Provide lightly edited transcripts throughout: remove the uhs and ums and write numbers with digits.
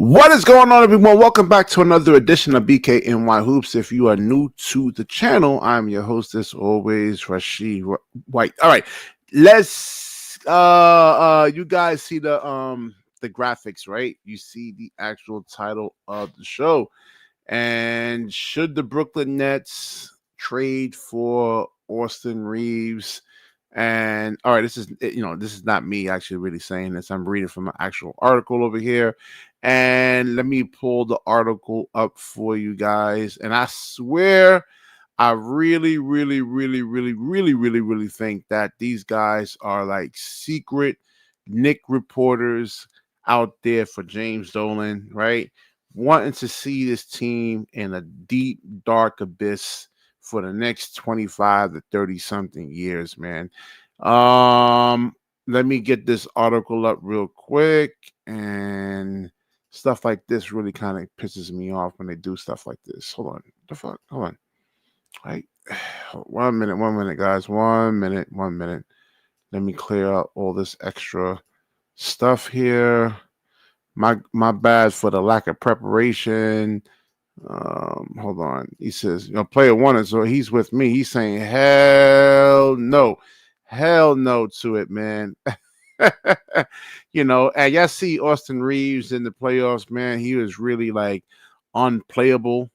What is going on, everyone? Welcome back to another edition of BKNY Hoops. If you are new to the channel, I'm your host, as always, Rashid White. All right, let's you guys see the graphics, right? You see the actual title of the show. And should the Brooklyn Nets trade for Austin Reaves? And all right, this is not me actually really saying this. I'm reading from an actual article over here. And let me pull the article up for you guys. And I swear, I really, really, really, really, really, really, really think that these guys are like secret Nick reporters out there for James Dolan, right? Wanting to see this team in a deep, dark abyss for the next 25 to 30 something years, man. Let me get this article up real quick. And stuff like this really kind of pisses me off when they do stuff like this. Hold on. The fuck? Hold on. Right. 1 minute, guys. 1 minute. Let me clear out all this extra stuff here. My bad for the lack of preparation. Hold on. He says, player one is, so he's with me. He's saying hell no to it, man. And y'all see Austin Reaves in the playoffs, man. He was really like unplayable,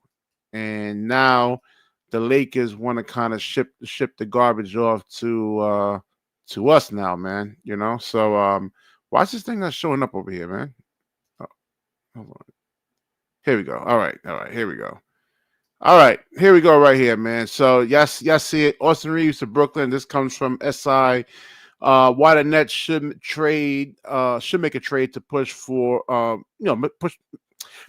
and now the Lakers want to kind of ship the garbage off to us now, man. So watch this thing that's showing up over here, man. Oh, hold on. Here we go. All right. Here we go. All right, here we go right here, man. So yes, see it. Austin Reaves to Brooklyn. This comes from SI. Why the Nets should make a trade to push for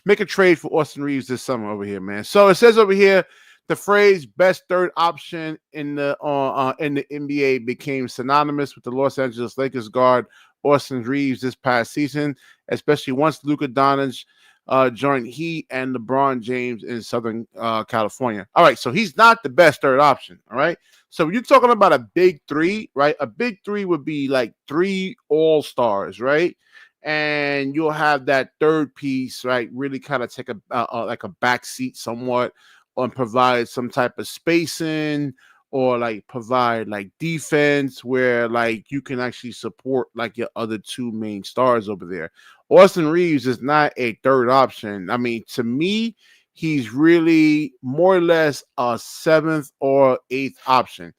make a trade for Austin Reaves this summer over here, man. So it says over here, the phrase "best third option in the NBA" became synonymous with the Los Angeles Lakers guard Austin Reaves this past season, especially once Luka Doncic joined he and LeBron James in Southern California. All right, so he's not the best third option. All right, so when you're talking about a big three, right? A big three would be like three all-stars, right? And you'll have that third piece, right? Really kind of take like a back seat somewhat, and provide some type of spacing, or like provide like defense where like you can actually support like your other two main stars over there. Austin Reaves is not a third option. I mean, to me, he's really more or less a seventh or eighth option.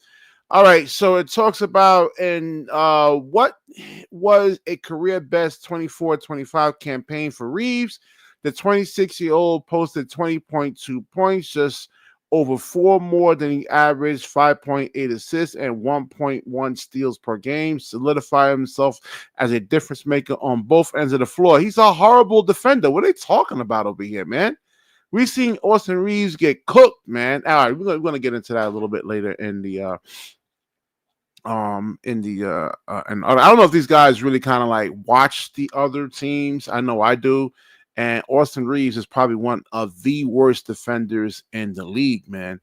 All right, so it talks about what was a career best 24-25 campaign for Reaves. The 26-year-old posted 20.2 points, just over 4 more than he averaged, 5.8 assists, and 1.1 steals per game, solidify himself as a difference maker on both ends of the floor. He's a horrible defender. What are they talking about over here, man? We've seen Austin Reaves get cooked, man. All right, we're going to get into that a little bit later and I don't know if these guys really kind of like watch the other teams. I know I do. And Austin Reaves is probably one of the worst defenders in the league, man.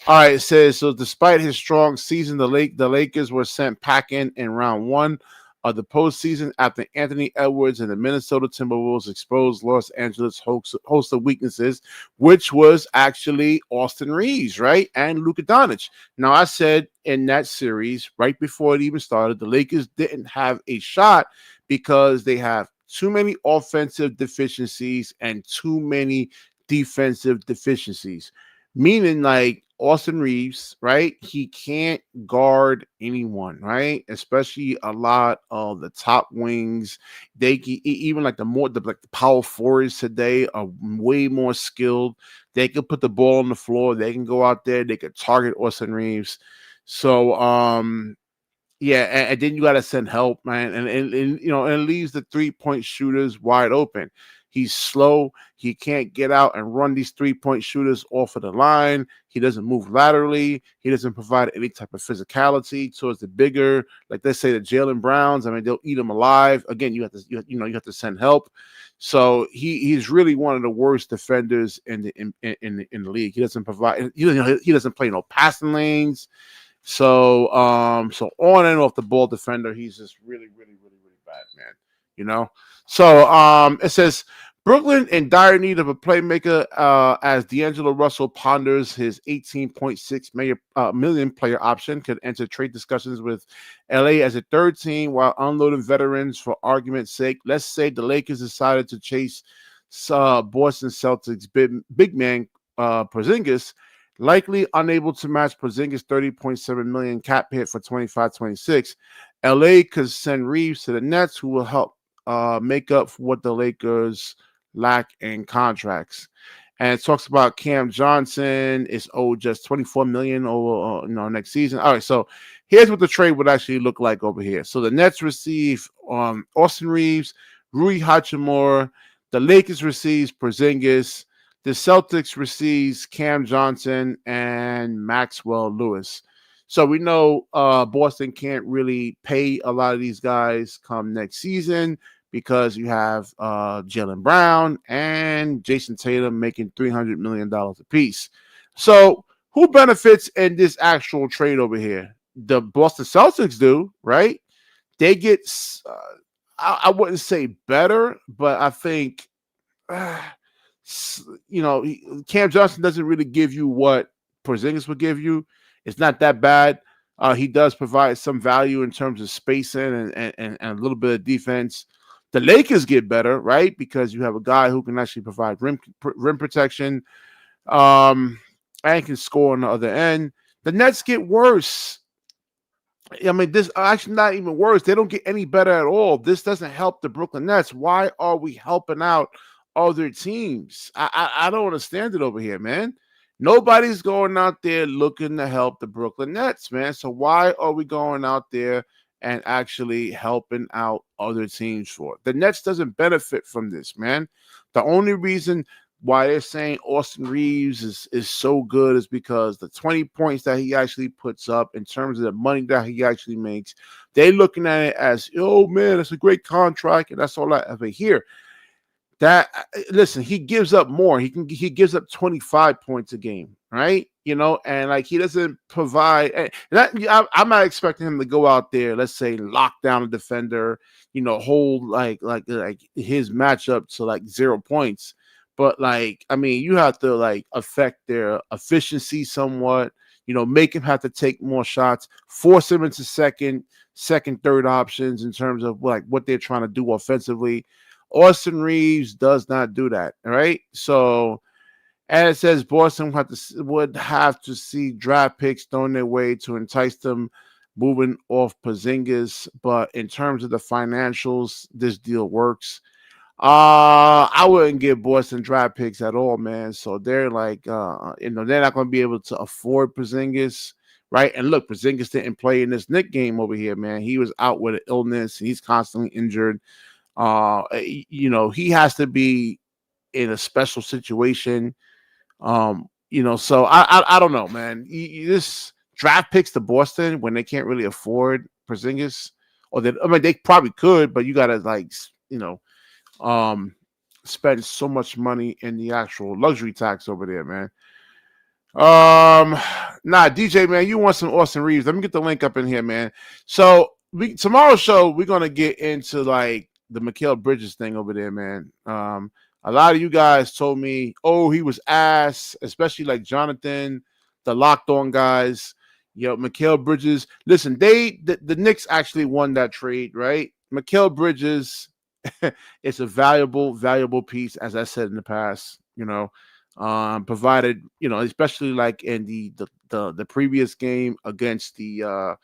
All right, it says, so despite his strong season, the Lakers were sent packing in round one of the postseason after Anthony Edwards and the Minnesota Timberwolves exposed Los Angeles host of weaknesses, which was actually Austin Reaves, right? And Luka Doncic. Now, I said in that series, right before it even started, the Lakers didn't have a shot because they have too many offensive deficiencies and too many defensive deficiencies. Meaning, like Austin Reaves, right? He can't guard anyone, right? Especially a lot of the top wings. They even like the power forwards today are way more skilled. They can put the ball on the floor. They can go out there. They could target Austin Reaves. So, yeah, and then you got to send help, man, and it leaves the 3-point shooters wide open. He's slow. He can't get out and run these 3-point shooters off of the line. He doesn't move laterally. He doesn't provide any type of physicality towards the bigger, like let's say the Jaylen Browns. I mean, they'll eat him alive. Again, you have to send help. So he's really one of the worst defenders in the league. He doesn't provide. He doesn't play no passing lanes. So on and off the ball defender, he's just really, really, really, really bad, man. So it says Brooklyn in dire need of a playmaker as D'Angelo Russell ponders his 18.6 million player option, could enter trade discussions with LA as a third team while unloading veterans for argument's sake. Let's say the Lakers decided to chase Boston Celtics big man Porzingis, likely unable to match Porzingis' 30.7 million cap hit for 25-26. LA could send Reaves to the Nets, who will help make up for what the Lakers lack in contracts. And it talks about Cam Johnson is owed just 24 million over next season. All right, so here's what the trade would actually look like over here. So the Nets receive Austin Reaves, Rui Hachimura. The Lakers receives Porzingis. The Celtics receives Cam Johnson and Maxwell Lewis. So we know Boston can't really pay a lot of these guys come next season because you have Jaylen Brown and Jason Tatum making $300 million apiece. So who benefits in this actual trade over here? The Boston Celtics do, right? They get, I wouldn't say better, but I think, Cam Johnson doesn't really give you what Porzingis would give you. It's not that bad. He does provide some value in terms of spacing and a little bit of defense. The Lakers get better, right? Because you have a guy who can actually provide rim protection, and can score on the other end. The Nets get worse. I mean, this actually not even worse. They don't get any better at all. This doesn't help the Brooklyn Nets. Why are we helping out other teams? I don't understand it over here, man. Nobody's going out there looking to help the Brooklyn Nets, man. So why are we going out there and actually helping out other teams for it? The Nets doesn't benefit from this, man. The only reason why they're saying Austin Reaves is so good is because the 20 points that he actually puts up in terms of the money that he actually makes, they looking at it as, oh man, it's a great contract, and that's all I ever hear. That listen, he gives up more. He gives up 25 points a game, right? And like he doesn't provide. And I'm not expecting him to go out there, let's say, lock down a defender, hold like his matchup to like 0 points. But like, I mean, you have to like affect their efficiency somewhat. Make him have to take more shots, force him into second, third options in terms of like what they're trying to do offensively. Austin Reaves does not do that. All right. So, and it says Boston would have to see draft picks thrown their way to entice them moving off Porzingis. But in terms of the financials, this deal works. I wouldn't give Boston draft picks at all, man. So they're like, they're not going to be able to afford Porzingis, right? And look, Porzingis didn't play in this Knick game over here, man. He was out with an illness. He's constantly injured. He has to be in a special situation. So I don't know, man. This draft picks to Boston when they can't really afford Porzingis, they probably could, but you got to like, spend so much money in the actual luxury tax over there, man. DJ, man, you want some Austin Reaves? Let me get the link up in here, man. So tomorrow's show, we're gonna get into like the Mikal Bridges thing over there, man. A lot of you guys told me, oh, he was ass, especially like Jonathan, the locked on guys. Mikal Bridges. Listen, the Knicks actually won that trade, right? Mikal Bridges, it's a valuable piece, as I said in the past. Provided especially like in the previous game against the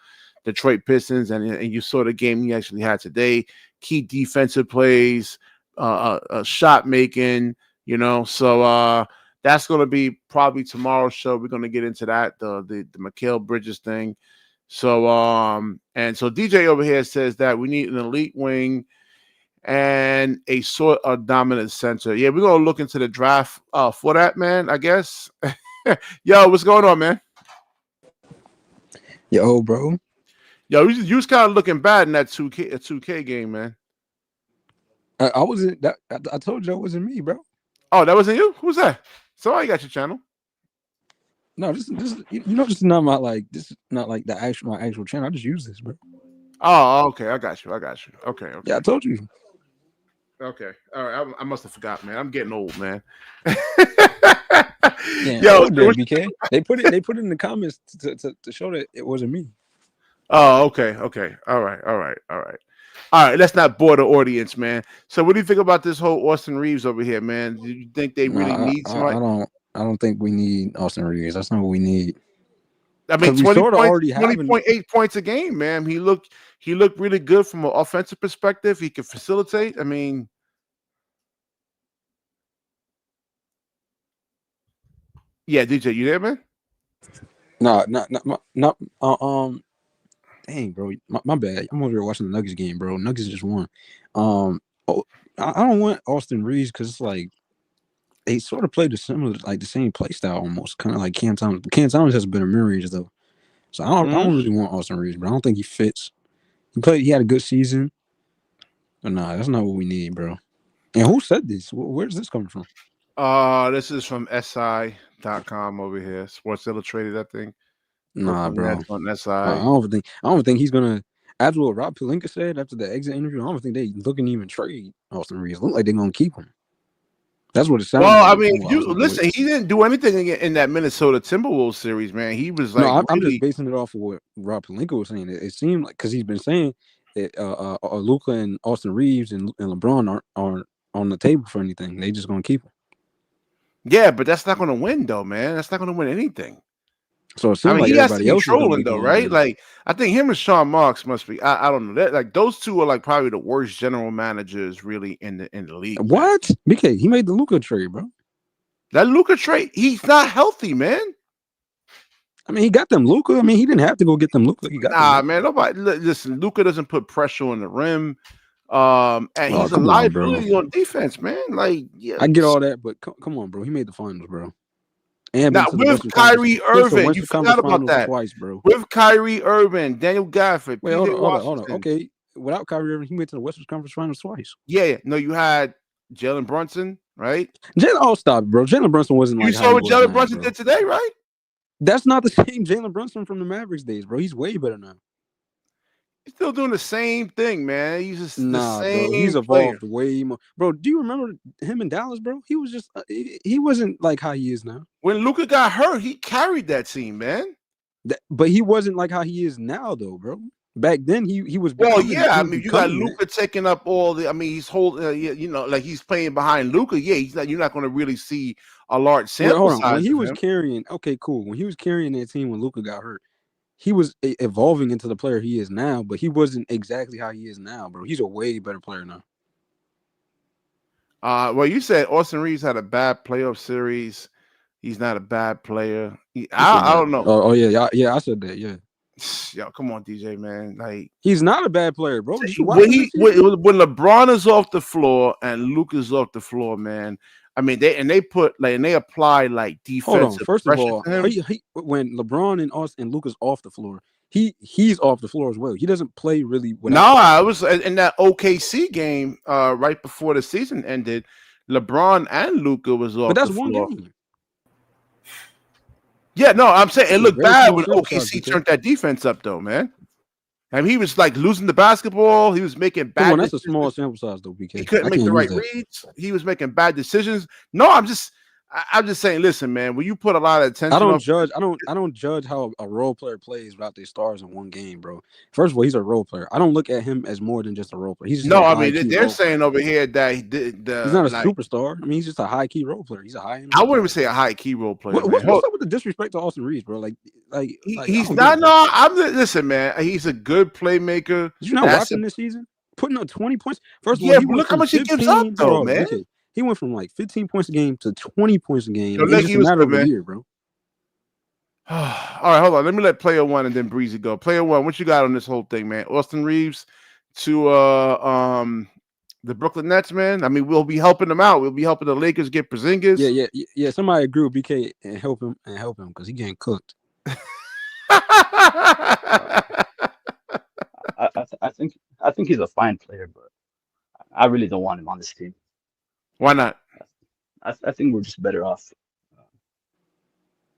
Detroit Pistons, and you saw the game he actually had today. Key defensive plays, shot making, So that's going to be probably tomorrow's show. We're going to get into that the Mikal Bridges thing. So and so DJ over here says that we need an elite wing and a sort of dominant center. Yeah, we're gonna look into the draft for that, man, I guess. Yo, what's going on, man? Yo, bro. Yo, you was kind of looking bad in that 2K game, man. I wasn't that. I told you it wasn't me, bro. Oh, that wasn't you? Who's that? Somebody got your channel. No, this this is not my like this is not like the actual my actual channel. I just use this, bro. Oh, okay, I got you. Okay. Yeah, I told you. Okay. All right. I must have forgot, man. I'm getting old, man. Yeah, Yo, old there, BK. They put it in the comments to show that it wasn't me. oh, okay. Okay. All right. All right. All right. All right. Let's not bore the audience, man. So, what do you think about this whole Austin Reeves over here, man? Do you think they No, really I, need I, somebody? I don't. I don't think we need Austin Reeves. That's not what we need. I mean, Because we 20 sort of points, already have an. 20.8 points a game, man. He looked really good from an offensive perspective. He could facilitate. I mean, yeah, DJ, you there, man? No, not. Dang, bro. My bad. I'm over here watching the Nuggets game, bro. Nuggets just won. Um. Oh, I don't want Austin Reeves because it's like they sort of play the similar, like the same play style almost, kind of like Cam Thomas. But Cam Thomas has better memories though, so I Mhm. don't really want Austin Reeves, but I don't think he fits. He played. He had a good season, but nah, that's not what we need, bro. And who said this? Where's this coming from? This is from SI.com over here. Sports Illustrated, I think. Nah, Brooklyn bro. Nets on I SI. don't think. I don't think he's gonna. After what Rob Pelinka said after the exit interview, I don't think they looking to even trade Austin Reeves. Look like they're gonna keep him. That's what it sounded Well, I like mean, from if what I you was looking with. listen, he didn't do anything in that Minnesota Timberwolves series, man. He was No, like I'm just really. basing it off of what Rob Pelinka was saying. It seemed like because he's been saying that Luca and Austin Reeves and LeBron aren't on the table for anything. They just gonna keep him. Yeah, but that's not going to win, though, man. That's not going to win anything. So it I seemed mean, like he has to everybody be else is gonna trolling be though, going right? there. Like, I think him and Sean Marks must be. I don't know that. Like, those two are like probably the worst general managers really in the league, man. What? BK, he made the Luca trade, bro. That Luca trade, he's not healthy, man. I mean, he got them Luca. I mean, he didn't have to go get them Luca. He got them Nah, Luca. man. Nobody listen. Luca doesn't put pressure on the rim. And Oh, he's a come on, bro. liability on defense, man. Like, yeah. I get all that, but come on, bro. He made the finals, bro, and been Now to the with Western Conference. Kyrie Been to the Irving, you Western Conference forgot about Finals that. twice, bro. With Kyrie Irving, Daniel Gafford, Wait, PJ hold on. Washington. Okay, without Kyrie Irving, he went to the Western Conference Finals twice. Yeah. No, you had Jalen Brunson, right? Jalen, oh stop, bro. Jalen Brunson wasn't You like how saw he what was Jalen now, Brunson bro. did today, right? That's not the same Jalen Brunson from the Mavericks days, bro. He's way better now. He's still doing the same thing, man. He's just the Nah, bro. He's same player. evolved way more, bro. Do you remember him in Dallas, bro? He was just he wasn't like how he is now. When Luca got hurt, he carried that team, man. But he wasn't like how he is now, though, bro. Back then, he was Well, becoming. yeah, He I was mean, you got becoming that. Luca taking up all the. I mean, he's holding. Like he's playing behind Luca. Yeah, he's not. You're not going to really see a large Wait, sample hold on. When size he of was him. carrying, okay, cool. When he was carrying that team when Luca got hurt, he was evolving into the player he is now. But he wasn't exactly how he is now, bro. He's a way better player now. Well, you said Austin Reeves had a bad playoff series. He's not a bad player. Who said I that? don't know. Yeah. I said that. Yeah, Yo, come on, DJ, man. Like he's not a bad player, bro. Did you watch when him he this season? when LeBron is off the floor and Luke is off the floor, man. I mean, they put like and they apply like Hold on. defensive First of pressure all, to him. when LeBron and Austin and Luca's off the floor, he's off the floor as well. He doesn't play really No, without them. I was in that OKC game right before the season ended. LeBron and Luca was But off the that's one floor. game. Yeah, no, I'm saying it It's a looked very bad small when sample size, OKC BK. turned that defense up, though, man. I mean, he was like losing the basketball. He was making Come bad on, that's a small decisions. sample size though, He BK. couldn't I make can't the use right that. reads. He was making bad decisions. No, I'm just saying. Listen, man, when you put a lot of I attention don't on, judge. I don't judge how a role player plays without their stars in one game, bro. First of all, he's a role player. I don't look at him as more than just a role player. He's just no, a I high mean key they're role player. saying over here that he did He's not the a like. superstar. I mean, he's just a high key role player. He's a high end I role wouldn't even player. say a high key role player, man. What's up with the disrespect to Austin Reeves, bro? Like I He's don't get not. it, bro. No, listen, man. He's a good playmaker. Did you not That's watch a him this season? Putting up 20 points. First of all, yeah, he but went look how from much he gives up, 15. though, Hold on, man. BK. He went from like 15 points a game to 20 points a game Yo, in Leggy just a was matter good, of a man. year, bro. All right, hold on. Let me let player one and then Breezy go. Player one, what you got on this whole thing, man? Austin Reeves to the Brooklyn Nets, man. I mean, we'll be helping them out. We'll be helping the Lakers get Porzingis. Yeah. Somebody agree with BK and help him because he getting cooked. Uh, I think he's a fine player, but I really don't want him on this team. Why not? I think we're just better off.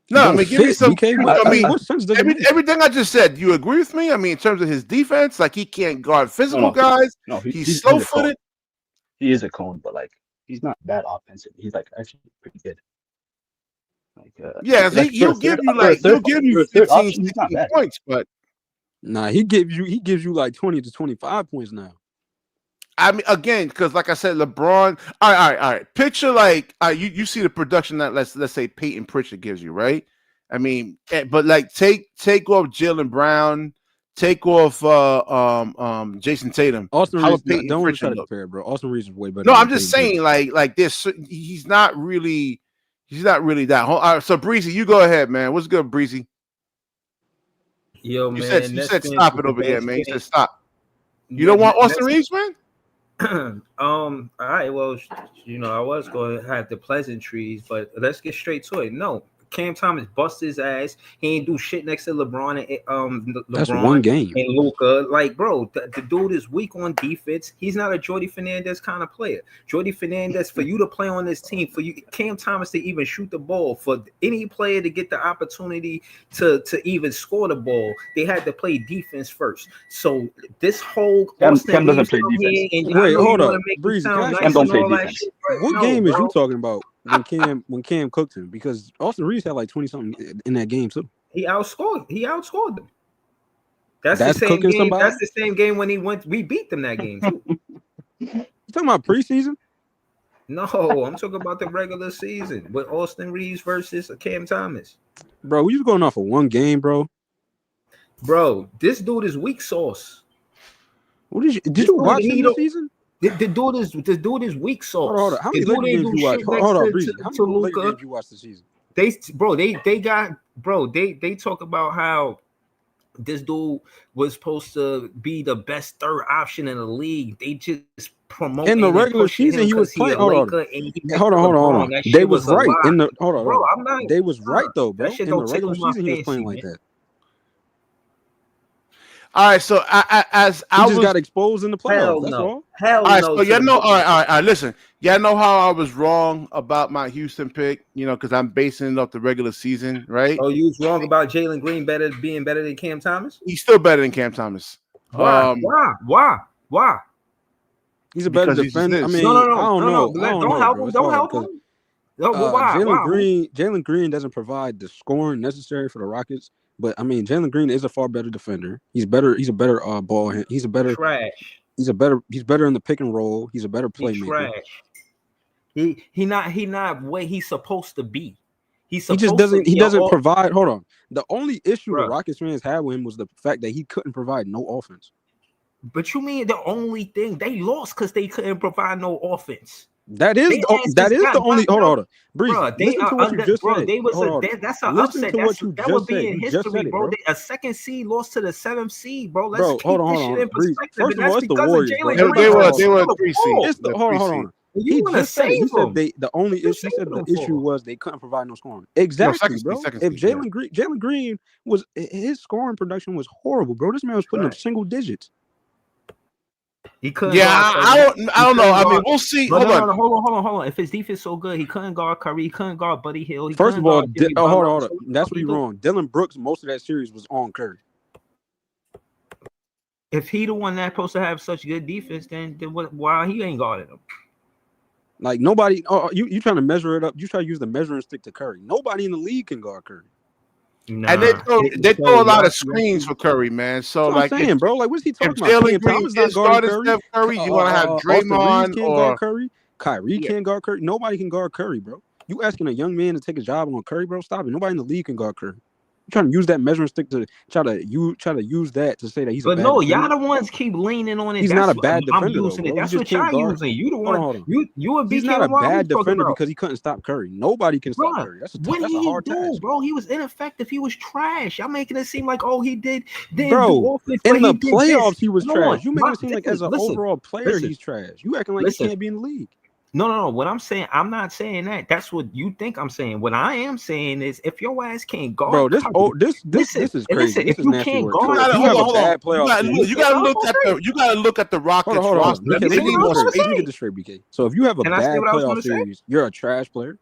He No, I don't mean, give me fit, some. BK. I, I I, mean, I, What sense does it make? everything I just said. Do you agree with me? I mean, in terms of his defense, like he can't guard no, physical no, guys. no. He's He's slow a fraud. footed. he is a cone, but like he's not bad offensive. He's like actually pretty good. Like Yeah, like he'll give you for a third 15, option, he's not 16 bad. points, but Nah, he gives you like 20 to 25 points now. I mean, again, because like I said, LeBron. All right. Picture like you see the production that let's say Peyton Pritchard gives you, right? I mean, but like take off Jalen Brown, take off Jason Tatum. Austin How Reeves, would Peyton don't even try Pritchard to look? compare, bro. Austin Reeves is way better No, than I'm just Peyton Pritchard. saying, like this. He's not really that. All right, so Breezy, you go ahead, man. What's good, Breezy? Yo, You man, said Nets wins stop with it the over here, best man. You said game. stop. You don't want Austin Nets. Reeves, man? All right. Well, I was going to have the pleasantries, but let's get straight to it. No, Cam Thomas busted his ass. He ain't do shit next to LeBron and That's one game. and Luka. Like, bro, the dude is weak on defense. He's not a Jordy Fernandez kind of player. Jordy Fernandez, for you to play on this team, for you Cam Thomas to even shoot the ball, for any player to get the opportunity to even score the ball, they had to play defense first. So this whole Cam Austin doesn't Reeves play out defense. here, and Wait, I know you hold want up, to make it Breezy. sound Cam nice don't and play all that defense. shit. But What no, game is bro. you talking about when Cam cooked him? Because Austin Reeves had like 20 something in that game too. He outscored them. That's the That's same cooking game. somebody. That's the same game when we beat them that game too. You talking about preseason? No, I'm talking about the regular season with Austin Reeves versus Cam Thomas. Bro, we just going off of one game, bro. Bro, this dude is weak sauce. What did This you dude, watch he him this don't. season? The dude is weak sauce. Hold on. How many The dude Laker ain't games do you watch? shit Hold next on, to Breezy. How many Laker Luka. games you watched this season? They talk about how this dude was supposed to be the best third option in the league. They just promoting In the and regular pushing season, him he was because he a playing. Laker and he picked Hold on. LeBron. That They shit was was a right lie. in the hold on. Bro, I'm not. They was right though, bro. That shit In the don't regular tickle my season, he was playing fancy, like man. that. All right, so as He I just was got exposed in the playoffs. Hell That's no. all. Hell all right, no. so to y'all the know. Lakers. All right. Listen, y'all know how I was wrong about my Houston pick. Because I'm basing it off the regular season, right? Oh, you was wrong about Jalen Green being better than Cam Thomas? He's still better than Cam Thomas. Why? Why? He's a better Because he's just defender. I this. mean, No. I don't know. I don't Don't know, help bro. him. It's Don't hard help because him. No, why? Jalen Green doesn't provide the scoring necessary for the Rockets. But I mean, Jalen Green is a far better defender. He's better. He's a better ball hand. He's Trash. He's better in the pick and roll. He's a better He playmaker. trash. He not where he's supposed to be. He's He just supposed to doesn't. He be doesn't provide. Hold on. The only issue the Bruh. Rockets fans had with him was the fact that he couldn't provide no offense. But you mean the only thing they lost because they couldn't provide no offense? That is the only. Hold on. Breezy, Bro, they listen are to what you just said. They was Hold on. that's an Listen upset. to what you That just would be said. in You just history, said it, bro. bro. A second seed lost to the 7th seed, bro. Let's Bro, keep hold on, this shit in Breezy. perspective. First And of all, that's it's the because Warriors, of bro. Jalen They Green. were 3 seeds. It's the hold on. You want to save He said them. the only issue. He said the issue was they couldn't provide no scoring. Exactly, second bro. seed, second If seed, yeah. Jalen Green was his scoring production was horrible, bro. This man was putting up single digits. He couldn't Yeah, guard Curry. I don't know. I mean, we'll see. Hold Hold on. Hold on. If his defense so good, he couldn't guard Curry. He couldn't guard Buddy Hill. He First couldn't of all, guard Jimmy hold Butler. on. So That's where you're wrong. Dylan Brooks, most of that series was on Curry. If he the one that's supposed to have such good defense, then why he ain't guarding him? Like nobody. Oh, you trying to measure it up? You try to use the measuring stick to Curry. Nobody in the league can guard Curry. Nah, And they throw a lot of screens for Curry, man. So That's like, what I'm saying, bro. Like, what's he if talking about? Jalen Cam Green Thomas not is guarding guarding Curry. Steph Curry, you want to have Austin Reeves Draymond can't or guard Curry. Kyrie can't guard Curry. Nobody can guard Curry, bro. You asking a young man to take a job on Curry, bro? Stop it. Nobody in the league can guard Curry. You trying to use that measuring stick to try to use that to say that he's a bad defender. y'all the ones keep leaning on it. He's not a bad defender, though, bro. That's what y'all using. You the one. Hold on. You and BKNY. He's not a bad defender because he couldn't stop Curry. Nobody can stop Curry. That's a hard task, bro. He was ineffective. He was trash. Y'all making it seem like he didn't bro. do offense, in the playoffs, he was trash. You making it seem like as an listen, overall player, he's trash. You acting like he can't be in the league. No. What I'm saying, I'm not saying that. That's what you think I'm saying. What I am saying is, if your ass can't guard, bro, this is crazy. This is nasty work. You gotta look at the Rockets roster. Let me get this straight, BK. So if you have a bad playoff series, you're a trash player.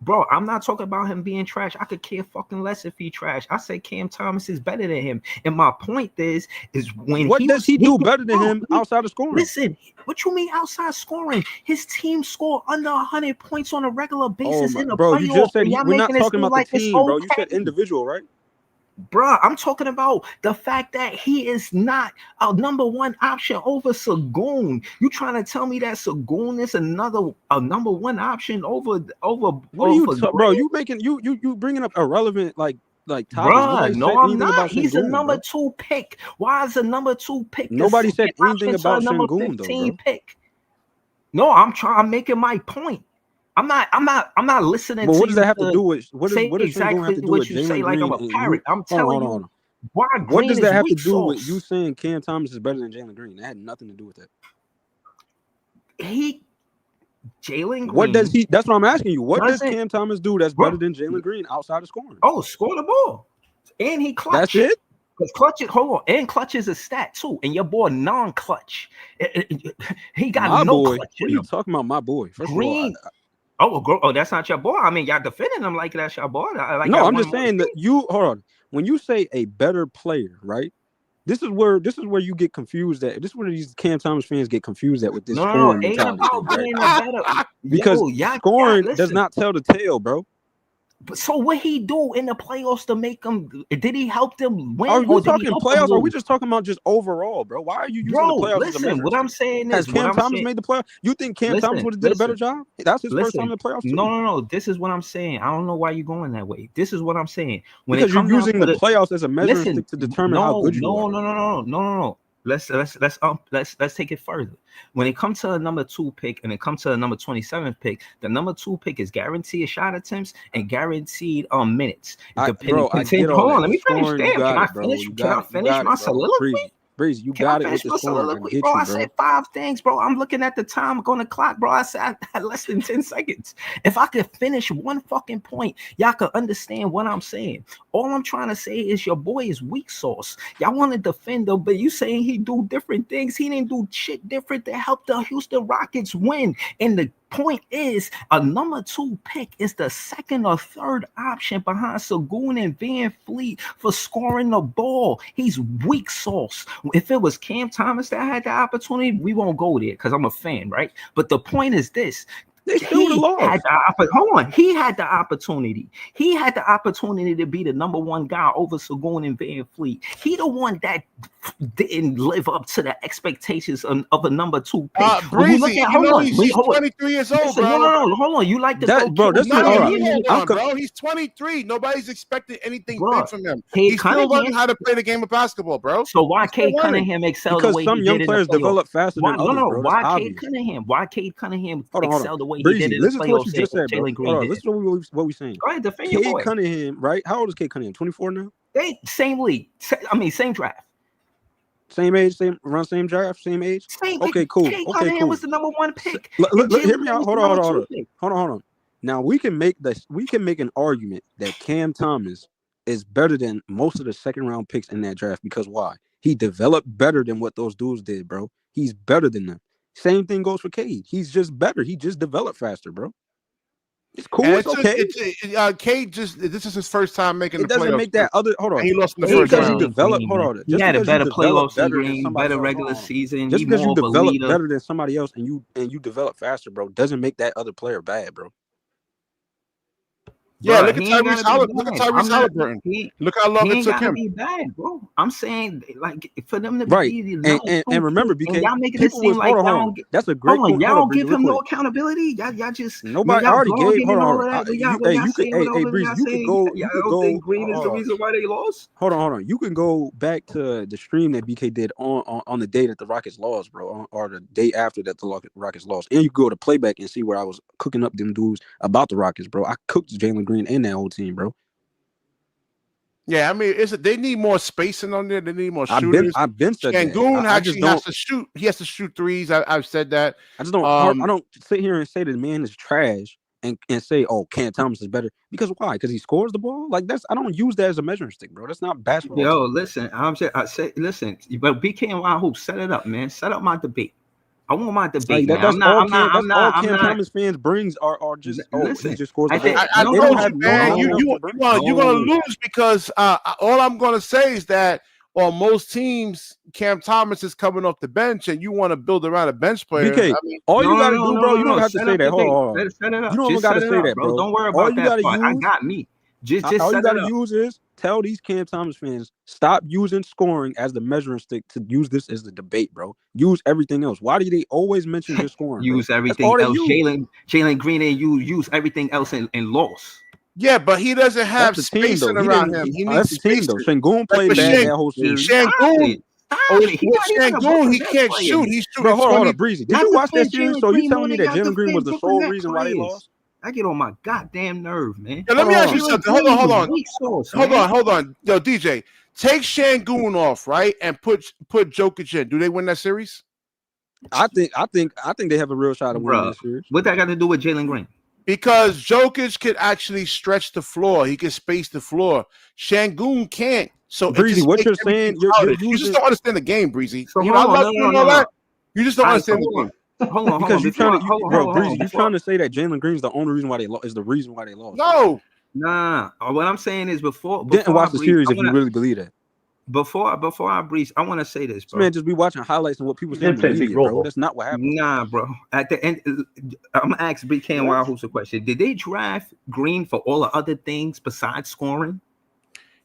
Bro, I'm not talking about him being trash. I could care fucking less if he trash. I say Cam Thomas is better than him. And my point is when What does he do better than him outside of scoring? Listen, what you mean outside scoring? His team score under 100 points on a regular basis in the bro, playoffs. you just said y'all we're not making it talking seem about like the it's team, bro. You okay. said individual, right? Bruh, I'm talking about the fact that he is not a number one option over Sagoon. You trying to tell me that Sagoon is a number one option over What are you, bro? Grant? You making you bringing up irrelevant like topics. Bruh, Nobody said no, I'm anything not. about He's a Sengun, number bro. 2 pick. Why is a number 2 pick Nobody said second anything option to a about number Sengun, though, 15 bro. pick? No, I'm making my point. I'm not listening But to what does you that have to to do with what say does Sengun have exactly to do what with you say Jalen like I'm Green a and parrot. you? I'm Hold telling on. you why What Green does is that have to weak do with sauce. you saying Cam Thomas is better than Jalen Green? That had nothing to do with that. Jalen Green. What does he? That's what I'm asking you. What does doesn't- Cam Thomas do that's Bro, better than Jalen Green outside of scoring? Oh, score the ball. And he clutch. That's it? Because clutch it, hold on, and clutch is a stat too. And your boy non-clutch. He got My no boy. clutch What in are you him. talking about, my boy? First Green. Oh, that's not your boy. I mean, y'all defending him like that's your boy. no, I'm just saying that you hold on. When you say a better player, right? This is where you get confused at. This is where these Cam Thomas fans get confused at with this scoring ain't mentality about thing, right? being a better Because scoring does listen. not tell the tale, bro. But so what he do in the playoffs to make them? Did he help them win? Are we Or did he talking help playoffs? them Or are we lose? just talking about just overall, bro? Why are you using the Bro, playoffs as a listen. measuring What I'm stick? saying Has is, what Cam I'm Thomas saying. made the playoffs? You think Cam Thomas would have did a better job? That's his first time in the playoffs too. No. This is what I'm saying. I don't know why you're going that way. This is what I'm saying. When because it you're comes down using to the playoffs as a measuring listen, stick to determine how good you are. no. Let's take it further. When it comes to a number 2 pick and it comes to a number 27 pick, the number 2 pick is guaranteed shot attempts and guaranteed minutes. I get all Hold that. on, let me finish. Scoring, Damn, you got can I it, bro. finish? You Can I got it. You finish got my it, bro. soliloquy? Breezy, you Can I got it finish with the my scoring. I soliloquy, get bro? you, I bro. said 5 things, bro. I'm looking at the time on the clock, bro. I said I had less than 10 seconds. If I could finish one fucking point, y'all could understand what I'm saying. All I'm trying to say is your boy is weak sauce. Y'all want to defend him, but you saying he do different things. He didn't do shit different to help the Houston Rockets win. And the point is, a number 2 pick is the second or third option behind Sagoon and Van Fleet for scoring the ball. He's weak sauce. If it was Cam Thomas that had the opportunity, we won't go there because I'm a fan, right? But the point is this. They still would have lost. He had the opportunity. He had the opportunity to be the number 1 guy over Sagoon and Van Fleet. He the one that didn't live up to the expectations of a number 2 pick. Breezy, he's 23 years old, bro. No, hold on. You like to go, bro? This is hold on, bro. He's 23. Nobody's expecting anything big from him. He's still learning how to play the game of basketball, bro. So why Cade Cunningham excelled the way some he young did players in the develop faster than others, bro. Why That's Cade Cunningham? Hold on. Excelled the way Breezy, he did in the listen to what you playoffs? just said, bro. Jalen Green Hold on, did. listen to what we saying. Go ahead, defend your Cade boy. Cunningham, right? How old is Cade Cunningham? 24 now? They same league. Same draft. Same age, same draft, same age. Okay, cool. Cade Cunningham was the number 1 pick. Hear me out. Hold on. Now we can make an argument that Cam Thomas is better than most of the second round picks in that draft because why? He developed better than what those dudes did, bro. He's better than them. Same thing goes for Cade. He's just better. He just developed faster, bro. It's cool. It's okay. Cade this is his first time making the playoffs. It doesn't make that other. Hold on. He lost in the first round. He had a better playoffs than Green, better regular season. Just because you develop better than somebody else and you develop faster, bro, doesn't make that other player bad, bro. Yeah, look at Tyrese Halliburton. Look how long it took him. Be bad, bro. I'm saying, like, for them to be and remember, BK, y'all making it seem like that's a great point. Y'all don't give him no accountability. Y'all just nobody already gave. Hold on. Breeze, you could go. You could go. Green is the reason why they lost. Hold on. You can go back to the stream that BK did on the day that the Rockets lost, bro, or the day after that the Rockets lost, and you go to playback and see where I was cooking up them dudes about the Rockets, bro. I cooked Jalen Green and that whole team, bro. Yeah, I mean, they need more spacing on there. They need more shooters. I've been said that. Sengun actually has to shoot. He has to shoot threes. I've said that. I just don't. I don't sit here and say that the man is trash and say, oh, Cam Thomas is better because why? Because he scores the ball. Like I don't use that as a measuring stick, bro. That's not basketball. Yo, listen. But BKNY Hoop, set it up, man. Set up my debate. I want my debate, Like man. that's all Cam. That's all I'm Cam not. Thomas fans brings are just he Listen, just scores the I ball. think I They told don't you, have man. nothing else to bring. You're gonna lose because all I'm gonna say is that on most teams, Cam Thomas is coming off the bench, and you want to build around a bench player. BK, I mean, all you got to no, do, no, bro, no, you don't no. have to Set say up that. the date. Hold on. Set it up. You don't even Just got set to it say up, that, bro. bro. Don't worry All about you that got to part. I use, got me. Just all you set got it to up. use is tell these Cam Thomas fans stop using scoring as the measuring stick to use this as the debate, bro. Use everything else. Why do they always mention just scoring, bro? Use That's everything all they else. use. Jalen Green and you use everything else and lost. yeah, but he doesn't That's have the team, though. spacing around him. He That's needs the team, though. spacing. Şengün Like played with bad Shang that whole Hey, series. stop Şengün, it. Stop it. He's with not even a Şengün, Brooklyn he Nets can't player. shoot. He's Bro, shooting hold 20. up, Breezy. Did Y'all you could watch play that series? Jalen So you Green telling more me than that y'all Jalen could Green play was the Brooklyn sole Nets reason why they players. lost? I get on my goddamn nerve, man. Yeah, let me ask you Jalen something. Green Hold is on. weak sauce, man. Hold on. Yo, DJ, take Şengün off, right, and put Jokic in. Do they win that series? I think they have a real shot of winning Bro, that series. what that got to do with Jalen Green? Because Jokic could actually stretch the floor. He can space the floor. Şengün can't. So it Breezy, just what makes you're everything saying, you're crowded. You just using don't understand the game, Breezy. So You know, I hold on, love no, you no, and no, all no. that. You just don't All right, so understand the game. hold on. because you're trying to, bro, Hold Breezy, on. you're trying to say that Jalen Green's the only reason why they lost. Is the reason why they lost. No. Nah, what I'm saying is before Didn't I watch the breathe, series I if you wanna really believe that. before I breathe, I want to say this, This man bro. just be watching highlights and what people He say on did the play a big media, role, bro. though. That's not what happened. Nah, bro. At the end, I'm gonna ask BKNY What? who's the question. Did they draft Green for all the other things besides scoring?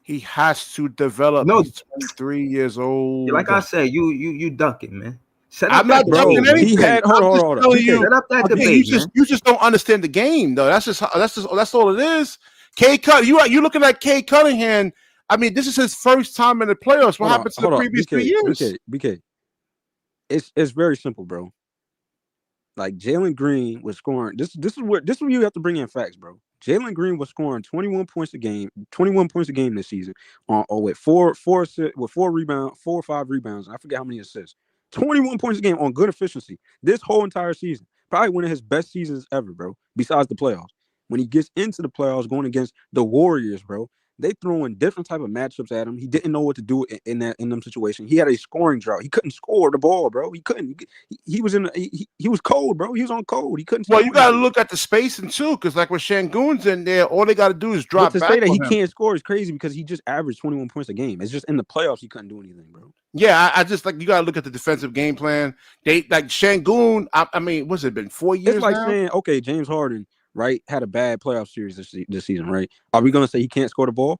He has to develop. No, He's 23 years old. like I said, you ducking, man. Set up I'm not that ducking debate, Bro, man. he anything. had hold I'm on, just hold on. telling BK, you. Set up that Again, debate, man. you just don't understand the game, though. That's all it is. You looking at Kay Cunningham. I mean, this is his first time in the playoffs. What happened to the previous 3 years? BK. It's very simple, bro. Like Jalen Green was scoring. This is where you have to bring in facts, bro. Jalen Green was scoring 21 points a game this season with four rebounds, 4 or 5 rebounds. I forget how many assists. 21 points a game on good efficiency. This whole entire season. Probably one of his best seasons ever, bro. Besides the playoffs. When he gets into the playoffs going against the Warriors, bro. They throwing different type of matchups at him. He didn't know what to do in them situations. He had a scoring drought. He couldn't score the ball, bro. He couldn't. He was he was cold, bro. He was on cold. He couldn't. Well, score you got to anything. look at the spacing too, because like with Şengün's in there, all they got to do is But drop to back say that he on him. can't score is crazy because he just averaged 21 points a game. It's just in the playoffs he couldn't do anything, bro. Yeah, I just like you got to look at the defensive game plan. They like Şengün. I mean, what's it been 4 years It's like now? saying, okay, James Harden, right, had a bad playoff series this season, right? Are we gonna say he can't score the ball?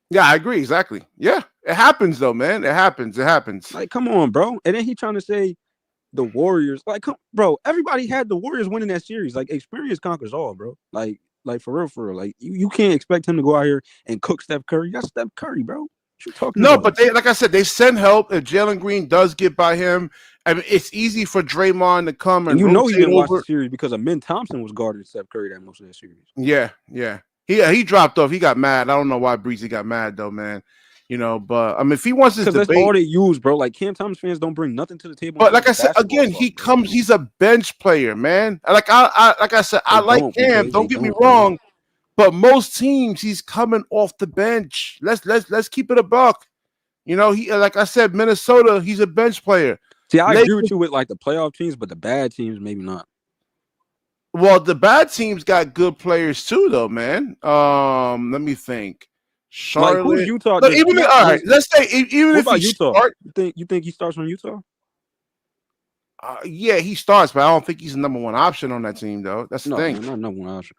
Yeah, I agree exactly. Yeah, it happens though, man. It happens. Like, come on, bro. And then he trying to say the Warriors, like, bro, everybody had the Warriors winning that series. Like, experience conquers all, bro. Like for real. Like, you can't expect him to go out here and cook Steph Curry. You got Steph Curry, bro. What you talking No, about? but they, like I said, they send help. If Jalen Green does get by him, I mean, it's easy for Draymond to come and and you know he rotate didn't watch the over. series because Amin Thompson was guarding Steph Curry that most of that series. Yeah. He dropped off. He got mad. I don't know why Breezy got mad though, man. You know, but I mean, if he wants his Because debate, that's all they use, bro. Like Cam Thomas fans don't bring nothing to the table. but like I said again, he comes. He's a bench player, man. Like I said, I like Cam. Don't get me wrong, but most teams he's coming off the bench. Let's keep it a buck. You know, he like I said, Minnesota, he's a bench player. See, I agree with you with like the playoff teams, but the bad teams maybe not. Well, the bad teams got good players too, though, man. Let me think. Charlotte, like, who's Utah? Look, even all right. Let's say even what if about he Utah? start, You think he starts on Utah? Yeah, he starts, but I don't think he's the number one option on that team, though. That's the thing. Man, not number one option.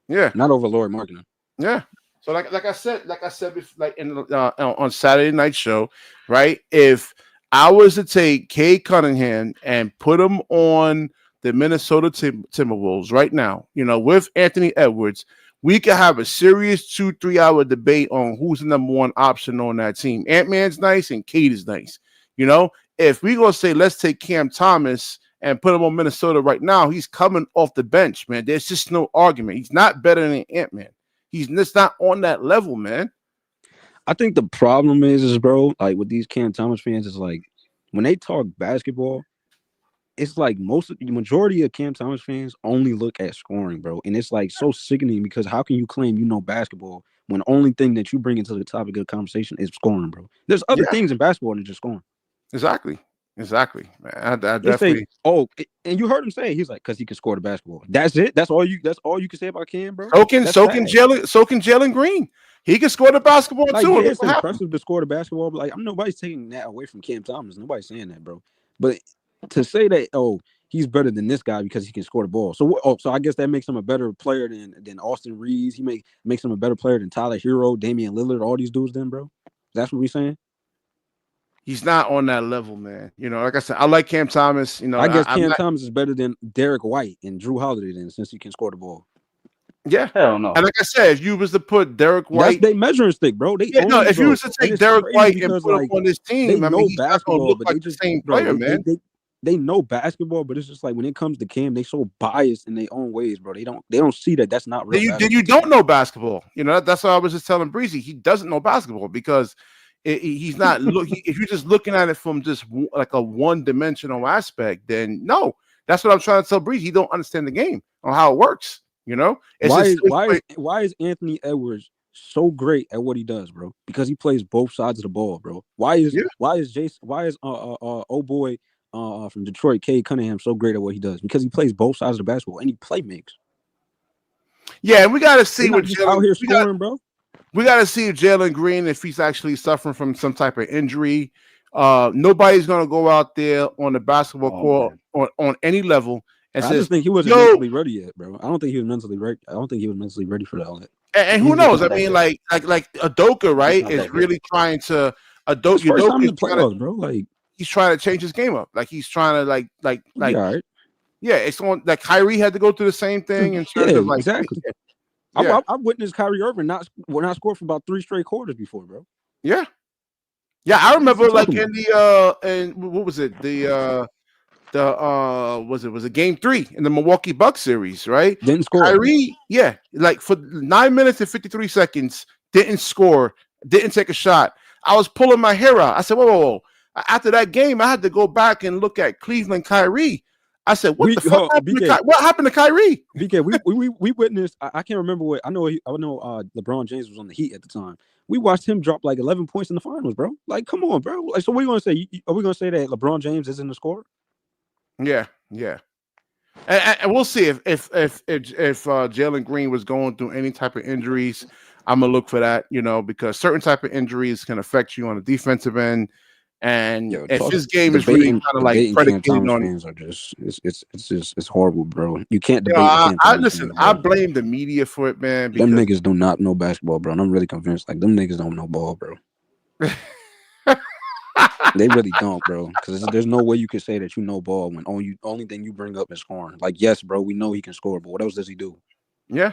Yeah, not over Lord Marketing. Yeah. So like I said, like in on Saturday Night Show, right? If I was to take Cade Cunningham and put him on the Minnesota Timberwolves right now, you know, with Anthony Edwards, we could have a serious 2-3 hour debate on who's the number one option on that team. Ant-Man's nice and Cade is nice. You know, if we gonna say let's take Cam Thomas and put him on Minnesota right now, he's coming off the bench, man. There's just no argument. He's not better than Ant-Man. He's just not on that level, man. I think the problem is, bro, like with these Cam Thomas fans, is like when they talk basketball, it's like the majority of Cam Thomas fans only look at scoring, bro. And it's like so sickening because how can you claim you know basketball when the only thing that you bring into the topic of the conversation is scoring, bro? There's other things in basketball than just scoring. Exactly. Exactly. Man. I They say, definitely and you heard him say, he's like, because he can score the basketball. That's it. That's all you can say about Cam, bro. soaking That's sad. Jalen Green. He can score the basketball Like, too. yeah, And look it's what happened. impressive to score the basketball, but like, I'm nobody's taking that away from Cam Thomas. Nobody's saying that, bro. But to say that, he's better than this guy because he can score the ball. So, so I guess that makes him a better player than Austin Reeves. He makes him a better player than Tyler Hero, Damian Lillard, all these dudes. Then, bro, that's what we saying. He's not on that level, man. You know, like I said, I like Cam Thomas. You know, I guess I'm Cam not. Thomas is better than Derek White and Drew Holiday then, since he can score the ball. Yeah, Hell no. and like I said, if you was to put Derek That's White, they measuring stick, bro. They yeah, no, only, if you bro, was to and take it's Derek crazy White and because put him like on this they team, I mean, know he's not going to basketball, look but like they the just, same bro, player, man. they know basketball, but it's just like when it comes to Cam, they so biased in their own ways, bro. They don't see that that's not real Then you basketball. don't know basketball. You know, that's why I was just telling Breezy. He doesn't know basketball because he's not look. If you're just looking at it from just like a one dimensional aspect, then no. That's what I'm trying to tell Breezy. He don't understand the game or how it works. You know, it's just Why is Anthony Edwards so great at what he does, bro? Because he plays both sides of the ball, bro. Why is oh boy from Detroit, Cade Cunningham, so great at what he does? Because he plays both sides of the basketball and he play makes. Yeah, and we got to see They're what not just out here scoring, bro. We got to see Jalen Green if he's actually suffering from some type of injury. Nobody's gonna go out there on the basketball court on any level and I says, just think he wasn't mentally ready yet, bro. I don't think he was mentally ready. I don't think he was mentally ready for all that. And who knows? I mean, like Udoka, right, is really trying to First time in the playoffs, bro. Like he's trying to change his game up. Like he's trying to like all right. Yeah, it's on. Like Kyrie had to go through the same thing in terms of like exactly. Yeah. I witnessed Kyrie Irving not score for about 3 straight quarters before, bro. Yeah, I remember like in the and what was it was it game 3 in the Milwaukee Bucks series, right? Didn't score. Kyrie, yeah, like for 9 minutes and 53 seconds, didn't score, didn't take a shot. I was pulling my hair out. I said, whoa. After that game, I had to go back and look at Cleveland Kyrie. I said, what the fuck happened to what happened to Kyrie? BK, we witnessed. I can't remember what I know. LeBron James was on the Heat at the time. We watched him drop like 11 points in the finals, bro. Like, come on, bro. Like, so what are you gonna say? Are we gonna say that LeBron James isn't a scorer? Yeah. And we'll see if Jalen Green was going through any type of injuries. I'm gonna look for that, you know, because certain type of injuries can affect you on the defensive end. And if his game is really kind of like predicated on, fans are just it's horrible, bro. You can't debate. I blame the media for it, man. Them niggas do not know basketball, bro. And I'm really convinced. Like them niggas don't know ball, bro. They really don't, bro. Because there's no way you could say that you know ball when only thing you bring up is scoring. Like, yes, bro, we know he can score, but what else does he do? Yeah,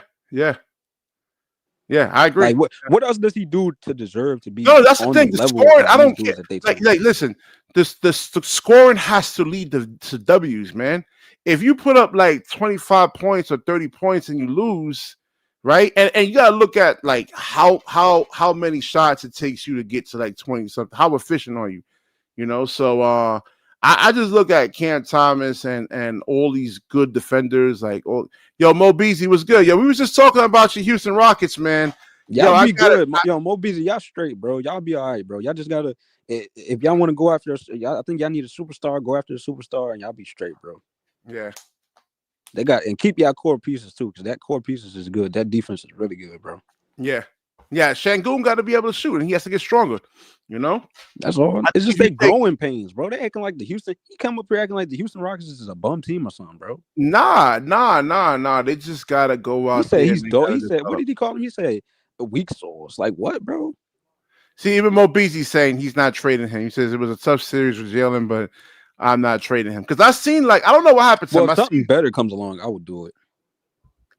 I agree. Like, what else does he do to deserve to be? No, that's the thing. The scoring, I don't care. Like, listen, the scoring has to lead to W's, man. If you put up like 25 points or 30 points and you lose, right? And you gotta look at like how many shots it takes you to get to like 20 something. How efficient are you? You know, so I just look at Cam Thomas and all these good defenders. Like, Mo Beasley was good. Yo, we was just talking about your Houston Rockets, man. Y'all be good. Mo Beasley, y'all straight, bro. Y'all be all right, bro. Y'all just gotta, if y'all want to go after us, I think y'all need a superstar. Go after a superstar, and y'all be straight, bro. Yeah. They got, and keep y'all core pieces too, because that core pieces is good. That defense is really good, bro. Yeah. Şengün got to be able to shoot, and he has to get stronger. You know, that's all. It's just they growing pains, bro. They acting like the Houston. He come up here acting like the Houston Rockets is a bum team or something, bro. Nah. They just gotta go out. He said he's dope. He said, what did he call him? He said weak sauce. Like what, bro? See, even Mo Beasley's saying he's not trading him. He says it was a tough series with Jalen, but I'm not trading him because I've seen I don't know what happened to him. If something better comes along, I would do it.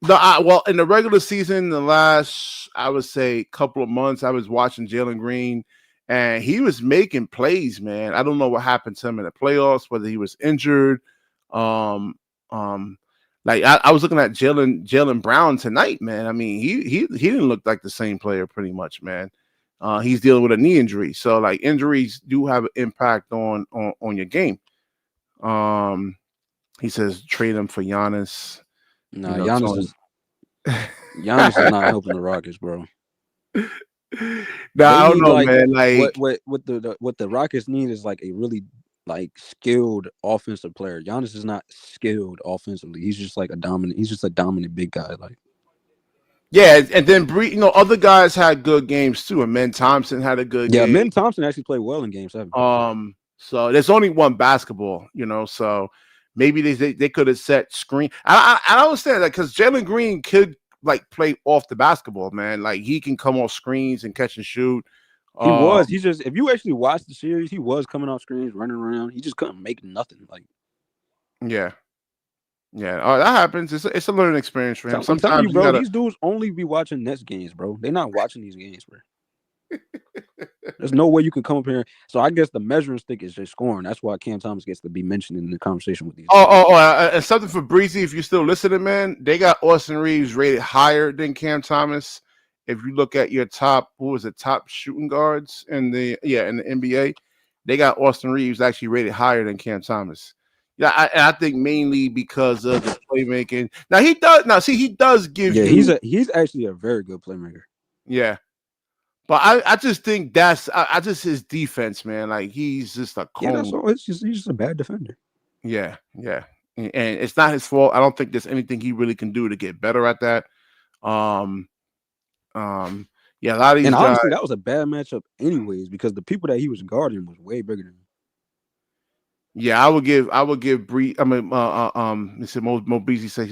Well, in the regular season, the last, I would say, couple of months, I was watching Jalen Green, and he was making plays, man. I don't know what happened to him in the playoffs, whether he was injured. I was looking at Jalen Brown tonight, man. I mean, he didn't look like the same player pretty much, man. He's dealing with a knee injury, so like injuries do have an impact on your game. He says trade him for Giannis. Nah, Giannis is not helping the Rockets, bro. I don't know, man. Like what the Rockets need is like a really like skilled offensive player. Giannis is not skilled offensively. He's just like a dominant. He's just a dominant big guy. Like Yeah, and then other guys had good games too. And Men Thompson had a good yeah, game. Ben Thompson actually played well in Game 7. So there's only one basketball, so maybe they could have set screen. I understand that because Jalen Green could like play off the basketball, man. Like he can come off screens and catch and shoot. He was. He's just. If you actually watch the series, he was coming off screens, running around. He just couldn't make nothing. Like yeah. Oh, that happens. It's a learning experience for him. I'm telling you, Sometimes bro. These dudes only be watching Nets games, bro. They're not watching these games, bro. There's no way you can come up here. So I guess the measuring stick is just scoring. That's why Cam Thomas gets to be mentioned in the conversation with these. And something for Breezy. If you're still listening, man, they got Austin Reaves rated higher than Cam Thomas. If you look at your top shooting guards in the NBA, they got Austin Reaves actually rated higher than Cam Thomas. Yeah, I think mainly because of the playmaking. Now he does. Now see, he does give. Yeah, he's actually a very good playmaker. Yeah, but I just think that's I just his defense, man. Like he's just a cone. Yeah, that's all. He's just a bad defender. Yeah, and it's not his fault. I don't think there's anything he really can do to get better at that. Yeah, a lot of these and guys. Honestly, that was a bad matchup, anyways, because the people that he was guarding was way bigger than him. Yeah, I would give Bree. I mean, he said Mo Beasley said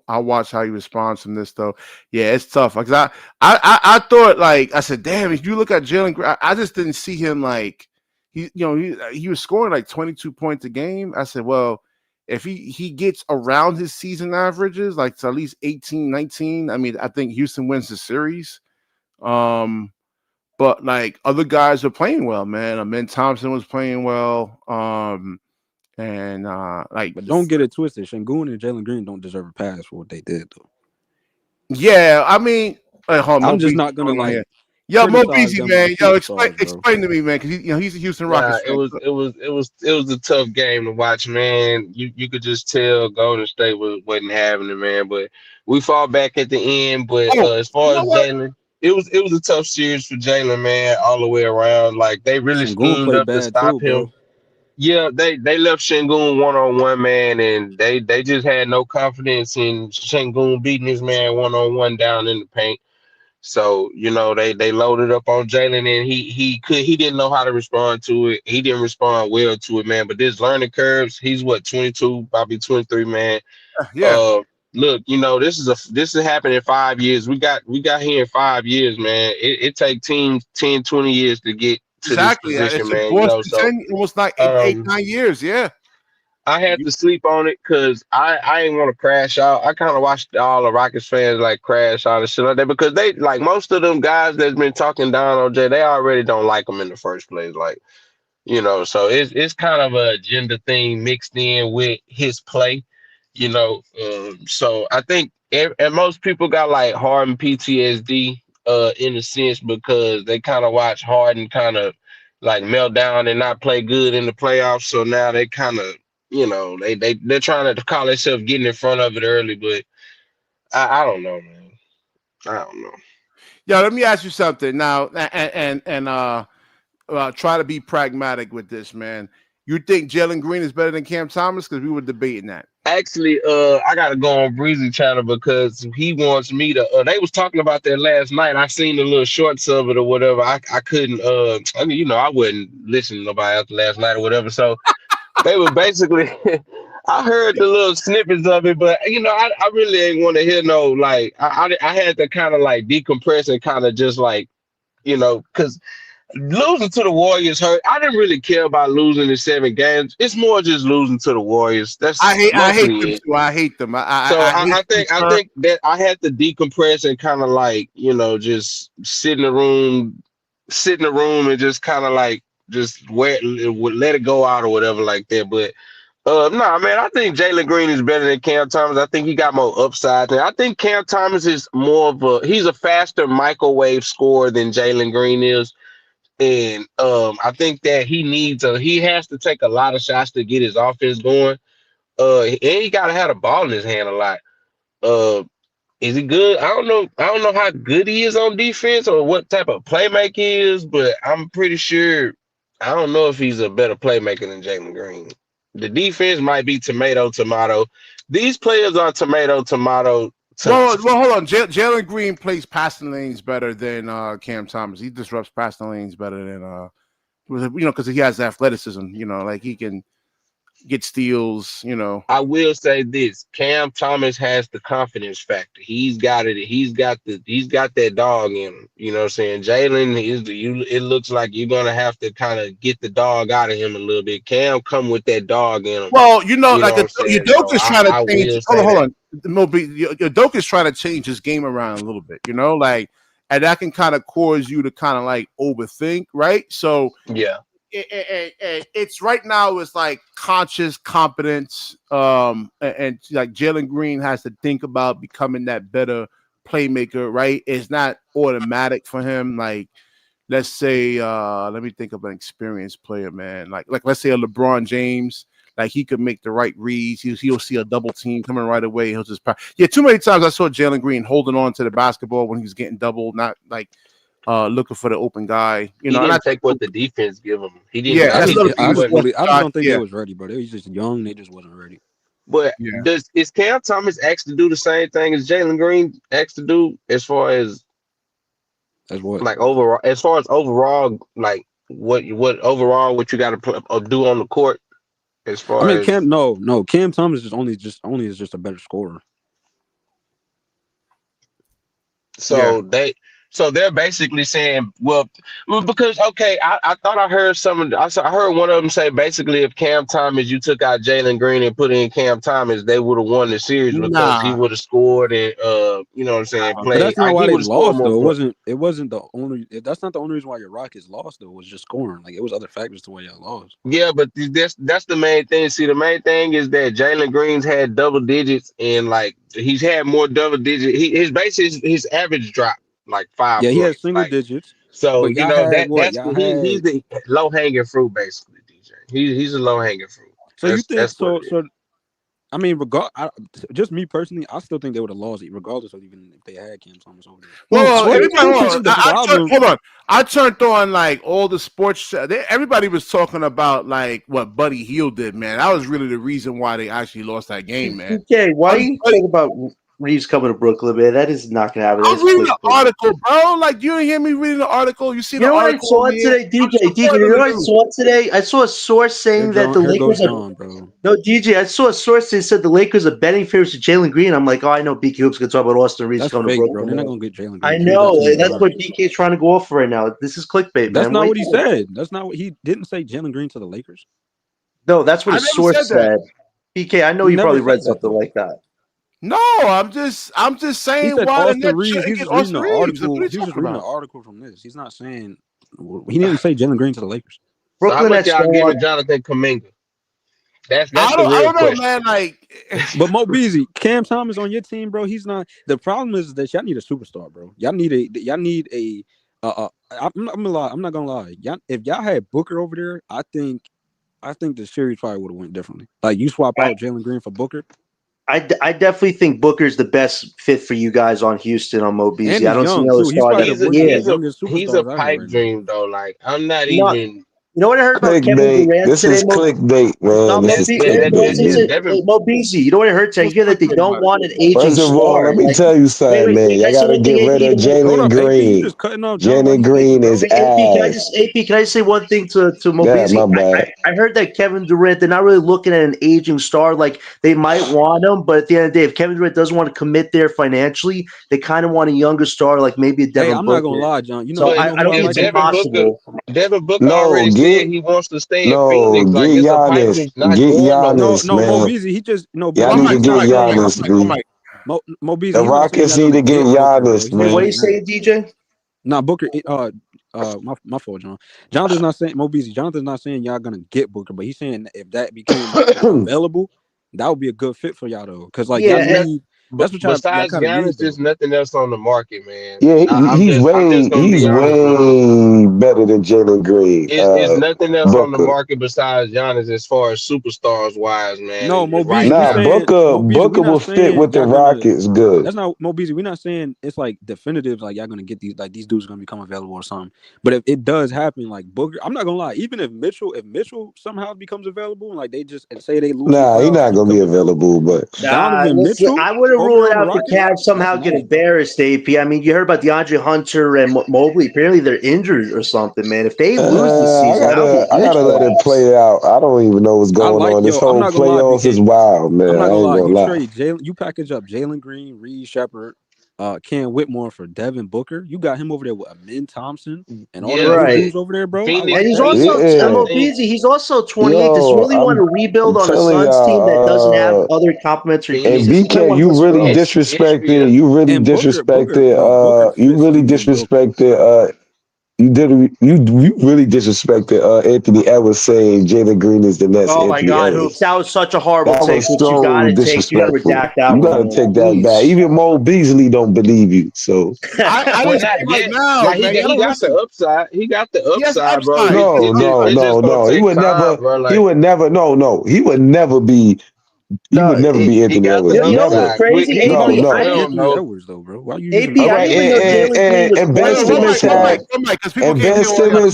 I'll watch how he responds from this though. Yeah, it's tough because I thought like I said, damn, if you look at Jalen, I just didn't see him like he was scoring like 22 points a game. I said, well, if he gets around his season averages, like to at least 18, 19, I mean, I think Houston wins the series. But like other guys are playing well, man. Ben Thompson was playing well. But don't get it twisted. Şengün and Jalen Green don't deserve a pass for what they did, though. Yeah, I mean, I'm just not gonna like. Yo, Mo Beasley, man. Yo, explain to me, man, because he's a Houston Rockets fan. It was a tough game to watch, man. You could just tell Golden State wasn't having it, man. But we fought back at the end. But as far as Jalen, it was a tough series for Jalen, man, all the way around. Like they really schemed up to stop him. Bro. Yeah, they left Şengün 1-on-1, man, and they just had no confidence in Şengün beating his man 1-on-1 down in the paint. So, they loaded up on Jalen, and he didn't know how to respond to it. He didn't respond well to it, man. But this learning curves, he's 22, probably 23, man. Yeah. Look, this is happening in 5 years. We got here in 5 years, man. It take teams 10, 20 years to get to this position, man. It was like 8, 9 years, yeah. I had to sleep on it because I ain't want to crash out. I kind of watched all the Rockets fans like crash out and shit like that because they like most of them guys that's been talking down on Jay, they already don't like him in the first place. Like, so it's kind of a agenda thing mixed in with his play, so I think and most people got like Harden PTSD in a sense because they kind of watch Harden kind of like melt down and not play good in the playoffs. So now they kind of they're trying to call themselves getting in front of it early, but I don't know, man. I don't know. Yeah, let me ask you something now, and try to be pragmatic with this, man. You think Jalen Green is better than Cam Thomas? Because we were debating that. Actually, I gotta go on Breezy channel because he wants me to. They was talking about that last night. I seen the little shorts of it or whatever. I couldn't. I mean, I wouldn't listen to nobody after last night or whatever. So they were basically. I heard the little snippets of it, but I really ain't want to hear no like. I had to kind of like decompress and kind of just like, because losing to the Warriors hurt. I didn't really care about losing in 7 games. It's more just losing to the Warriors. I hate them too. I hate them. I think that I had to decompress and kind of like just sit in the room and just kind of like just let it go out or whatever like that. But no, man, I think Jalen Green is better than Cam Thomas. I think he got more upside. I think Cam Thomas is he's a faster microwave scorer than Jalen Green is. And I think that he has to take a lot of shots to get his offense going. And he gotta have the ball in his hand a lot. Is he good? I don't know how good he is on defense or what type of playmaker he is, but I'm pretty sure I don't know if he's a better playmaker than Jalen Green. The defense might be tomato tomato. These players are tomato tomato. Well, hold on. Jalen Green plays passing lanes better than Cam Thomas. He disrupts passing lanes better than because he has athleticism. Like he can get steals. I will say this: Cam Thomas has the confidence factor. He's got it. He's got that dog in him. You know what I'm saying? Jalen is you. It looks like you're gonna have to kind of get the dog out of him a little bit. Cam come with that dog in him. Well, You know like what I'm saying? So Udoka's trying to I change. will Hold say on, hold that. on. Udoka's trying to change his game around a little bit. Like, and that can kind of cause you to kind of like overthink, right? So Yeah. it's right now it's like conscious competence, and like Jalen Green has to think about becoming that better playmaker, right? It's not automatic for him. Like, let's say, let me think of an experienced player, man. Like let's say a LeBron James. Like he could make the right reads. He'll see a double team coming right away. He'll just too many times I saw Jalen Green holding on to the basketball when he was getting doubled, not like looking for the open guy. He And I didn't think take what the defense give him. He didn't. yeah, I that's He just, another just thing. I He he just just wasn't. really, wasn't I just shot. don't think they Yeah, was ready, bro. They was just young. They just wasn't ready. But yeah. is Cam Thomas asked to do the same thing as Jalen Green asked to do as far as That's what. like overall, as far as overall, like what overall what you got to do on the court as I far mean, as Cam Thomas is just a better scorer. Yeah. so they're basically saying, well, because okay, I thought I heard I heard one of them say basically if Cam Thomas you took out Jalen Green and put in Cam Thomas, they would have won the series because he Nah. would have scored and you know what I'm saying, But play that's not like why he they would have scored lost more though. points. It wasn't the only. That's not the only reason why your Rockets lost though. It was just scoring. Like it was other factors to why y'all lost. Yeah, but that's the main thing. See, the main thing is that Jalen Green's had double digits and like he's had more double digits. His average dropped like Yeah, five he had points. single Like digits, so, but you y'all know had what? that's Y'all he's had. the low hanging fruit basically. DJ, he's a low hanging fruit. So you think That's what so? it is. I mean, just me personally, I still think they would have lost it, regardless of even if they had Cam Thomas over there. Well, I everybody, do hold think on. the problem. Hold on. I turned on like all the sports. Everybody was talking about like what Buddy Hield did, man. That was really the reason why they actually lost that game, man. Okay, why are Buddy, you talking about Reeves coming to Brooklyn, man? That is not going to happen. I was That's reading the clickbait. article, bro. Like you didn't hear me reading the article. You see You the know what I article saw over here. today, I'm DJ? supporting You know the what I dude. saw today? I saw a source saying that the Here goes Lakers are. John, bro. No, DJ, I saw a source that said the Lakers are betting favorites to Jalen Green. I'm like, oh, I know BK Hoop's going to talk about Austin Reeves That's coming to fake, bro. Brooklyn. They're not Man. gonna get Jalen I Green. He's not know. team That's ready. what BK is trying to go off for right now. This is clickbait, That's man. not Wait what he for it. said. That's not what he didn't say. Jalen Green to the Lakers. No, that's what I his never source said that. said. BK, I know He you never probably read said that something though. like that. No, I'm just He saying said why the Austin Nets Reeves. shouldn't He's get just reading Austin the Reeves. What are article. you He was just talking reading the about? article from this. He's not saying. He didn't say Jalen Green to the Lakers. So how Brooklyn much Nets y'all don't want. giving Jonathan Kuminga? That's the I real don't know, question. man. Like, But Mo Beasley, Cam Thomas on your team, bro. He's not. The problem is that y'all need a superstar, bro. Y'all need a. I'm gonna lie. I'm not gonna lie. If y'all had Booker over there, I think the series probably would have went differently. Like you swap out Jalen Green for Booker, I definitely think Booker's the best fit for you guys on Houston on Mo and Beasley. I he's don't see young another too. He's star probably that. He's a one of the Yeah, he's a youngest he's a superstars out here pipe right now. dream though. Like I'm not you know, even. you know what I heard about Kevin Clickbait. Durant This today, is Mo? clickbait, man. No, This Mo, is Yeah, Mo clickbait, Beasley, man. Devin. Mo Beasley. You know what I heard today? I what's hear that they clickbait don't about it? want an aging First of all, star. let me Like, tell you something, man. can I Y'all say got to one thing, get rid AB? of Hold Jalen up, AP. You Green. just cutting off John while Jalen you speaking, Green bro. is ass. AP, can I say one thing to Mo Yeah, Beasley? my bad. I heard that Kevin Durant, they're not really looking at an aging star. Like they might want him, but at the end of the day, if Kevin Durant doesn't want to commit there financially, they kind of want a younger star, like maybe a Hey, Devin I'm not Booker. gonna lie, John. So You But know I who don't I think if like it's in Houston? Devin Booker No, already said he wants to stay in Phoenix. Like get it's a pipe dream, Giannis. it's not Get going No, nowhere. Giannis, no, Mo man. Beasley. Y'all One need mic, to He's one get not mic, one saying mic, one Giannis, mic, one B. mic. Mo The Beasley. He's not saying Rockets y'all need gonna to get get Booker, bro. Giannis, He's Wait, not what are man. you saying that. saying, DJ? Nah, Booker. My fault, John. Jonathan's not saying Mo Beasley. Jonathan's not saying y'all gonna get Booker, but he's saying that if that became available, that would be a good fit for y'all though. Because like y'all Yeah, That's need That's what y'all besides kind of use Giannis, though. there's nothing else on the market, man. Yeah, I'm just gonna he's be honest with you. way better than Jalen Green. It's nothing else on the Booker. market besides Giannis as far as superstars wise, man. No, And Mo Beasley, right we Nah, now, saying Booker we not will fit saying with the y'all gonna. Rockets good. That's not Mo Beasley. We're not saying it's like definitive, like y'all gonna get these, like these dudes gonna become available or something. But if it does happen, like Booker, I'm not gonna lie. Even if Mitchell somehow becomes available, and like they just say they lose in the Nah, he's playoffs and not he gonna be becomes available, available, but Donovan Listen, Mitchell I wouldn't over rule there it on the out if the Rockets, Cavs that's somehow get nice. embarrassed, AP. I mean, you heard about DeAndre Hunter and Mobley. Apparently, they're injured or something, man. If they lose this I season, that would be I huge gotta for let it us. play out. I don't even know what's I going like on. This I'm whole not gonna lie, playoffs is wild, I'm man. not I gonna ain't lie. gonna You lie. trade Jalen, you package up Jalen Green, Reed Shepard, Ken Whitmore for Devin Booker. You got him over there with Amin Thompson and all them yeah, old Right. dudes over there, bro. I And like Phoenix, he's that. also Phoenix. I Yeah, think He's also 28. Does he yo, really want to rebuild I'm on a telling Suns team that doesn't have y'all. other complementary And Phoenix, pieces? He might BK, want to you listen to really us. disrespected. Ishbia. And Booker You fits really in with Jokic. disrespected. You really disrespected Anthony Edwards saying Jalen Green is the next Oh my Anthony God, Edwards. Hoops. That was such a horrible That take, was Hoops. You got so to take, you got to disrespectful. redact that You one, gotta man. take that back. Please. Even Mo Beasley don't believe you. So I Well, didn't say not right yet. now, Like man. Y'all he don't got the listen. upside. He got the He has upside, bro. upside. It, He it just has it's just gonna no. He take would time, never bro. he Like would never no. He No, would never be he Anthony got Edwards. the you know what's Never. upside. crazy, He No, AP? we no. I we didn't, don't Anthony know. Edwards though, bro. Why are you using AP, All him? I right, didn't even know Jalen Green was and Ben Hold on, 28. Simmons Like, come on. had because people can't hear all the y'all.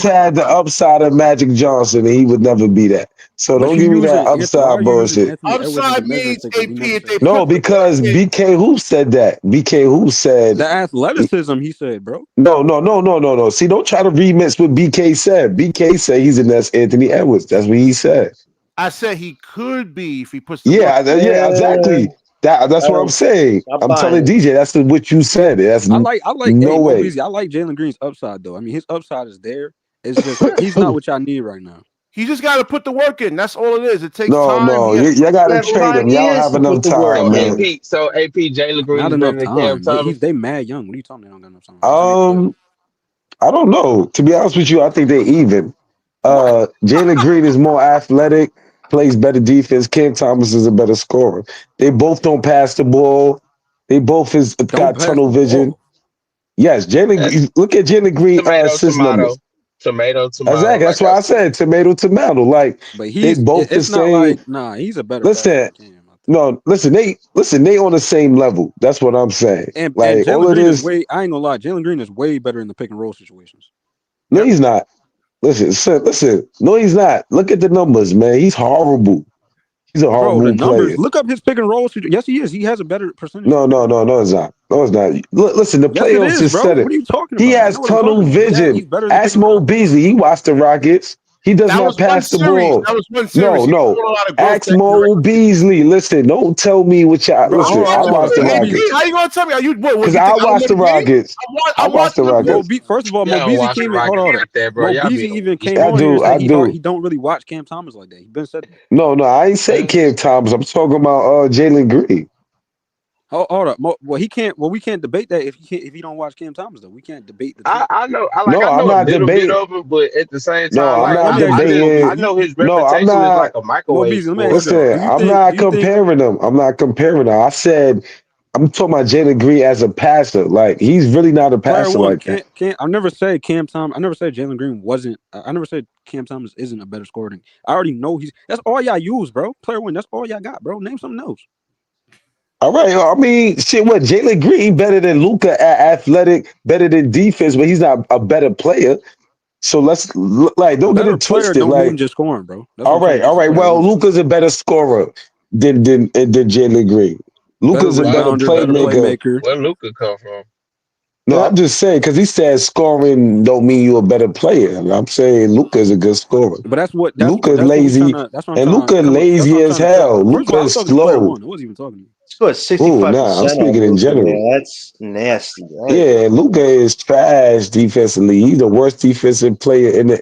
upside of Magic Johnson, and he would never be that. So But don't you give me that using Anthony? Why are upside you using bullshit. Anthony Edwards as a Upside measuring means stick when we AP never if they said that? No, put the work because in. BK Who said that. BK Who said The athleticism, he said, bro. no. See, don't try to remix what BK said. BK said he's the next Anthony Edwards. That's what he said. I said he could be if he puts the work. Yeah, exactly. That's I what I'm don't, saying. I'm I'm buying telling it. DJ that's what you said. That's Hey, no Mo way. Beasley, I like Jalen Green's upside though. I mean, his upside is there. It's just he's not what y'all need right now. He just got to put the work in. That's all it is. It takes No, time. no, He has to you put the gotta That work in. trade him. time he Y'all is have to put enough the work time, man. in. So AP Jalen Green Not is better enough than Cam time. Thomas. They mad young. What are you talking? They don't got enough time. Yes, they are. Um, I don't know. To be honest with you, I think they're even. What? Jalen Green is more athletic, plays better defense. Cam Thomas is a better scorer. They both don't pass the ball. They both Don't got pass tunnel the vision. ball. Yes, That's look at Jalen Green tomato, assist numbers. tomato, tomato, tomato. Exactly. Like That's I why I said. said tomato. Like But they both the it's not like same. he's a better passer Listen, than Cam, I think. no, they on the same level. That's what I'm saying. And Like all Jalen it Green is is, way. I ain't gonna lie. Jalen Green is way better in the pick and roll situations. no, Yep. he's not. Listen. No, he's not. Look at the numbers, man. He's horrible. He's a Bro, the horrible numbers. player. Look up his pick and roll. Yes, he is. He has a better percentage No, than no, Cam. no, no, it's not. No, it's not. Listen, the Yes, it playoffs is, just bro. said What it. are you talking He about? I has know what I'm tunnel talking about. vision. He's better in the pick Ask and Mo roll. Beasley. He watched the Rockets. He does That not was one pass the series. ball. That was one No, series. He was no. doing a lot of growth Ask that year. Mo Beasley. Listen, don't tell me what y'all. Bro, I'm Listen, I watching the watched the Mo AP. Beasley. Rockets How you gonna tell me? Are you what because you I think I don't watched know the the game? Rockets. I I'm watched the watching the game. Rockets. First of all, Mo Y'all don't Beasley watch the came in. Hold Rockets on. like that, bro. Mo Y'all Beasley being even came I on here and do. said I he do. don't really watch Cam Thomas like that. He been said that. No, I ain't say Cam Thomas. I'm talking about Jalen Green. Hold up. Well, he can't. Well, we can't debate that if he don't watch Cam Thomas though. We can't debate the two. I know No, I I'm know a not little bit debating. of it, but at the same No, time, I'm All like right. Let not me ask you this, Mo debating. I Beasley. know his No, I'm reputation is not. like a Mo microwave Beasley. Let me ask you sports. this. Listen, Do you I'm think? Do not you think? comparing them. I'm not comparing them. I said I'm talking about Jalen Green as a passer. Like he's really not a Player passer one like that. can't. I never said Cam Thomas. I never said Jalen Green wasn't. I never said Cam Thomas isn't a better scorer than. I already know he's. That's all y'all use, bro. Player one. That's all y'all got, bro. Name something else. All right. I mean, shit. What Jalen Green better than Luca at athletic, better than defense, but he's not a better player. So like don't get Better it player twisted. don't mean Like just scoring, bro. That's what all I'm saying. right, all This is right. player Well, one. Luca's a better scorer than Jalen Green. Better Luca's a better Well, rebounder, better playmaker. playmaker. where Luca come from? No, Yep. I'm just saying because he said scoring don't mean you're a better player. And I'm saying Luca is a good scorer. But Luca that's what we trying lazy to. That's what I'm and trying to Luca come. That's what lazy I'm as trying to tell hell. you. First of Luca all, I was is talking to player slow. one. I wasn't even talking to you. Scored Oh, nah, I'm 65% speaking on in Luca, general. man. That's nasty. That is Yeah, Luca is trash defensively. He's the worst defensive player in the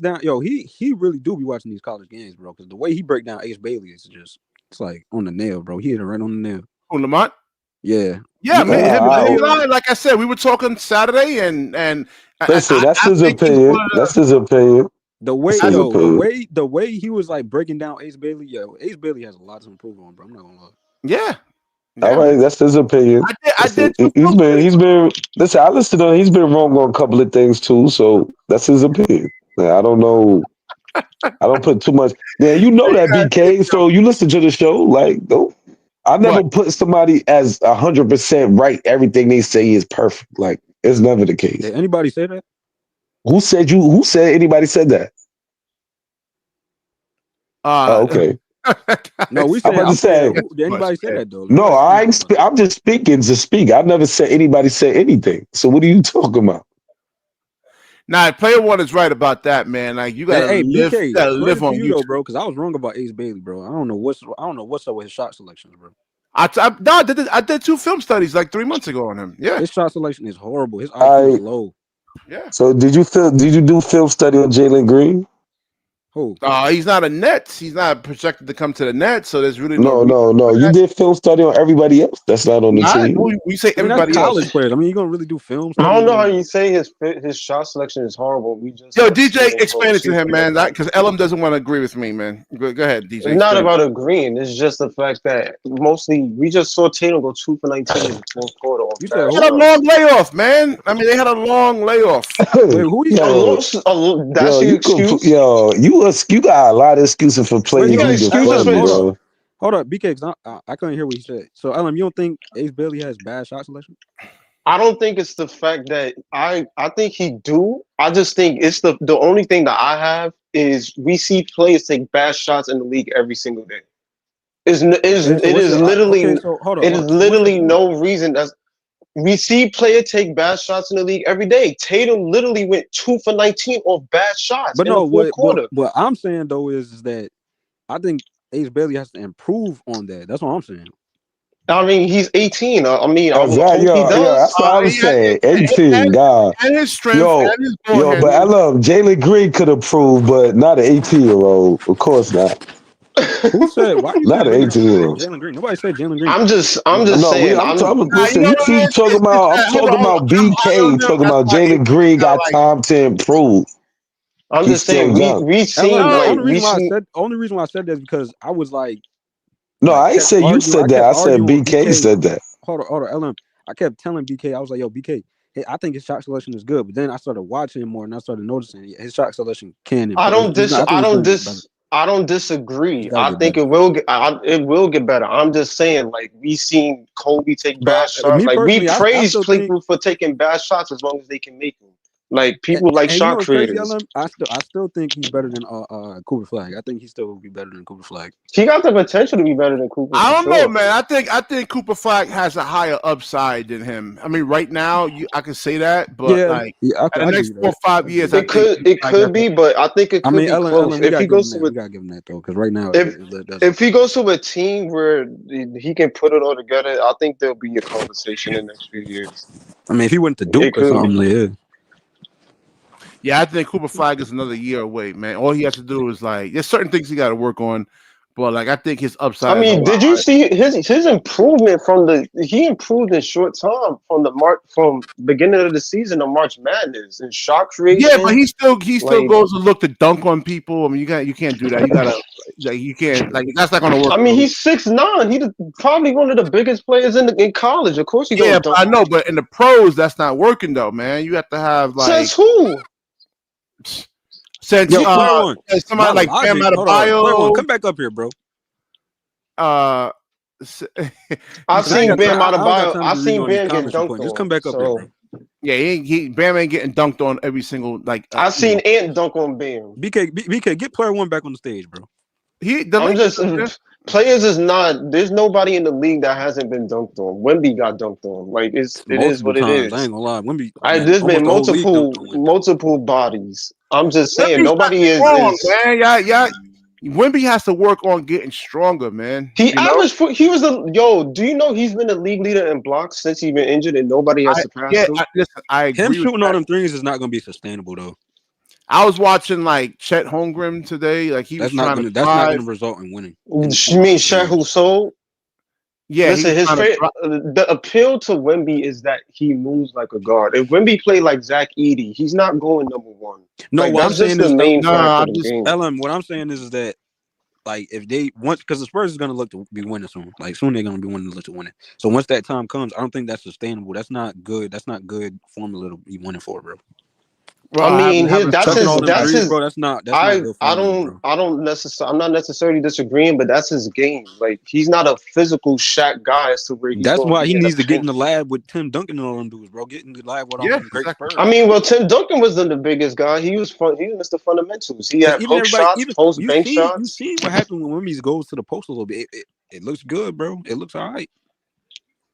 breaks down, yo, he really do be watching these college games, bro. Because the way he break down Ace Bailey is just, it's like on the nail, bro. He hit it right on the nail. Who, Lamont? Yeah. Yeah, You- him and Uh, Eli, like I said, we were talking Saturday, and listen, that's I his think he's opinion. one of That's his opinion. The That's way, his yo, the opinion. way he was like breaking down Ace Bailey, yo, Ace Bailey has a lot to improve on, bro. I'm not gonna lie. yeah, All yeah. right, that's his opinion. I did two He's film been studies. he's been listen, I listened to him. He's been wrong on a couple of things too, so that's his opinion. I don't know. I don't put too much. Yeah, you know that BK. So you listen to the show, like no. I never What? put somebody as 100% right. Everything they say is perfect. Like it's never the case. Did anybody say that? Who said you? Who said anybody said that? Oh, Uh, okay. No, we guys, I'm about saying. to I'm saying. say Who did much, anybody say man. that though? no. Nobody said I anything ain't. about that. I'm just speaking to speak. I never said anybody said anything. So what are you talking about? Nah, player one is right about that, man. Like you Hey, gotta live, you BK, gotta live credit to on you though, YouTube. bro, because I was wrong about Ace Bailey, bro. I don't know what's up with his shot selections, bro. No, I did two film studies like 3 months ago on him. Yeah, His shot selection is horrible. His IQ is I. low. yeah. So did you do film study on Jalen Green? Who? He's not a Nets. He's not projected to come to the Nets, so there's really no No, reason no, for no. You that. did film study on everybody else. That's not on the Nah, team. we say I mean, that's everybody college else. players. I mean, you gonna really do film I study don't know how on? you say his shot selection is horrible. We just Yo, don't see DJ, it in pro explain it to him, season. man. Because Elam doesn't want to agree with me, man. Go ahead, DJ. It's not Explain. about agreeing. It's just the fact that mostly we just saw Tatum go 2 for 19 in the fourth quarter off You said bad They who? had a long shots. layoff, man. I mean, they had a long layoff. Wait, who you A said? yo, that's yo, your you could, excuse. yo, you got a lot of excuses for Wait, You players got you so excuses Ellen, for defend, his. bro. hold up, BK. 'Cause I couldn't hear what he said. So Ellen, you don't think Ace Bailey has bad shot selection? I don't think it's the fact that I think he do. I just think it's the only thing that I have is we see players take bad shots in the league every single day. Okay, so It what's is your literally okay? So it is hold up. So what's your literally point? no reason that we see player take bad shots in the league every day. Tatum literally went 2 for 19 off bad shots But in the no, fourth what quarter. what I'm saying though is that I think Ace Bailey has to improve on that. That's what I'm saying. I mean, he's 18. I mean, I would Exactly, hope he yo, that's does. what I'm saying. 18, God, And his strength yo, and his yo, but I goaltending. love Jalen Green could have proved, but not an 18-year-old. Of course not. Who said? Why you Not keep an bringing up 18-year-old. Jalen Green? Nobody said Jalen Green I'm was just bad. No, saying. I'm talking. Nah, you Listen, know you what? keep talking about. I'm Hold talking on, hold on. about I'm high on BK. him. Talking That's about why Jalen Avery Green got got like. time to improve. I'm He's just still saying. young. We Ellen, seen the like No, only we reason why I seen. said that is because I was No, I ain't kept say you arguing. I said that. kept I said arguing with BK BK. said that. Hold on, Ellen. I kept telling BK, I was like, yo, BK, hey, I think his shot selection is good. But then I started watching him more and I started noticing his shot selection can improve. I think he's gonna get better. I don't He's disagree. gotta I get think better. it will get better. I'm just saying, like we seen Kobe take bad But shots. me Like we personally, I praise still think people for taking bad shots as long as they can make them. Like people like and you know shot what's crazy, creators. Ellen? I still think he's better than Cooper Flag. I think he still will be better than Cooper Flag. He got the potential to be better than Cooper I for don't know, sure. man. I think Cooper Flag has a higher upside than him. I mean, right now, I can say that, but Yeah, like yeah, in the I give next you four that. or five I give you years, I that. think Cooper It Flag has could be, but I think it I could mean, be close. Ellen, we If gotta he give him goes that. to a We gotta give him that though, because right now if it doesn't. if he goes to a team where he can put it all together, I think there'll be a conversation in the next few years. I mean, if he went to It Duke or could be. something, yeah. Yeah, I think Cooper Flag is another year away, man. All he has to do is like there's certain things he got to work on, but like I think his I upside is a mean, lot did you higher. see his improvement he improved in short time from beginning of the season to March Madness in shot Yeah, but creation. he still Like goes to look to dunk on people. I mean, you can't do that. You gotta like you can't like that's not gonna work. I mean, he's 6'9". Probably one of the biggest players in college. Of course, he gonna Yeah, but dunk I on know, people. but in the pros, that's not working though, man. You have to have Says like who? since Yo, player one, somebody by like Bam logic, hold on, player one, Adebayo, come back up here, bro. uh, you I've Because I ain't say seen got time. Bam I don't got Adebayo. time to I've be reading seen all these Bam get comments you dunked put. Just come on. back up here, So bro. yeah, Bam ain't getting dunked on every single like I've you seen know Ant dunk on Bam. BK, get player one back on the stage, bro. the I'm Lakers. just players is not. There's nobody in the league that hasn't been dunked on. Wemby got dunked on. Like it is Multiple what it times. I is. ain't gonna lie. Wemby, man, There's been almost the whole league dunked on Wemby. multiple bodies. I'm just saying Wemby's nobody not strong, is. man. Yeah. Wemby has to work on getting stronger, man. He You know, averaged. He was the yo. Do you know he's been a league leader in blocks since he's been injured and nobody has surpassed him? listen, I Him agree with shooting all that. them threes is not gonna be sustainable though. I was watching like Chet Holmgren today. Like he was trying to That's not drive. gonna result in winning. You In shooting all mean them Shaq threes. Soul? Yeah, he Listen, was trying to drop. the appeal to Wemby is that he moves like a guard. If Wemby played like Zach Edey, he's not going number one. No, Like what I'm that's just saying the is, main No, factor I'm of the just game. LM, what I'm saying is that like if they once because the Spurs is gonna look to be winning soon. Like soon they're gonna be winning to look to winning. So once that time comes, I don't think that's sustainable. That's not good. That's not good formula to be winning for, bro. well, I mean, haven't that's Chucking his. all them That's threes, his. bro. That's not good formula, bro. I'm not necessarily disagreeing, but that's his game. Like he's not a physical Shaq guy as to where he's That's going to why be he in a needs to get in pinch. the lab with Tim Duncan and all them dudes, bro. Get in the lab with all yeah, them great exactly. Spurs. I mean, well, Tim Duncan was the biggest guy. He was fun. He was Mr. Fundamentals. He Cause had even hook everybody, shots, even post bank you shots. see what happened when Wimby's goes to the post a little bit. It looks good, bro. It looks all right.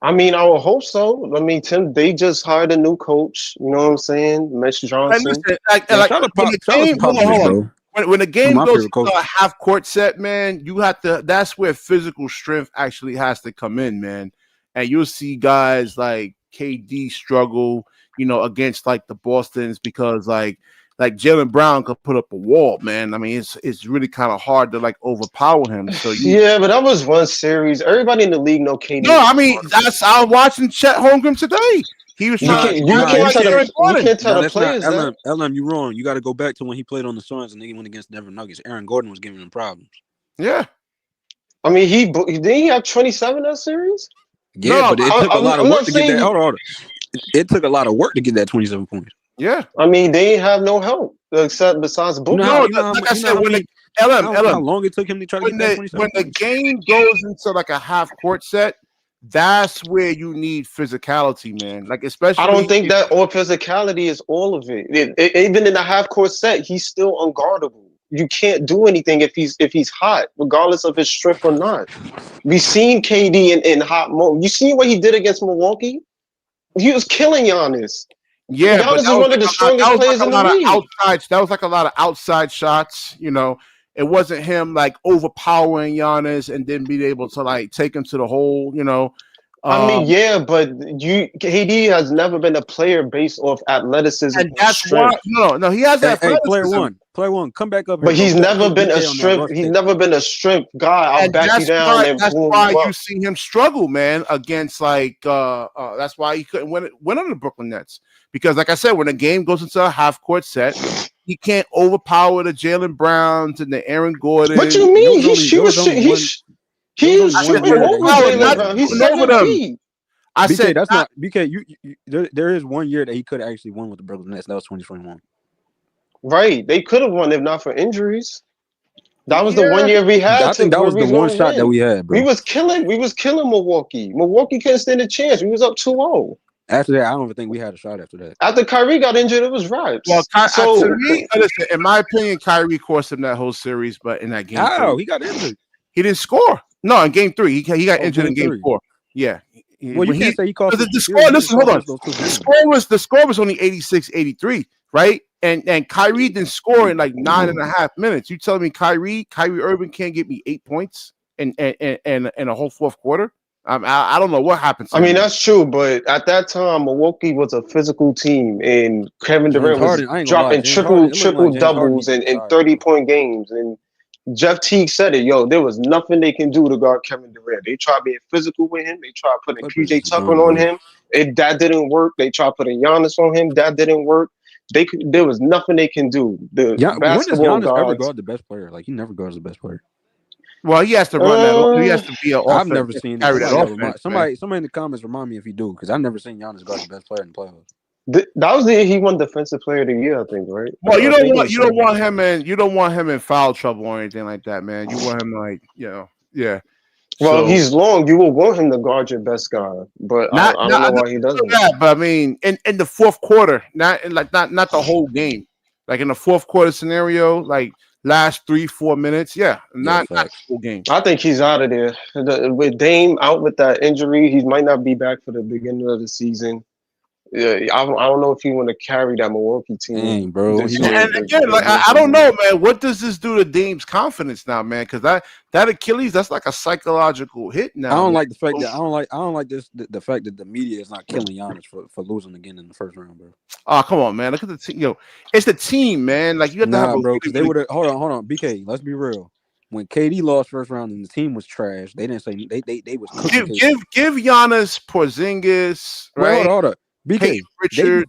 I mean, I would hope so. I mean, they just hired a new coach. You know what I'm saying? Mitch And Johnson. listen, Yeah, like shout out when the to game, Popovich, bro. when the One of game my goes favorite into coaches. a half court set, man, you have to. That's where physical strength actually has to come in, man. And you'll see guys like KD struggle, against like the Boston's because like Jalen Brown could put up a wall, man. I mean, it's really kind of hard to like overpower him. So Yeah, but that was one series. Everybody in the league know KD. no, I mean I'm watching Chet Holmgren today. He was You trying can't to you be like can't Aaron Gordon. tell No, the that's not players that. LM. You wrong. You got to go back to when he played on the Suns and they went against Denver Nuggets. Aaron Gordon was giving them problems. Yeah. I mean, didn't he have 27 that series? Yeah, No, but it took a lot of I'm work not to get saying that. Hold on. It took a lot of work to get that 27 points. yeah. I mean, they ain't have no help besides You know Booker. how, No, you know how, like I you know said, how when many, the LM, how LM, long it took him to try to when get that the 27 when the points? game goes into like a half court set, that's where you need physicality, man. Like I don't especially think that all physicality is all of it. Even in the half court set, he's still unguardable. You can't do anything if he's hot, regardless of his strength or not. We seen KD in hot mode. You seen what he did against Milwaukee? He was killing Giannis. yeah, but Giannis is one of the strongest players in the league. that was like a lot of outside shots. It wasn't him like overpowering Giannis and then being able to like take him to the hole. I mean, Um, yeah, but KD has never been a player based off athleticism and or that's why strength. no, he has Hey, player athleticism, one, come back up here, But bro. he's We got to never put been a BK on that strength. rush He's tape. never been a strength guy. I'll and back you down and boom you you up. see him struggle, man, against like that's why he couldn't win on the Brooklyn Nets because, like I said, when the game goes into a half court set, he can't overpower the Jalen Browns and the Aaron Gordon. What you There mean? was only He was one. There he was was only 1 shooting year that he over could Jalen Not actually Brown. He's shooting won. over 7 them. feet. I BK, said that's not BK. There is 1 year that he could have actually won with the Brooklyn Nets. That was 2021. Right. They could have won if not for injuries. That was the yeah. 1 year we had I think that where was we the was one gonna shot that win. we had, We bro. was killing Milwaukee. Milwaukee couldn't stand a chance. We was up 2-0. After that, I don't even think we had a shot after that. After Kyrie got injured, it was Well, raps. to So me, listen, in my opinion, Kyrie cost him that whole series, but in that game How? 3, He got injured. he didn't score. No, in game 3, he got injured in Game game 3. 4. Yeah. Well, you can't say he cost us The the score. series. He Listen, just hold on. cost us those 2 The games. score was only 86-83, right? And Kyrie didn't score in like 9.5 minutes. You telling me Kyrie Irving can't get me 8 points in a whole fourth quarter? I don't know what happened to I him. mean that's true, but at that time Milwaukee was a physical team, and Kevin James Durant was Harden, I ain't gonna lie. dropping James Harden, it looked triple like James Harden doubles needs to and retire, bro. 30-point games. And Jeff Teague said it, yo, there was nothing they can do to guard Kevin Durant. They tried being physical with him. They tried putting Clippers PJ is Tucker done, on bro. him. That didn't work. They tried putting Giannis on him. That didn't work. There was nothing they can do. The Yeah, when does basketball Giannis ever gods. guard the best player? Like he never guards the best player. Well, he has to run that. He has to be an I've offense. never seen it. Carry that Somebody got offense, man. somebody in the comments remind me if he do, because I've never seen Giannis guard the best player in the playoffs. That was the year he won Defensive Player of the Year, I think, right? Well, I think it was you don't want him in foul trouble or anything like that, man. You want him like yeah. Well, So he's long. You will want him to guard your best guy, but I don't know why he doesn't. that, but I mean, in the fourth quarter, not the whole game, like in the fourth quarter scenario, like last 3-4 minutes, not the whole game. I think he's out of there. With Dame out with that injury, he might not be back for the beginning of the season. Yeah, I don't know if he want to carry that Milwaukee team. Dang, bro. this He year. And again, like I don't know, man. What does this do to Dame's confidence now, man? Because that Achilles, that's like a psychological hit now. I don't man. like the fact that I don't like this the fact that the media is not killing Giannis for losing again in the first round, bro. Oh, come on, man. Look at the team. It's the team, man. Like you have to have a bro, because they would have hold on. BK, let's be real. when KD lost first round and the team was trash, they didn't say they was cooking Give KD. Giannis, Porzingis, Wait, right? hold up. Peyton BK, Richard.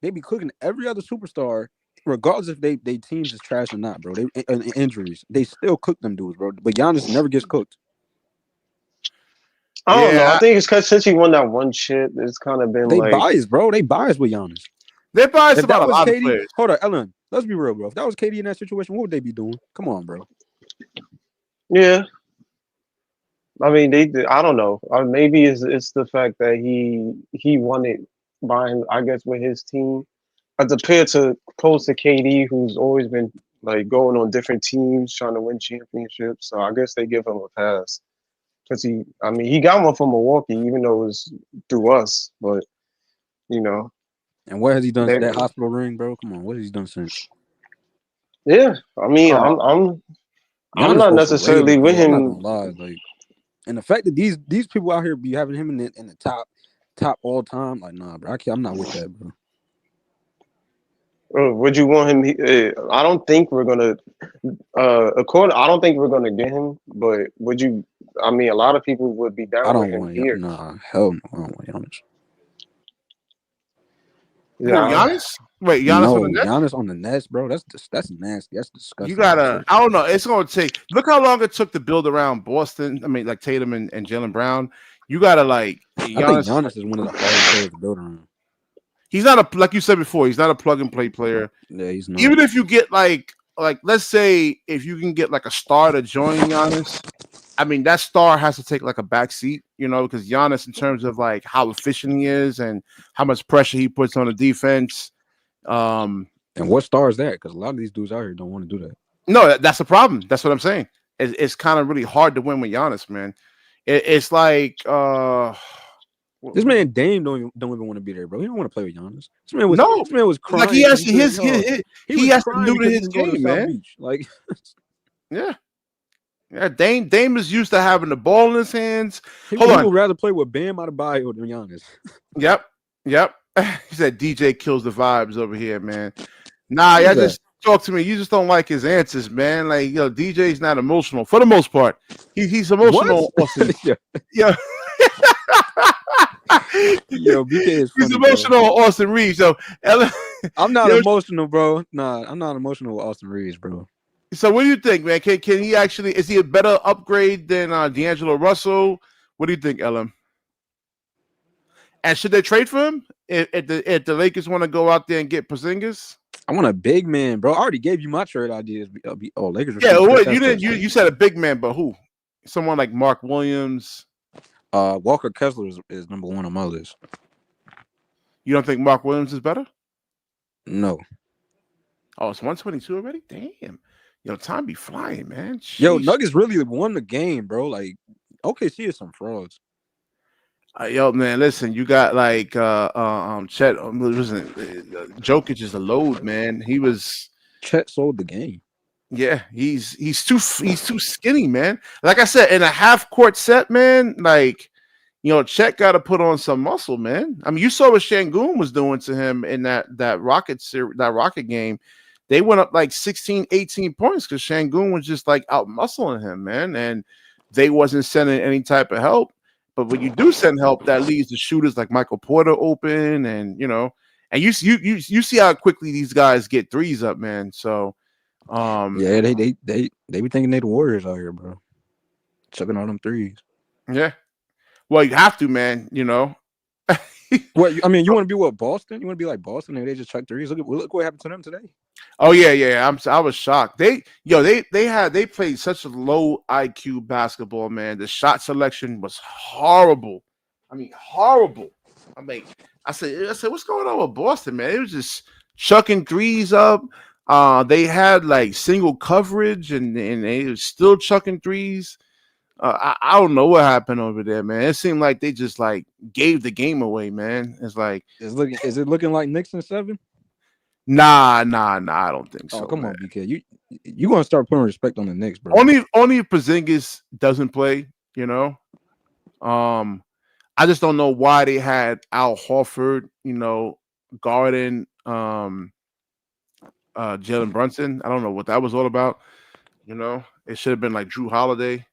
they be cooking every other superstar, regardless if they teams is trash or not, bro. They injuries, they still cook them dudes, bro. But Giannis never gets cooked. I don't know. I Yeah, think it's because since he won that one chip, it's kind of been They like, biased, bro. They biased with Giannis. they're biased If about that a was lot of KD, players. hold on, Ellen. Let's be real, bro. If that was KD in that situation, what would they be doing? Come on, bro. yeah. I mean, I don't know. Maybe it's the fact that he won it by, I guess, with his team, as compared to close to KD, who's always been like going on different teams trying to win championships. So I guess they give him a pass because he got one from Milwaukee, even though it was through us. But you know, And what has he done? they, That hospital ring, bro. Come on, what has he done since? yeah. I mean, Uh, I'm Giannis not necessarily overrated, with bro. I'm not him. gonna lie, like, and the fact that these people out here be having him in the top all time, like, nah, bro. I'm not with that, bro. Would you want him? I don't think we're gonna. I don't think we're gonna get him. But would you? I mean, a lot of people would be I down with don't him want here. nah, hell no, I don't want Giannis. who, Yeah, Giannis? Wait, Giannis on No, the Nets? Giannis on the Nets, bro. That's nasty. That's You disgusting. gotta. I don't know. It's gonna take. Look how long it took to build around Boston. I mean, like Tatum and Jalen Brown. You gotta like I think Giannis. Giannis is one of the hardest players to build around. He's not a like you said before. He's not a plug and play player. Yeah, he's not. Even if you get like let's say if you can get like a star to join Giannis, I mean that star has to take like a back seat, you know, because Giannis in terms of like how efficient he is and how much pressure he puts on the defense. Um, And what star is that? Because a lot of these dudes out here don't want to do that. no, that's the problem. That's what I'm saying. It's kind of really hard to win with Giannis, man. It's like This man Dame don't even want to be there, bro. He don't want to play with Giannis. no, This man was like crying. he has He said, he was has to crying neuter because he his can go to game, South man. Beach. Like, Yeah. Yeah, Dame is used to having the ball in his hands. he Hold on. would rather play with Bam Adebayo than Giannis. Yep. He said DJ kills the vibes over here, man. Nah, Who's y'all that? just talk to me. You just don't like his answers, man. Like, DJ's not emotional for the most part. He's emotional, What? Austin. Yeah. Yeah. Yo, BK is He's funny, emotional, bro. Austin Reeves. So, I'm not Yo, emotional, bro. Nah, I'm not emotional with Austin Reeves, bro. so what do you think, man? Can he actually? Is he a better upgrade than D'Angelo Russell? What do you think, Ellen? And should they trade for him if the Lakers want to go out there and get Porzingis? I want a big man, bro. I already gave you my trade ideas. Lakers. Yeah, what, you didn't. You said a big man, but who? Someone like Mark Williams. Walker Kessler is number one on my list. You don't think Mark Williams is better? No. Oh, it's 122 already. Damn. Time be flying, man. Jeez. Yo, Nuggets really won the game, bro. Like, OKC is some frauds. Yo, man, listen. You got like Chet. Listen, Jokic is a load, man. Chet sold the game. Yeah, he's too skinny, man. Like I said, in a half court set, man. Like, Chet got to put on some muscle, man. I mean, you saw what Şengün was doing to him in that Rocket game. They went up like 16, 18 points because Şengün was just like out muscling him, man. And they wasn't sending any type of help. But when you do send help, that leaves the shooters like Michael Porter open, and and you see how quickly these guys get threes up, man. So, yeah, they be thinking they the Warriors out here, bro. Chucking all them threes. Yeah. Well, you have to, man. What I mean, you want to be what Boston? You want to be like Boston and they just chuck threes? Look what happened to them today. Oh yeah. I was shocked. They played such a low IQ basketball, man. The shot selection was horrible. I mean, horrible. I said, what's going on with Boston, man? It was just chucking threes up. They had like single coverage, and they were still chucking threes. I don't know what happened over there, man. It seemed like they just like gave the game away, man. It's like is it looking like Knicks in 7? Nah. I don't think so. Oh, come man. on, BK. You gonna start putting respect on the Knicks, bro? Only if Porzingis doesn't play, I just don't know why they had Al Horford, guarding Jalen Brunson. I don't know what that was all about. It should have been like Drew Holiday,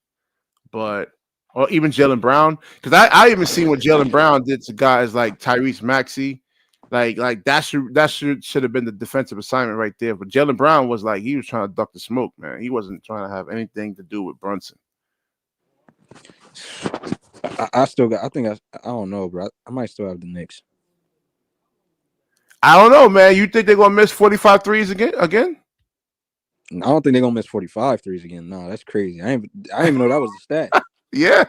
but or even Jalen Brown. Because I even seen what Jalen Brown did to guys like Tyrese Maxey. Like that should have been the defensive assignment right there. But Jalen Brown was like he was trying to duck the smoke, man. He wasn't trying to have anything to do with Brunson. I still got. I don't know, bro. I might still have the Knicks. I don't know, man. You think they're gonna miss 45 threes again? I don't think they're gonna miss 45 threes again. No, that's crazy. I didn't even know that was the stat. Yeah,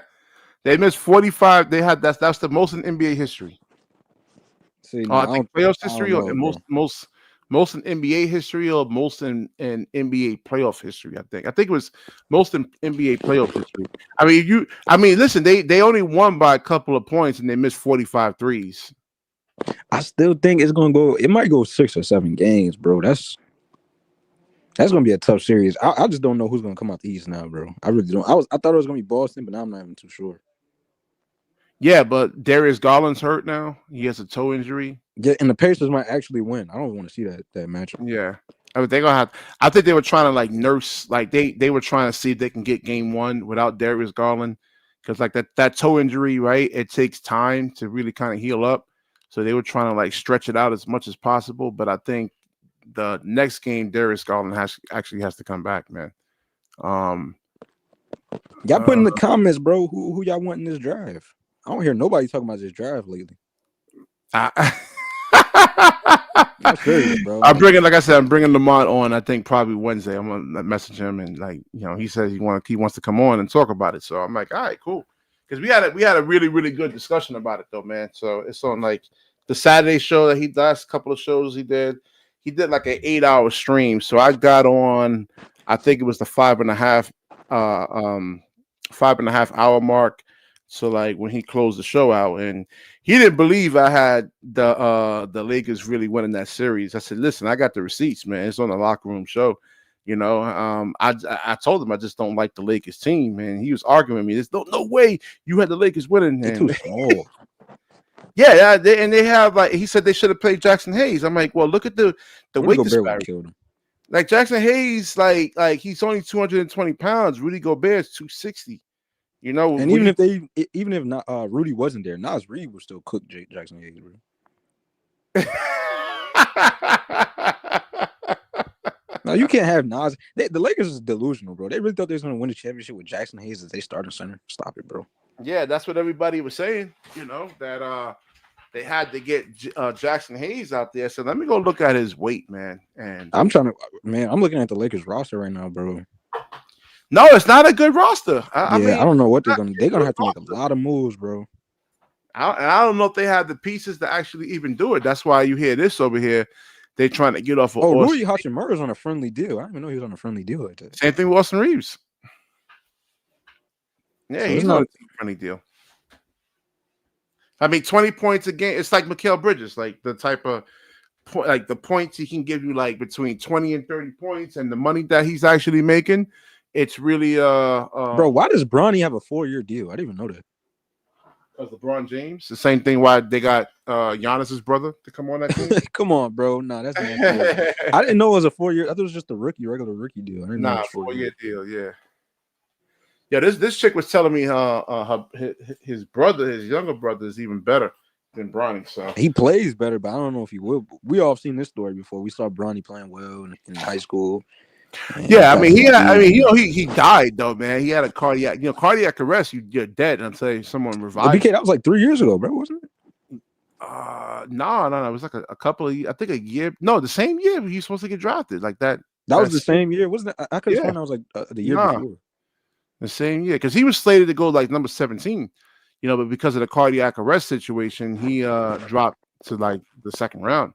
they missed 45. They had that's the most in NBA history. See, I think playoffs history or know, most in NBA history or most in NBA playoff history. I think it was most in NBA playoff history. I mean, listen, they only won by a couple of points and they missed 45 threes. I still think it's gonna go. It might go 6 or 7 games, bro. That's gonna be a tough series. I just don't know who's gonna come out the East now, bro. I really don't. I thought it was gonna be Boston, but now I'm not even too sure. Yeah, but Darius Garland's hurt now. He has a toe injury. Yeah, and the Pacers might actually win. I don't want to see that matchup. Yeah, I mean, they're gonna have. I think they were trying to like nurse, like they were trying to see if they can get game one without Darius Garland, because like that toe injury, right? It takes time to really kind of heal up. So they were trying to like stretch it out as much as possible. But I think the next game, Darius Garland actually has to come back, man. Y'all put in the comments, bro. Who y'all want in this drive? I don't hear nobody talking about this drive lately. I'm serious, bro. I'm bringing Lamont on. I think probably Wednesday. I'm gonna message him and like he says he wants to come on and talk about it. So I'm like, all right, cool. Because we had a really, really good discussion about it though, man. So it's on like the Saturday show that he last couple of shows he did like an 8-hour stream. So I got on, I think it was the 5.5 hour mark. So like when he closed the show out, and he didn't believe I had the Lakers really winning that series. I said, listen, I got the receipts, man. It's on the locker room show. I told him I just don't like the Lakers team, man. He was arguing with me. There's no way you had the Lakers winning. They're too small. Yeah, they have like he said they should have played Jackson Hayes. I'm like, well, look at the weight disparity. Like Jackson Hayes, like he's only 220 pounds. Rudy Gobert's 260. And even if not Rudy wasn't there, Nas Reed would still cook Jackson Hayes, bro. No, you can't have Nas. The Lakers is delusional, bro. They really thought they was going to win the championship with Jackson Hayes as they starting center. Stop it, bro. Yeah, that's what everybody was saying. That they had to get Jackson Hayes out there. So let me go look at his weight, man. And I'm looking at the Lakers roster right now, bro. No, it's not a good roster. I mean, I don't know what they're gonna. They're gonna have to make a lot of moves, bro. I don't know if they have the pieces to actually even do it. That's why you hear this over here. They're trying to get off of. Rui Hachimura's on a friendly deal. I didn't even know he was on a friendly deal like that. Same thing with Austin Reeves. Yeah, so he's not a friendly deal. I mean, 20 points a game. It's like Mikal Bridges, like the type of like the points he can give you, like between 20 and 30 points, and the money that he's actually making. It's really bro. Why does Bronny have a 4-year deal? I didn't even know that. Because LeBron James, the same thing. Why they got Giannis's brother to come on that team? Come on, bro. Nah, that's not cool. I didn't know it was a 4-year. I thought it was just a regular rookie deal. I didn't know it was 4-year deal. Yeah. Yeah, this chick was telling me his younger brother is even better than Bronny. So he plays better, but I don't know if he will. We all have seen this story before. We saw Bronny playing well in high school. Yeah, I mean, he died though, man. He had a cardiac arrest. You're dead until someone revived. BK, that was like 3 years ago, bro, wasn't it? No. It was like a couple of, I think a year. No, the same year he was supposed to get drafted. Like that. That was the same year, wasn't it? I could have sworn that was like the year before. The same year, because he was slated to go like number 17, but because of the cardiac arrest situation, he dropped to like the second round.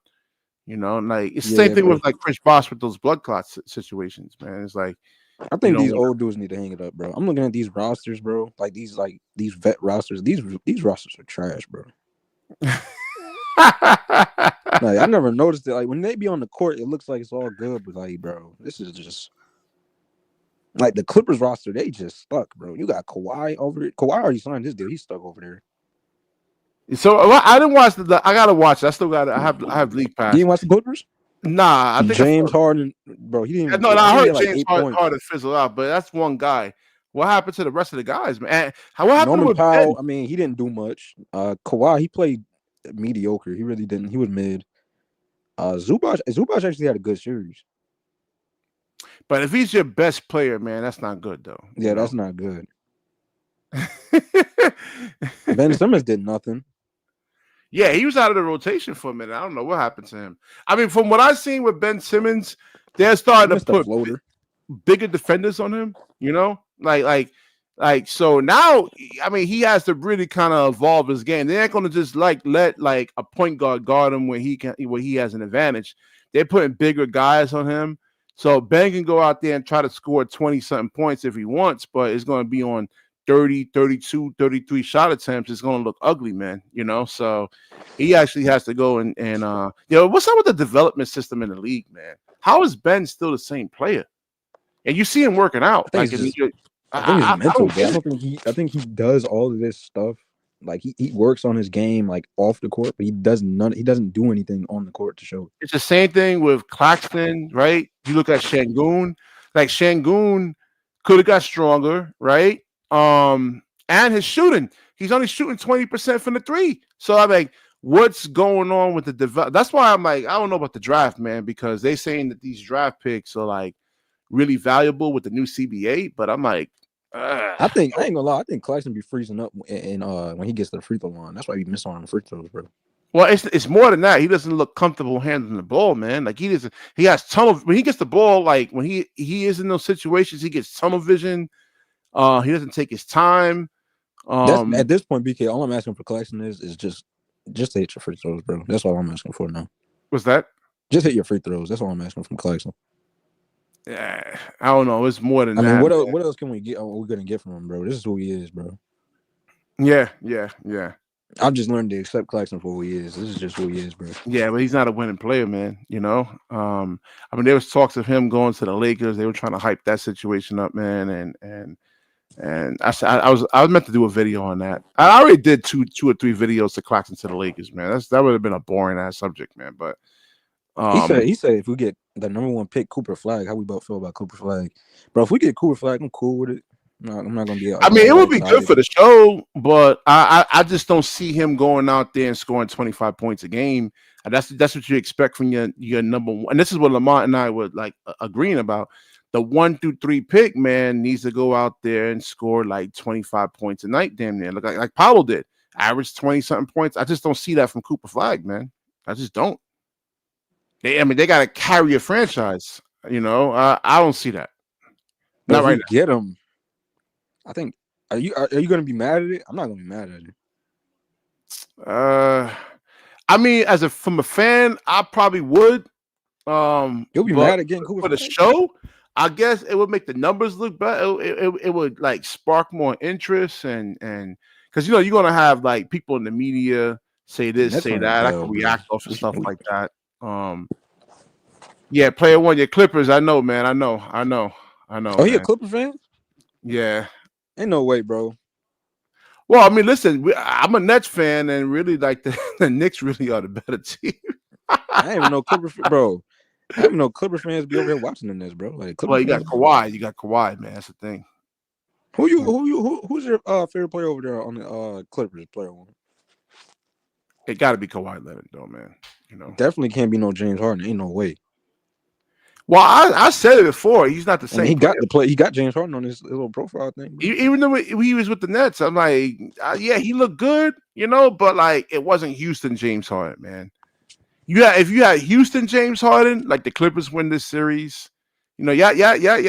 Like it's the same thing with like Chris Bosh with those blood clot situations, man. It's like I think these old dudes need to hang it up, bro. I'm looking at these rosters, bro. Like these vet rosters. These rosters are trash, bro. Like I never noticed it. Like when they be on the court, it looks like it's all good, but like, bro, this is just like the Clippers roster. They just stuck, bro. You got Kawhi over there. Kawhi already signed his deal. He's stuck over there. So I didn't watch I gotta watch it. I still got. I have League Pass. You didn't watch the Clippers? Nah, I think James Harden, bro, he didn't even. no, I I think he heard had like James 8 points. Harden fizzle out, but that's one guy. What happened to the rest of the guys, man? And what happened Norman with Powell, Ben? I mean, he didn't do much. Kawhi, he played mediocre. He really didn't. He was mid. Zubac actually had a good series. But if he's your best player, man, that's not good though. Yeah, that's not good. Ben Simmons did nothing. Yeah, he was out of the rotation for a minute. I don't know what happened to him. I mean, from what I've seen with Ben Simmons, they're starting to put floater. bigger defenders on him. You know, like so now. I mean, he has to really kind of evolve his game. They ain't going to just let a point guard him when he has an advantage. They're putting bigger guys on him. So Ben can go out there and try to score 20-something points if he wants, but it's going to be on 30, 32, 33 shot attempts. It's going to look ugly, man. You know, so he actually has to go and what's up with the development system in the league, man? How is Ben still the same player? And you see him working out. I think it's mental. I think he does all of this stuff. Like he works on his game like off the court, but he doesn't do anything on the court to show. It's the same thing with Claxton, right? You look at Şengün, like Şengün could have got stronger, right? And his shooting, he's only shooting 20% from the three. So I'm like, what's going on with the develop? That's why I'm like, I don't know about the draft, man, because they saying that these draft picks are like really valuable with the new CBA, but I'm like, I ain't gonna lie. I think Claxton be freezing up and when he gets to the free throw line. That's why he missed on the free throws, bro. Well, it's more than that. He doesn't look comfortable handling the ball, man. Like he doesn't. He has tunnel when he gets the ball. Like when he is in those situations, he gets tunnel vision. He doesn't take his time. That's, at this point, BK, all I'm asking for Claxton is just to hit your free throws, bro. That's all I'm asking for now. What's that? Just hit your free throws. That's all I'm asking from Claxton. Yeah, I don't know. It's more than that. I mean, what else can we get? We're gonna get from him, bro. This is who he is, bro. Yeah. I've just learned to accept Claxton for who he is. This is just who he is, bro. Yeah, but he's not a winning player, man. You know. I mean, there was talks of him going to the Lakers. They were trying to hype that situation up, man, and I was meant to do a video on that. I already did two or three videos to Claxton to the Lakers, man. That would have been a boring ass subject, man. But he said if we get the number one pick, Cooper Flag, how we both feel about Cooper Flag, bro. If we get Cooper Flag, I'm cool with it. No, I'm not gonna be. I mean, it would be good for the show, but I just don't see him going out there and scoring 25 points a game. And that's what you expect from your number one. And this is what Lamont and I were like agreeing about. The 1 through 3 pick, man, needs to go out there and score like 25 points a night, damn near. Look like Powell did, average 20-something points. I just don't see that from Cooper Flag, man. I just don't. They got to carry a franchise. You know, I don't see that. But not right now. Get him. I think. Are you going to be mad at it? I'm not going to be mad at it. I mean, from a fan, I probably would. You'll be mad at getting Cooper for the show. I guess it would make the numbers look better. It would like spark more interest and because you're gonna have like people in the media say this, say that. I can react off of stuff like that. Yeah, player one, your Clippers. I know, man. I know. Oh, you a Clipper fan? Yeah. Ain't no way, bro. Well, I mean, listen, I'm a Nets fan, and really, like the Knicks really are the better team. I ain't even know Clipper, bro. I didn't know Clipper fans be over here watching in this, bro. Like, well, you got Kawhi. You got Kawhi, man. That's the thing. Who's your favorite player over there on the Clippers? Player one. It got to be Kawhi Leonard, though, man. You know, definitely can't be no James Harden. Ain't no way. Well, I said it before. He's not the same. He got the play. He got James Harden on his little profile thing. Bro. Even though he was with the Nets, I'm like, yeah, he looked good, you know, but like it wasn't Houston James Harden, man. If you had Houston James Harden, like the Clippers win this series, you know, yeah,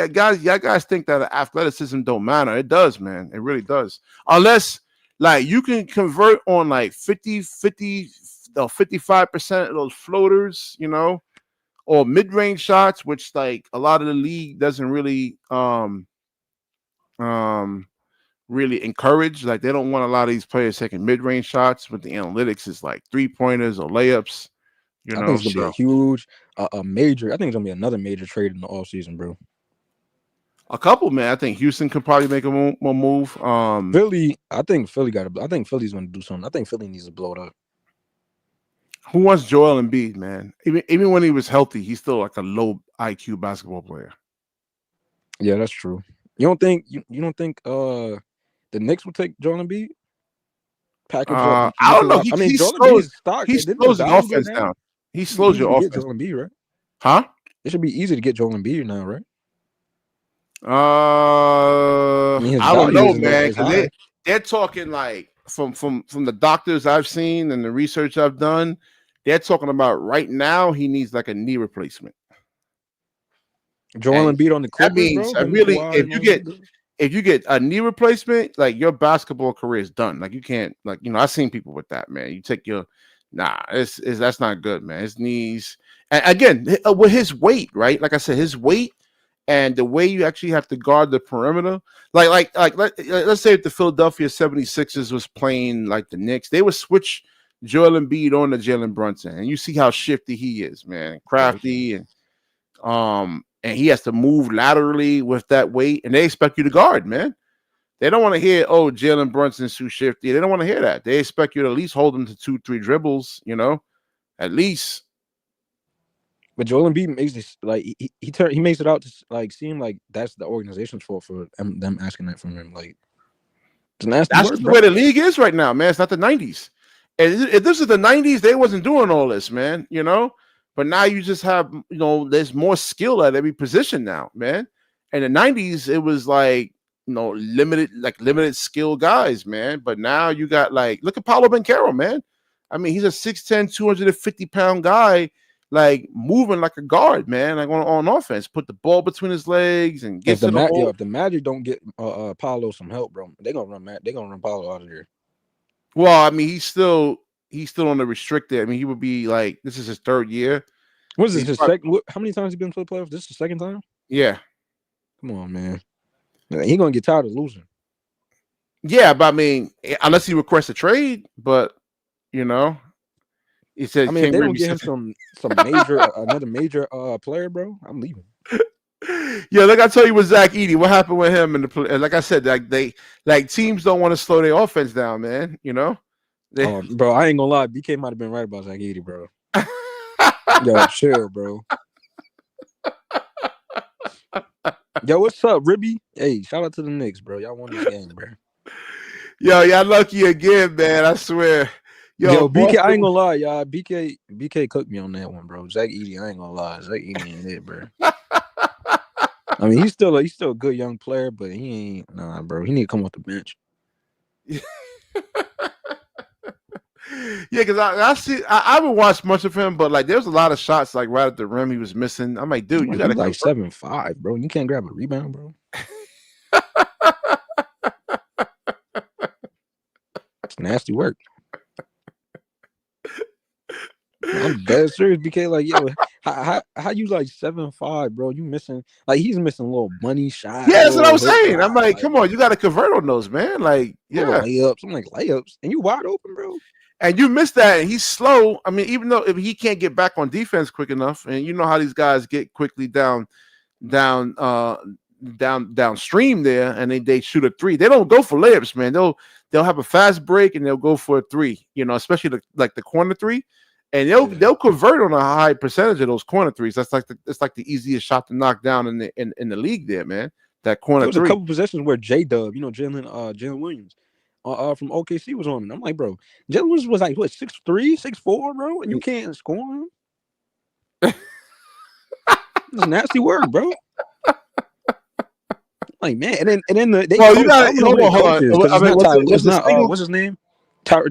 guys think that athleticism don't matter. It does, man. It really does. Unless like you can convert on like 55% of those floaters, you know, or mid-range shots, which like a lot of the league doesn't really really encourage. Like they don't want a lot of these players taking mid-range shots, but the analytics is like 3-pointers or layups. You know, I think it's gonna be a huge, a major. I think it's gonna be another major trade in the offseason, bro. A couple, man. I think Houston could probably make a move. Philly, I think Philly's gonna do something. I think Philly needs to blow it up. Who wants Joel Embiid, man? Even when he was healthy, he's still like a low IQ basketball player. Yeah, that's true. You don't think you don't think the Knicks would take Joel Embiid? Package up. I You don't get know. a lot. I mean, Joel Embiid's stock. He Didn't the slows the value go offense down? down. He It should be slows easy your to get offense. Joel Embiid, right? Huh? It should be easy to get Joel Embiid now, right? I mean, his I don't value know, isn't man, as because high. they're talking like from the doctors I've seen and the research I've done, they're talking about right now he needs like a knee replacement. Joel And Embiid on the that Clippers, means bro. Him, Kawhi, and all them dudes. if you get a knee replacement, like your basketball career is done. Like you can't, like, you know, I've seen people with that, man. You take your it's that's not good, man. His knees, and again, with his weight, right? Like I said, his weight and the way you actually have to guard the perimeter. Let's say if the Philadelphia 76ers was playing like the Knicks, they would switch Joel Embiid on to Jalen Brunson, and you see how shifty he is, man, crafty, and he has to move laterally with that weight, and they expect you to guard, man. They don't want to hear, oh, Jalen Brunson's too shifty. They don't want to hear that. They expect you to at least hold him to 2-3 dribbles, you know, at least. But Joel Embiid makes this like he makes it out to like seem like that's the organization's fault for them asking that from him. Like it's nasty That's work, the bro. way the league is right now, man. It's not the 90s. And if this is the 90s, they wasn't doing all this, man, you know. But now you just have, you know, there's more skill at every position now, man. In the 90s, it was like, you know, limited skill guys, man. But now you got like, look at Paulo Banchero, man. I mean, he's a 6'10, 250-pound guy, like moving like a guard, man, like on offense. Put the ball between his legs and If gets to the hole. if the Magic don't get Paolo some help, bro, they're gonna run Paolo out of there. Well, I mean, he's still on the restricted. I mean, he would be like, this is his third year. What is this? His second? How many times he been to the playoffs? This is the second time. Yeah. Come on, man. He gonna get tired of losing. Yeah, but I mean, unless he requests a trade, but you know, he said, I mean, if they don't get him some major another major player, bro, I'm leaving. Yeah, like I tell you with Zach Edey, what happened with him? Like I said, like teams don't want to slow their offense down, man. You know, bro, I ain't gonna lie, BK might have been right about Zach Edey, bro. Yo, chill, bro. Yo, what's up, Ribby? Hey, shout out to the Knicks, bro. Y'all won this game, bro. Yo, y'all lucky again, man. I swear. Yo, BK, I ain't gonna lie, y'all. BK cooked me on that one, bro. Zach Edey, I ain't gonna lie. Zach Edey ain't it, bro. I mean, he's still a good young player, but he ain't bro. He need to come off the bench. Yeah, because I haven't watched much of him, but like there's a lot of shots like right at the rim he was missing. I'm like, dude, you got like 7'5", bro. You can't grab a rebound, bro. It's nasty work. I'm dead serious, BK. Like, yo, how you like 7'5", bro? You missing he's missing little money shots. Yeah, that's what I was saying. I'm like, come on, you got to convert on those, man. Like, yeah, layups. I'm like layups, and you wide open, bro. And you missed that, and he's slow. I mean, even though if he can't get back on defense quick enough, and you know how these guys get quickly downstream there, and they shoot a three. They don't go for layups, man. They'll have a fast break and they'll go for a three. You know, especially the corner three, and they'll convert on a high percentage of those corner threes. That's like the easiest shot to knock down in the league there, man. That corner there was three. A couple possessions where J-Dub, you know, Jalen Williams. From OKC was on it. I'm like, bro, Jalen Williams was like, what, 6'3", 6'4", bro? And you can't score him? It's nasty work, bro. Like, man. And then they you got hold on. What's his name? Taylor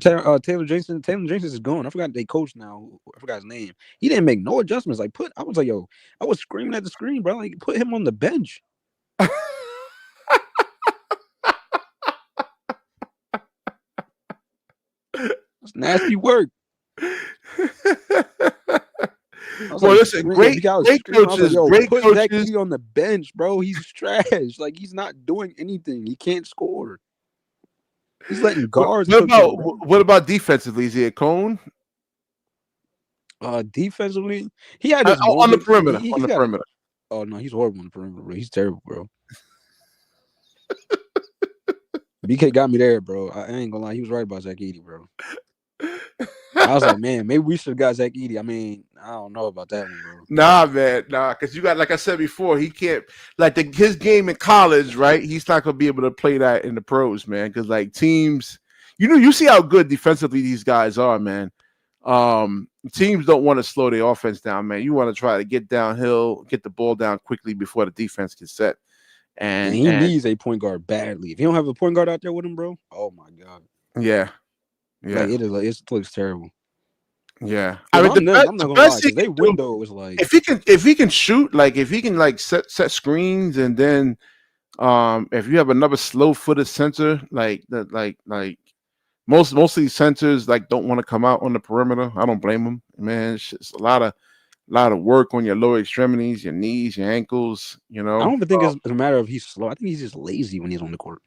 Jason. Taylor Jason is gone. I forgot they coach now. I forgot his name. He didn't make no adjustments. Like, I was like, yo, I was screaming at the screen, bro. Like, put him on the bench. It's nasty work. Listen, great coaches. Great put coaches. Zach Edey on the bench, bro. He's trash. Like, he's not doing anything. He can't score. He's letting guards. What about defensively? Is he a cone? Defensively, he had his on the perimeter. Perimeter. Oh no, he's horrible on the perimeter, bro. He's terrible, bro. BK got me there, bro. I ain't gonna lie. He was right about Zach Edey, bro. I was like, man, maybe we should have got Zach Edey. I mean, I don't know about that one, bro. Nah, man, because you got, like I said before, he can't like his game in college, right? He's not gonna be able to play that in the pros, man. Because like teams, you see how good defensively these guys are, man. Teams don't want to slow their offense down, man. You want to try to get downhill, get the ball down quickly before the defense gets set. And And he needs a point guard badly. If you don't have a point guard out there with him, bro, oh my god, yeah, like it looks terrible. Yeah, I If mean I'm them, I'm not the gonna lie, best he because they can do, window is like if he can shoot, like if he can like set screens, and then if you have another slow footed center, like that, like most of these centers like don't want to come out on the perimeter. I don't blame them, man. It's just a lot of work on your lower extremities, your knees, your ankles. You I know. don't even think it's a matter of he's slow. I think he's just lazy when he's on the court.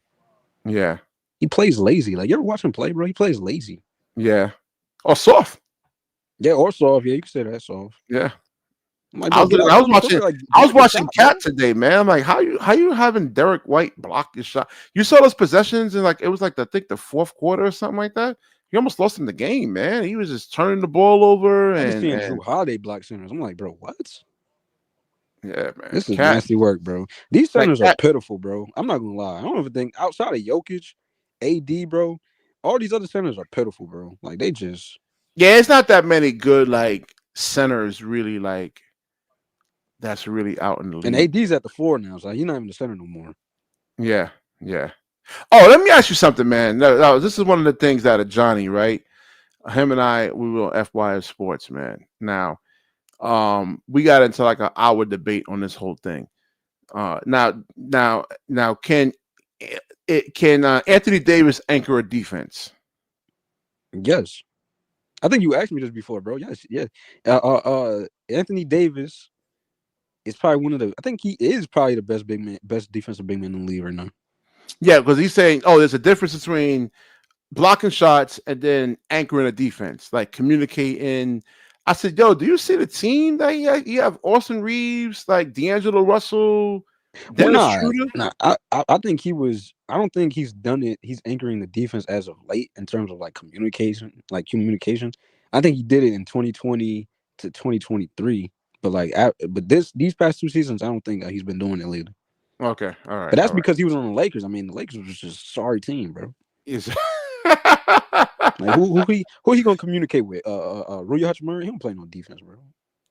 Yeah, He plays lazy. Like you ever watch him play, bro? He plays lazy. yeah, or soft. Yeah, or soft. Yeah, you can say that soft. Yeah. I'm like, I bro, was watching. like, I was block a watching shot, Cat bro. today, man. I'm like, how you having Derek White block his shot? You saw those possessions, and like it was like I think the fourth quarter or something like that. He almost lost in the game, man. He was just turning the ball over, I just seen and Drew Holiday block centers. I'm like, bro, what? yeah, man. This is Cat, nasty work, bro. These like centers are Cat, pitiful, bro. I'm not gonna lie. I don't even think outside of Jokic, AD, bro, all these other centers are pitiful, bro. Like they just yeah, it's not that many good like centers really like that's really out in the and league. AD's at the 4 now, so he's not even the center no more. Yeah, yeah. Oh, let me ask you something, man. No, this is one of the things out of Johnny, right? Him and I, we were on FYF Sports, man. Now, we got into like an hour debate on this whole thing. Now, can Anthony Davis anchor a defense? Yes. I think you asked me this before, bro. Yes, yeah. Anthony Davis is probably one of the. I think he is probably the best defensive big man in the league right now. Yeah, because he's saying, oh, there's a difference between blocking shots and then anchoring a defense, like communicating. I said, yo, do you see the team that you have Austin Reeves, like D'Angelo Russell, Dennis Schroeder? I think he was. I don't think he's done it. He's anchoring the defense as of late in terms of like communication. I think he did it in 2020 to 2023. But these past 2 seasons, I don't think he's been doing it lately. Okay, all right. But that's because he was on the Lakers. I mean, the Lakers was just a sorry team, bro. Yes. Like who he gonna communicate with? Rui Hachimura, he don't play no defense, bro.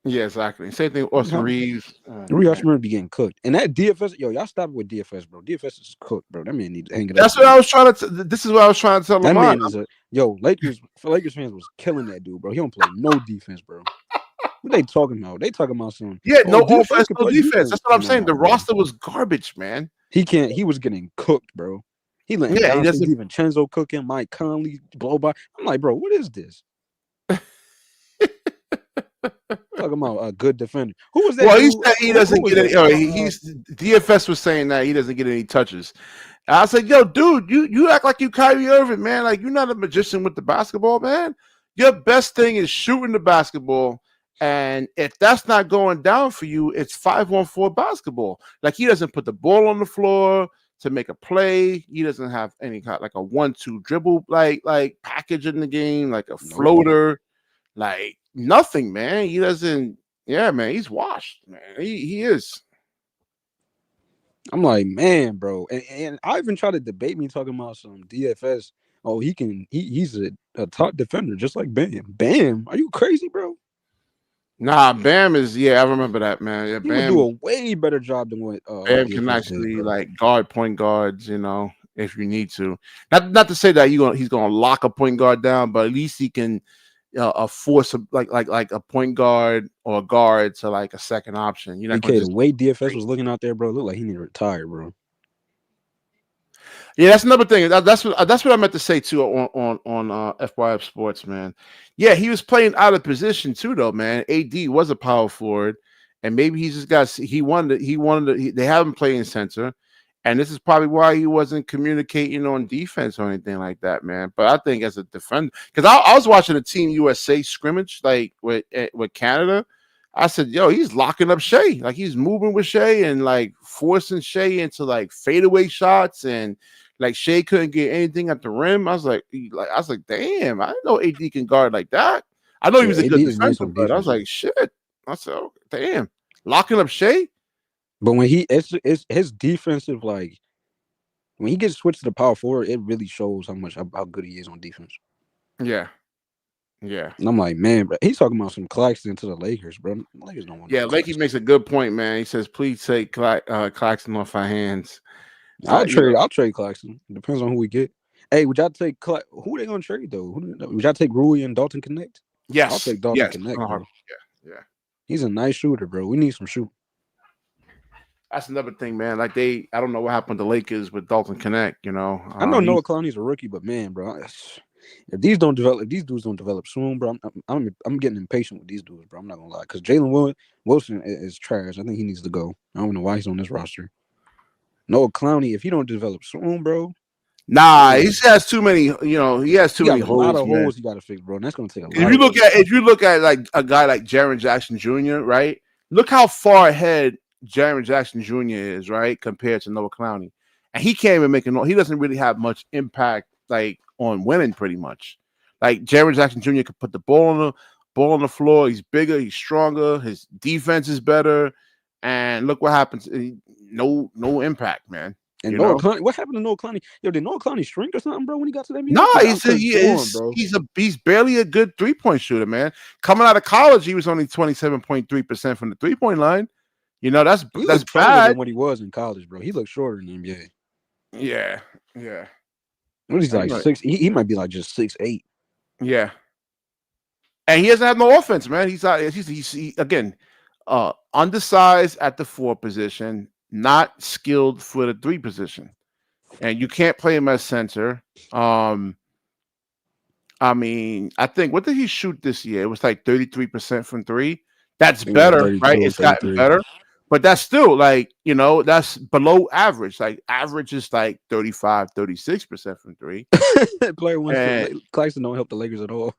Yeah, exactly. Same thing with Austin Reeves. Rui Hachimura be getting cooked. And that DFS, yo, y'all stop with DFS, bro. DFS is cooked, bro. That man need to hang it up. That's what I was trying to. This is what I was trying to tell that Lamont. man is Lakers fans was killing that dude, bro. He don't play no defense, bro. What they talking about? They talking about some no DFS offense, can no play defense. That's what I'm saying. The bro. roster was garbage, man. He was getting cooked, bro. He letting Dante DiVincenzo cook him, Mike Conley blow by. I'm like, bro, what is this? Talking about a good defender. Who was that? Well, dude? he said he doesn't get any. He's DFS was saying that he doesn't get any touches. And I said, yo, dude, you act like you Kyrie Irving, man. Like you're not a magician with the basketball, man. Your best thing is shooting the basketball. And if that's not going down for you, it's 5-on-4 basketball. Like he doesn't put the ball on the floor to make a play. He doesn't have any kind like a 1-2 dribble like package in the game, like a floater, like nothing, man. He doesn't. Yeah, man, he's washed, man. He is. I'm like, man, bro, and I even tried to debate me talking about some DFS. Oh, he's a top defender, just like Bam. Bam, are you crazy, bro? Nah, Bam is. Yeah, I remember that, man. Yeah, he Bam would do a way better job than what Bam can actually like guard point guards, you know, if you need to. Not to say that he's gonna lock a point guard down, but at least he can force like a point guard or a guard to like a second option. You know, the way DFS was looking out there, bro, looked like he needed to retire, bro. Yeah, that's another thing. That's what I meant to say too on FYF Sports, man. Yeah, he was playing out of position too, though, man. AD was a power forward, and maybe he just got he wanted they have him playing center, and this is probably why he wasn't communicating on defense or anything like that, man. But I think as a defender, because I was watching a Team USA scrimmage like with Canada. I said, yo, he's locking up Shea. Like he's moving with Shea and like forcing Shea into like fadeaway shots and Like Shea couldn't get anything at the rim. I was like, damn, I didn't know AD can guard like that. I know he Yeah, was a AD good is nice defender, on but I was defense. like, shit. I said, oh, damn, locking up Shea. But when it's his defensive, like when he gets switched to the power forward, it really shows how good he is on defense. Yeah, yeah, And I'm like, man, bro, he's talking about some Claxton to the Lakers, bro. The Lakers don't want yeah. no Lakey Claxton. makes a good point, man. He says, please take Claxton off our hands. I'll You know, trade Claxton. Depends on who we get. Hey, would y'all take who they gonna trade though? Would y'all take Rui and Dalton Connect? I'll take Dalton Connect, bro. Yeah. He's a nice shooter, bro. We need some shoot. That's another thing, man. Like I don't know what happened to the Lakers with Dalton Connect. You know, I know Noah Clowney's a rookie, but man, bro, if these dudes don't develop soon, bro, I'm getting impatient with these dudes, bro. I'm not gonna lie, because Jalen Wilson is trash. I think he needs to go. I don't know why he's on this roster. Noah Clowney, if he don't develop soon, bro. Nah, he has too many. You know, he has too many holes. A lot of man. holes he got to fix, bro. And that's gonna take a lot. If you look at like a guy like Jaren Jackson Jr., right? Look how far ahead Jaren Jackson Jr. is, right, compared to Noah Clowney, and he can't even make he doesn't really have much impact like on winning, pretty much. Like Jaren Jackson Jr. could put the ball on the floor. He's bigger, he's stronger, his defense is better, and look what happens. No impact, man. And Noah Clowney, what happened to Noah Clowney? Yo, did Noah Clowney shrink or something, bro? When he got to the NBA? No, he's barely a good 3-point shooter, man. Coming out of college, he was only 27.3% from the 3-point line. You know, that's bad. Than what he was in college, bro. He looked shorter in the NBA. Yeah. What is he like 6? He might be like just 6'8". Yeah. And he doesn't have no offense, man. He's again undersized at the 4 position, not skilled for the 3 position. And you can't play him as center. I mean, I think what did he shoot this year? It was like 33% from 3. That's better, right? It's gotten better. But that's still like, you know, that's below average. Like average is like 35, 36% from 3. Player one, Claxton don't help the Lakers at all.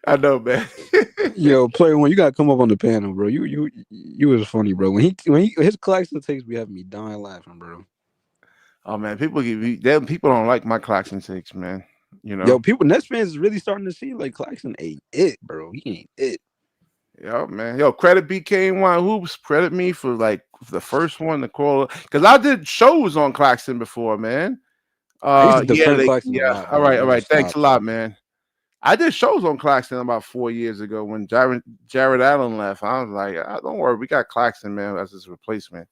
I know, man. Yo, player one, you gotta come up on the panel, bro. You was funny, bro. When he his Claxton takes be having me dying laughing, bro. Oh man, people don't like my Claxton takes, man. You know, yo, Nets fans is really starting to see like Claxton ain't it, bro. He ain't it. Yo, man. Yo, credit BKNY Hoops. Credit me for like the first one to call, because I did shows on Claxton before, man. Claxton a lot, all right. Thanks a lot, man. I did shows on Claxton about 4 years ago when Jared Allen left. I was like, don't worry, we got Claxton, man, as his replacement.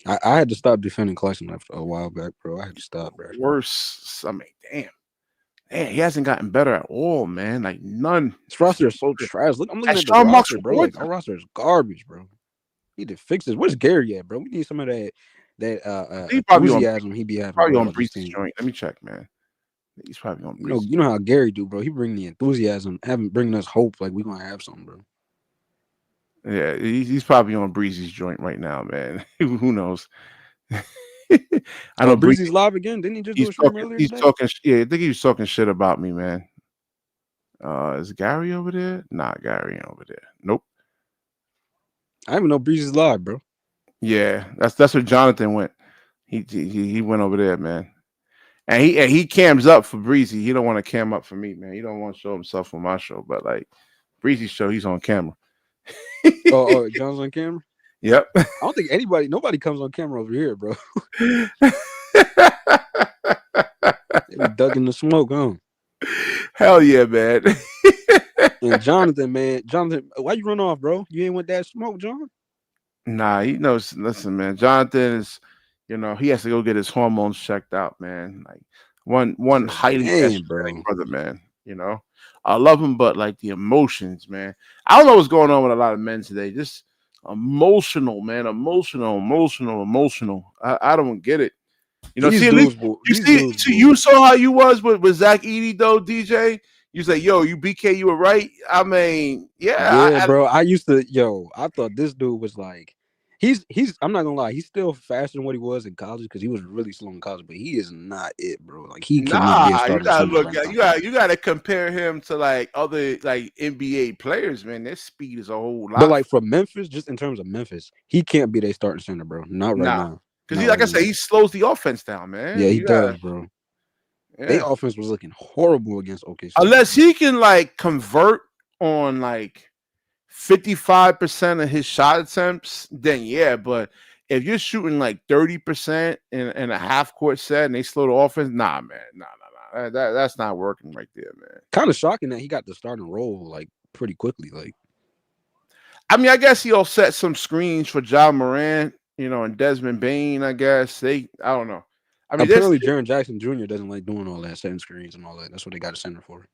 I had to stop defending Claxton after a while back, bro. I had to stop, bro. Worse. I mean, damn, he hasn't gotten better at all, man. Like none. This roster is so trash. Look, I'm looking at the roster, bro. Like, our roster is garbage, bro. Need to fix this. Where's Gary at, bro? We need some of that enthusiasm he be having. Probably on Breeze's joint. Let me check, man. He's probably on Breeze. You know how Gary do, bro. He bring the enthusiasm, bringing us hope, like we gonna have something, bro. Yeah, he's probably on Breezy's joint right now, man. Who knows? I know Breezy's live again. Didn't he just do a stream earlier today? I think he was talking shit about me, man. Is Gary over there? Nah, Gary ain't over there. Nope. I even know Breezy's live, bro. Yeah, that's where Jonathan went. He went over there, man. And he cams up for Breezy. He don't want to cam up for me, man. He don't want to show himself on my show, but like Breezy's show, he's on camera. John's on camera? Yep. I don't think nobody comes on camera over here, bro. They be ducking the smoke, huh? Hell yeah, man. And Jonathan, why you run off, bro? You ain't want that smoke, John? Nah, he knows. Listen, man, Jonathan is, you know, he has to go get his hormones checked out, man. Like one highly estrogen brother, man. You know, I love him, but like the emotions, man. I don't know what's going on with a lot of men today. Just emotional, man. Emotional. I don't get it. You know, you saw how you was with Zach Edey, though, DJ. You say, yo, you BK, you were right. I mean, yeah, bro. I thought this dude was like, He's. I'm not gonna lie. He's still faster than what he was in college because he was really slow in college. But he is not it, bro. Like he cannot be a Nah, you starting gotta center look right at now. you gotta compare him to like other like NBA players, man. Their speed is a whole But lot. like for Memphis, just in terms of Memphis, he can't be their starting center, bro. Not right Nah, now. because Not he, like right I now. said, he slows the offense down, Yeah, man. he You gotta, does, bro. They yeah. offense was looking horrible against OKC. Unless he can like convert on like 55% of his shot attempts, then yeah. But if you're shooting like 30% in a half court set and they slow the offense, nah, man, nah. That's not working right there, man. Kind of shocking that he got the starting role like pretty quickly. Like I mean, I guess he'll set some screens for John Moran, and Desmond Bain. I guess I don't know. I mean, this apparently, Jaren Jackson Jr. doesn't like doing all that, setting screens and all that. That's what they got a center for.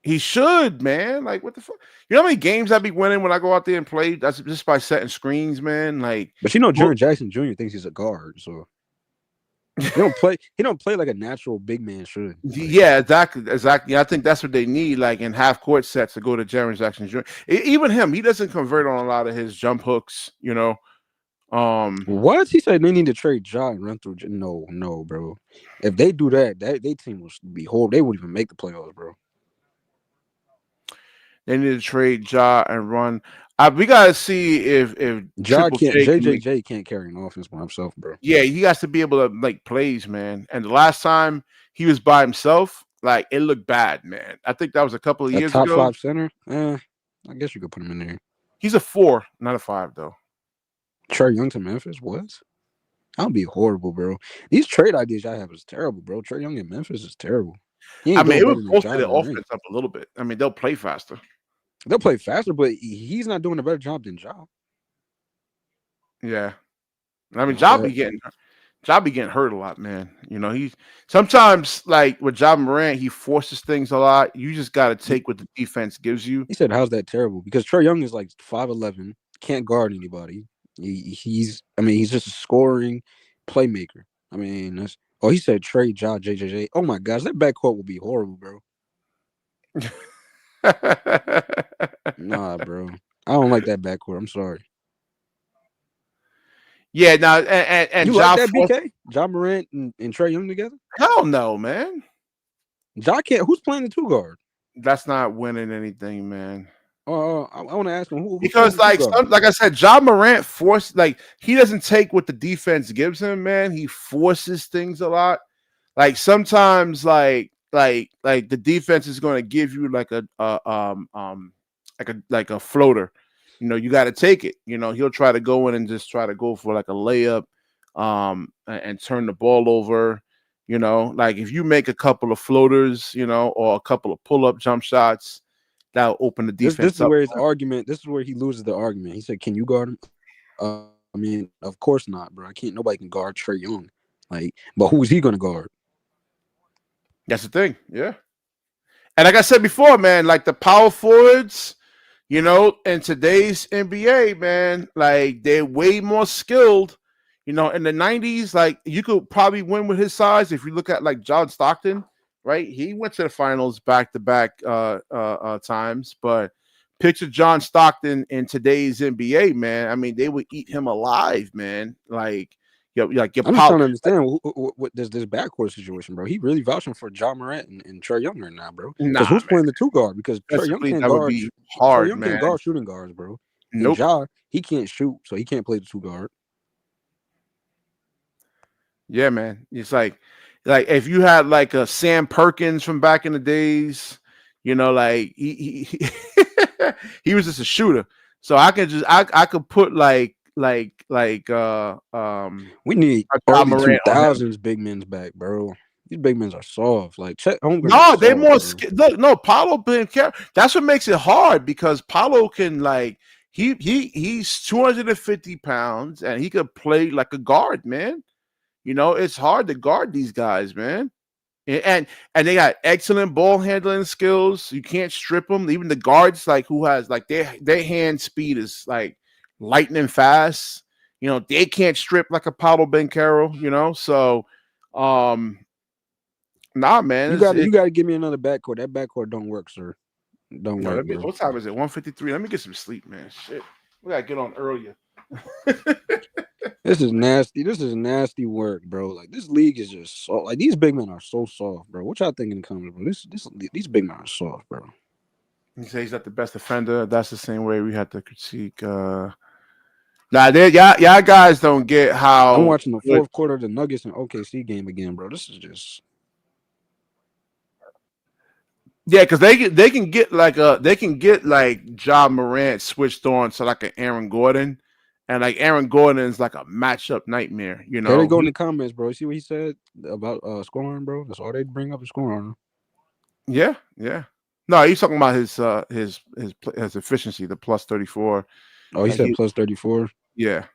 he should, man. Like, what the fuck? You know how many games I be winning when I go out there and play? That's just by setting screens, man. Like, But Jaren Jackson Jr. thinks he's a guard, so he don't play. He don't play like a natural big man should. Like, yeah, exactly. I think that's what they need, like in half court sets, to go to Jaren Jackson Jr. Even him, he doesn't convert on a lot of his jump hooks. What he said they need to trade Ja and run through. No, bro. If they do that, they team will be horrible. They wouldn't even make the playoffs, bro. They need to trade Ja and run. We gotta see if Ja Triple can't. J can make, JJJ can't carry an offense by himself, bro. yeah, he has to be able to make plays, man. And the last time he was by himself, like it looked bad, man. I think that was a couple of A years top ago. 5 center. I guess you could put him in there. He's a 4, not a 5, though. Trae Young to Memphis. What? That would be horrible, bro. These trade ideas I have is terrible, bro. Trae Young in Memphis is terrible. He ain't I mean, it doing would better than bolster Ja the Morant. offense up a little bit. I mean, they'll play faster. They'll play faster, but he's not doing a better job than Ja. Yeah. I mean, Like Ja be getting hurt a lot, man. He's sometimes like with Ja Morant, he forces things a lot. You just got to take what the defense gives you. He said, "How's that terrible?" Because Trae Young is like 5'11", can't guard anybody. He's just a scoring playmaker. I mean, he said trade Ja JJJ. Oh my gosh, that backcourt will be horrible, bro. Nah, bro. I don't like that backcourt. I'm sorry. Yeah, now and You Ja like that, BK? Ja Morant and Trae Young together? Hell no, man. Ja can't. Who's playing the 2 guard? That's not winning anything, man. I want to ask him who Because like I said, Ja Morant he doesn't take what the defense gives him, man. He forces things a lot. Like sometimes like the defense is going to give you like a floater. You got to take it. He'll try to go in and just try to go for like a layup and turn the ball over. Like if you make a couple of floaters, or a couple of pull-up jump shots, that'll open the defense this is up. where his argument. This is where he loses the argument. He said, "Can you guard him?" I mean, of course not, bro. Nobody can guard Trae Young. Like, but who is he going to guard? That's the thing, yeah. And like I said before, man, like the power forwards, in today's NBA, man, like they're way more skilled. In the 90s, like you could probably win with his size if you look at like John Stockton, right? He went to the finals back-to-back times, but picture John Stockton in today's NBA, man. I mean, they would eat him alive, man. Like your I'm just trying to understand what this backcourt situation, bro. He really vouching for Ja Morant and Trae Young right now, bro. Because who's playing the 2 guard? Because Trae Young can't guard. Hard, Trae Young can't guard shooting guards, bro. Nope. And Ja, he can't shoot, so he can't play the 2 guard. Yeah, man. It's like if you had like a Sam Perkins from back in the days, like he he was just a shooter. So I could put we need early 2000s big men's back, bro. These big men are soft. Like Chet Holmgren. No, they're more look. No, Paolo been that's what makes it hard because Paolo can like he's 250 pounds and he could play like a guard, man. It's hard to guard these guys, man. And they got excellent ball handling skills. You can't strip them. Even the guards, like who has like their hand speed is like lightning fast. They can't strip like a Paulo Banchero. So, nah, man. You got to give me another backcourt. That backcourt don't work, sir. Don't work. What time is it? 1:53. Let me get some sleep, man. Shit, we gotta get on earlier. This is nasty. This is nasty work, bro. Like this league is just so like these big men are so soft, bro. What y'all thinking coming, bro? These big men are soft, bro. He says he's not the best defender. That's the same way we had to critique. Nah, y'all guys don't get I'm how watching the good. fourth quarter of the Nuggets and OKC game again, bro. This is just Yeah, because they can get like John Morant switched on to like an Aaron Gordon, and like Aaron Gordon is like a matchup nightmare. You here they know, go in the comments, bro. See what he said about scoring, bro? That's all they bring up is scoring. yeah. No, he's talking about his efficiency, the plus 34. Oh, he Like said plus 34. yeah.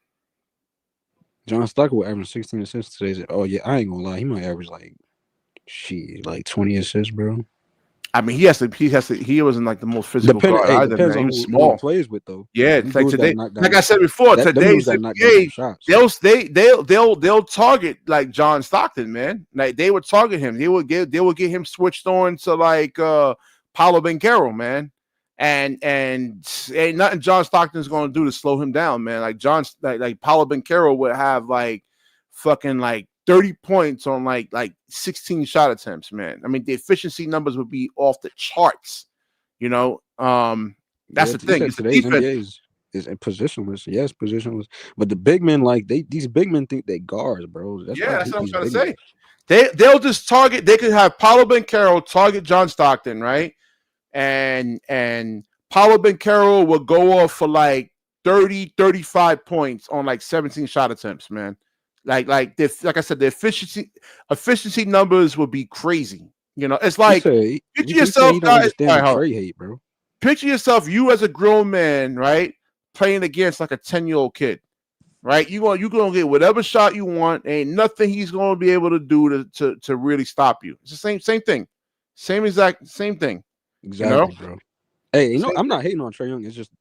John Stockton will average 16 assists today. Oh yeah, I ain't gonna lie, he might average like 20 assists, bro. I mean, he wasn't like the most physical guard either, Depends man. He on was who he small. plays with though. Yeah, Them it's like dudes that today, knock like down I said before, them dudes today's that knock down them NBA, shots. they'll target like John Stockton, man. Like they would target him. They would get him switched on to like Paulo Banchero, man. And ain't nothing John Stockton's gonna do to slow him down, man. Like like Paulo Banchero would have like fucking like 30 points on like 16 shot attempts, man. I mean, the efficiency numbers would be off the charts. You know, that's the thing. Said It's the today's defense. NBA is positionless. Yes, positionless. But the big men these big men think they guards, bro. That's why I That's hate what I'm these trying to big say. They'll just target. They could have Paulo Banchero target John Stockton, right? And Paulo Banchero will go off for like 30, 35 points on like 17 shot attempts, man. Like I said, the efficiency numbers will be crazy. You know, it's like men. picture He said yourself, he don't guys. understand All the right, hold on. Trey hate, bro. Picture yourself, you as a grown man, right, playing against like a 10-year-old kid, right? You gonna get whatever shot you want. Ain't nothing he's gonna be able to do to really stop you. It's the same thing, same thing. Exactly, bro. Hey, Same I'm not hating on Trae Young. It's just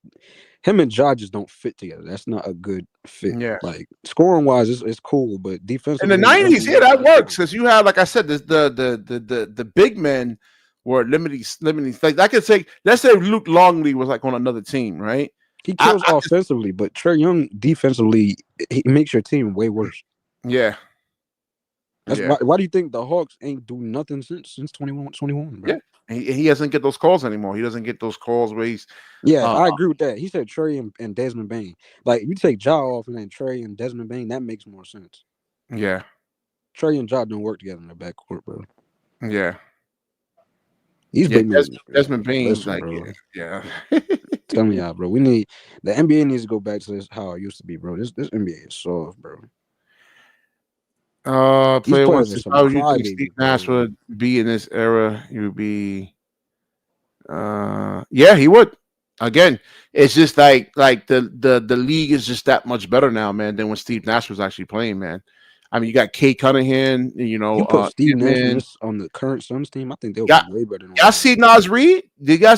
him and Ja just don't fit together. That's not a good fit. Yeah. Like scoring wise, it's cool, but In defensively, the 90s, yeah, that everything- works because you had, like I said, the big men were limiting. Like I could say, let's say Luke Longley was like on another team, right? He kills offensively, but Trae Young defensively, he makes your team way worse. Yeah. That's why do you think the Hawks ain't do nothing since 21, bro? Yeah. He doesn't get those calls anymore. He doesn't get those calls where he's I agree with that. He said Trey and Desmond Bain. Like if you take Ja off and then Trey and Desmond Bain, that makes more sense. Yeah. Trey and Ja don't work together in the backcourt, bro. Yeah. These big men. Desmond Bain, listen, like bro. yeah. Tell me, y'all, bro. We need the NBA needs to go back to this how it used to be, bro. This NBA is soft, bro. Player players wants are to some how you think crybabies, Steve bro. Nash would be in this era? He would be yeah, he would. Again, it's just like the league is just that much better now, man, than when Steve Nash was actually playing, man. I mean, you got Kay Cunningham, you know. You put Steve Nash man. on the current Suns team, I think they'll Yeah. be way better than y'all see Nas Reed? Do y'all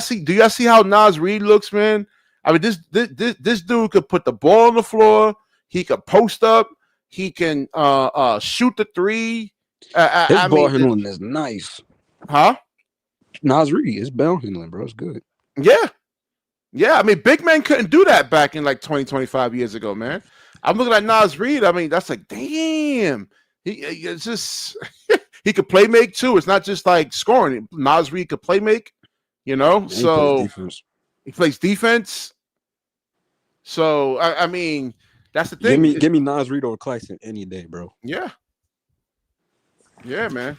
see how Nas Reed looks, man? I mean, this dude could put the ball on the floor. He could post up. He can shoot the three. His ball handling is nice. Huh? Nas Reed, his ball handling, bro, it's good. Yeah. I mean, big men couldn't do that back in like 20, 25 years ago, man. I'm looking at Nas Reed. I mean, that's like, damn. It's just he could play make too. It's not just like scoring. Nas Reed could play make, you know. Yeah, so he plays defense. So I mean, that's the thing. Give me Nas Reed or Claxton any day, bro. Yeah, man.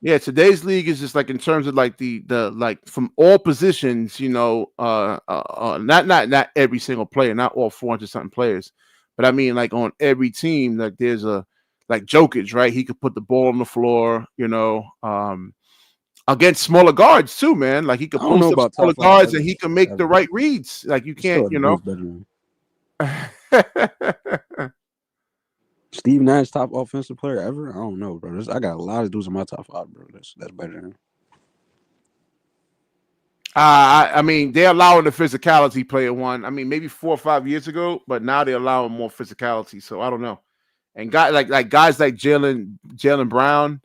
Yeah, today's league is just like in terms of like the like from all positions, you know, not every single player, not all 400 something players, but I mean like on every team, like there's a like Jokic, right? He could put the ball on the floor, you know, against smaller guards too, man. Like he could post up smaller guards and he can make the right reads. Like you can't, you know. Steve Nash, top offensive player ever? I don't know, bro. I got a lot of dudes in my top 5, bro. That's better than him. I mean, they're allowing the physicality player one. I mean, maybe 4 or 5 years ago, but now they're allowing more physicality. So I don't know. And guys like Jaylen Brown.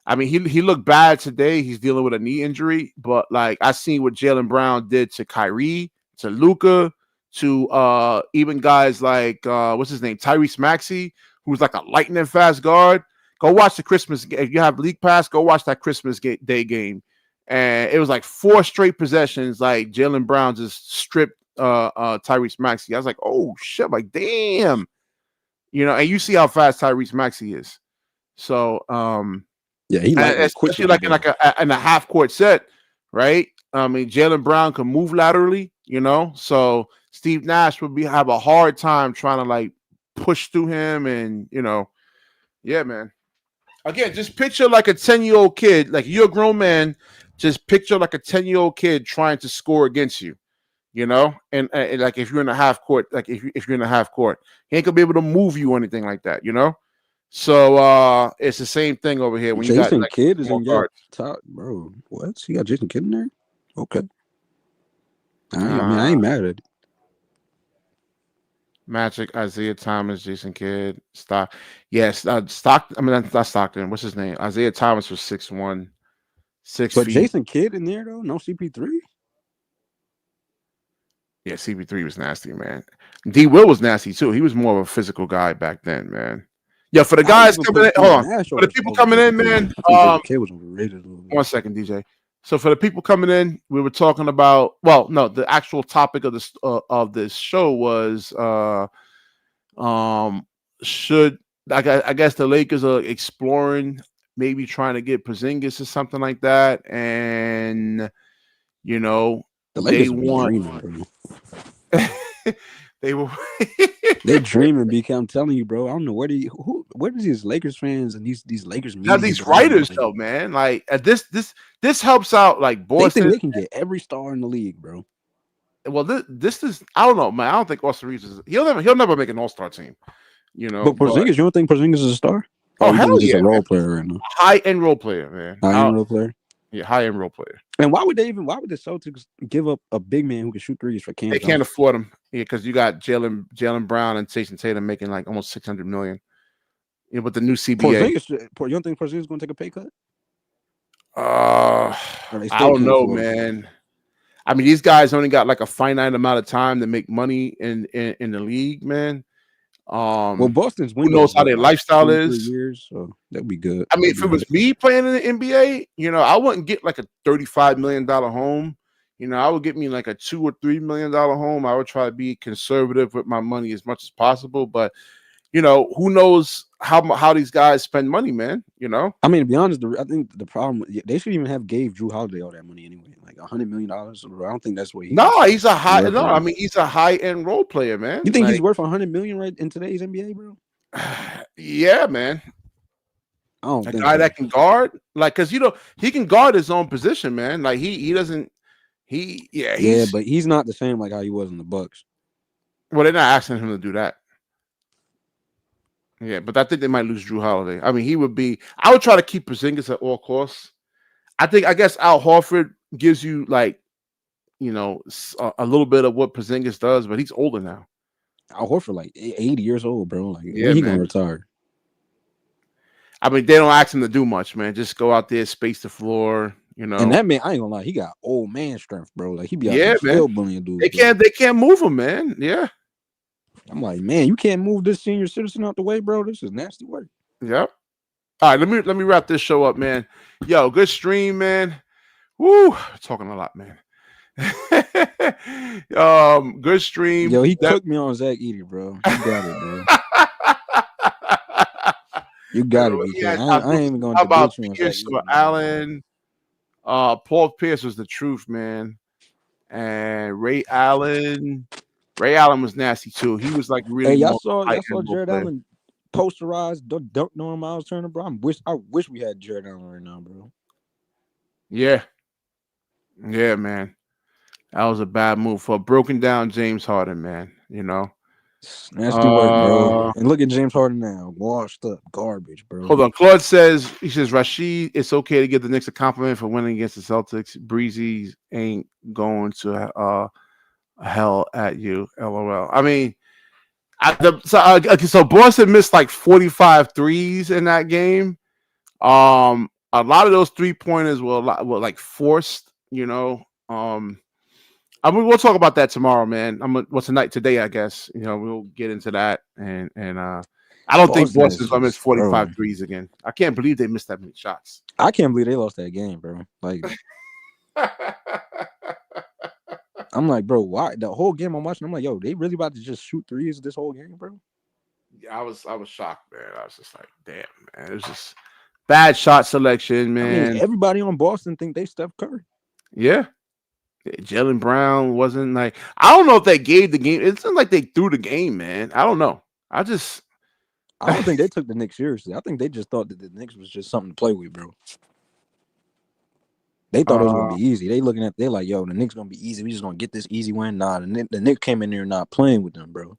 I mean, he looked bad today. He's dealing with a knee injury, but like I seen what Jaylen Brown did to Kyrie, to Luka, to even guys like what's his name, Tyrese Maxey, who's like a lightning fast guard. Go watch the Christmas. If you have League Pass, go watch that Christmas Day game. And it was like 4 straight possessions. Like Jaylen Brown just stripped Tyrese Maxey. I was like, oh shit! I'm like, damn. And you see how fast Tyrese Maxey is. So, yeah, he like especially like in a half court set, right? I mean, Jaylen Brown can move laterally. So Steve Nash would have a hard time trying to like push through him, and yeah, man. Again, just picture like a 10-year-old kid, like you're a grown man. Just picture like a 10-year-old kid trying to score against you, and like if you're in a half court, like if you're in a half court, he ain't gonna be able to move you or anything like that, So it's the same thing over here when Jason you got like, Kidd is in your top, bro. What? You got Jason Kidd in there? Okay. I ain't mad at it. Magic, Isaiah Thomas, Jason Kidd, Stock. Yes, Stock. I mean, that's not Stockton. What's his name? Isaiah Thomas was 6'1", 6 But feet. Jason Kidd in there though? No CP3? Yeah, CP3 was nasty, man. D. Will was nasty too. He was more of a physical guy back then, man. Yeah, for the guys coming in, hold on. For the people coming in, man. Kid was overrated a little bit. 1 second, DJ. So for the people coming in, we were talking about. Well, no, the actual topic of this show was should I guess the Lakers are exploring maybe trying to get Porzingis or something like that, and the Lakers they want. Dreaming, bro. They dreaming, BK. I'm telling you, bro. I don't know where does these Lakers fans and these Lakers now these writers though, man. Like this helps out like Boston. They think they can get every star in the league, bro. Well, this is I don't know, man. I don't think Austin Reeves is. He'll never make an All-Star team. But Porzingis, you don't think Porzingis is a star? Oh hell yeah, a role player right now. High-end role player, man. High-end role player. Yeah, high-end role player. And why would the Celtics give up a big man who can shoot threes for Cam? They can't afford him. Yeah, because you got Jaylen Brown and Jason Tatum making like almost $600 million. With the new CBA. You don't think Porzingis is going to take a pay cut? I don't know, man. I mean, these guys only got like a finite amount of time to make money in the league, man. Well, Boston's who knows how their lifestyle is? Years, so that'd be good. I mean, if it was me playing in the NBA, I wouldn't get like a $35 million home. I would get me like a $2 or $3 million home. I would try to be conservative with my money as much as possible. But who knows how these guys spend money, man? I mean, to be honest, I think the problem they should even have gave Drew Holiday all that money anyway, like $100 million. I don't think that's what he. No, he's a high. No, I mean he's a high-end role player, man. You think he's worth $100 million right in today's NBA, bro? Yeah, man. I don't a think guy so. that can guard, like, because he can guard his own position, man. Like he doesn't. But he's not the same like how he was in the Bucks. Well, they're not asking him to do that. Yeah, but I think they might lose Drew Holiday. I mean, he would be. I would try to keep Porzingis at all costs. I guess Al Horford gives you like, a little bit of what Porzingis does, but he's older now. Al Horford like 80 years old, bro. Like yeah, he gonna retire. I mean, they don't ask him to do much, man. Just go out there, space the floor. And that man, I ain't gonna lie, he got old man strength, bro. Like he be out there field bullying dudes. They can't move him, man. Yeah. I'm like, man, you can't move this senior citizen out the way, bro. This is nasty work. Yep. All right, let me wrap this show up, man. Yo, good stream, man. Woo, talking a lot, man. Good stream. Yo, he cooked me on Zach Edey, bro. You got it, bro. You got it, BK. I ain't even gonna debate you on Pierce Zach or Edey, Allen. Paul Pierce was the truth, man. And Ray Allen was nasty too. He was like really. Hey, y'all saw Jared Allen posterized dunk on Miles Turner, bro. I wish we had Jared Allen right now, bro. Yeah, man. That was a bad move for a broken down James Harden, man. Nasty work, bro. And look at James Harden now, washed up, garbage, bro. Hold on, Claude says Rashid, it's okay to give the Knicks a compliment for winning against the Celtics. Breezy ain't going to hell at you, LOL. I mean, so Boston missed like 45 threes in that game. A lot of those 3-pointers were like forced, We'll talk about that tomorrow, man. What's tonight? Today, I guess. We'll get into that, and I don't think Boston Boston's is gonna miss just, 45 bro. threes again. I can't believe they missed that many shots. I can't believe they lost that game, bro. Like, I'm like, bro, why? The whole game I'm watching, I'm like, yo, they really about to just shoot threes this whole game, bro? I was shocked, man. I was just like, damn, man. It was just bad shot selection, I mean, man. everybody on Boston think they Steph Curry. Yeah. Jalen Brown wasn't like, I don't know if they gave the game. It seemed like they threw the game, man. I don't know. I don't think they took the Knicks seriously. I think they just thought that the Knicks was just something to play with, bro. They thought it was gonna be easy. They like, yo, the Knicks gonna be easy. We just gonna get this easy win. Nah, the Knicks came in there not playing with them, bro.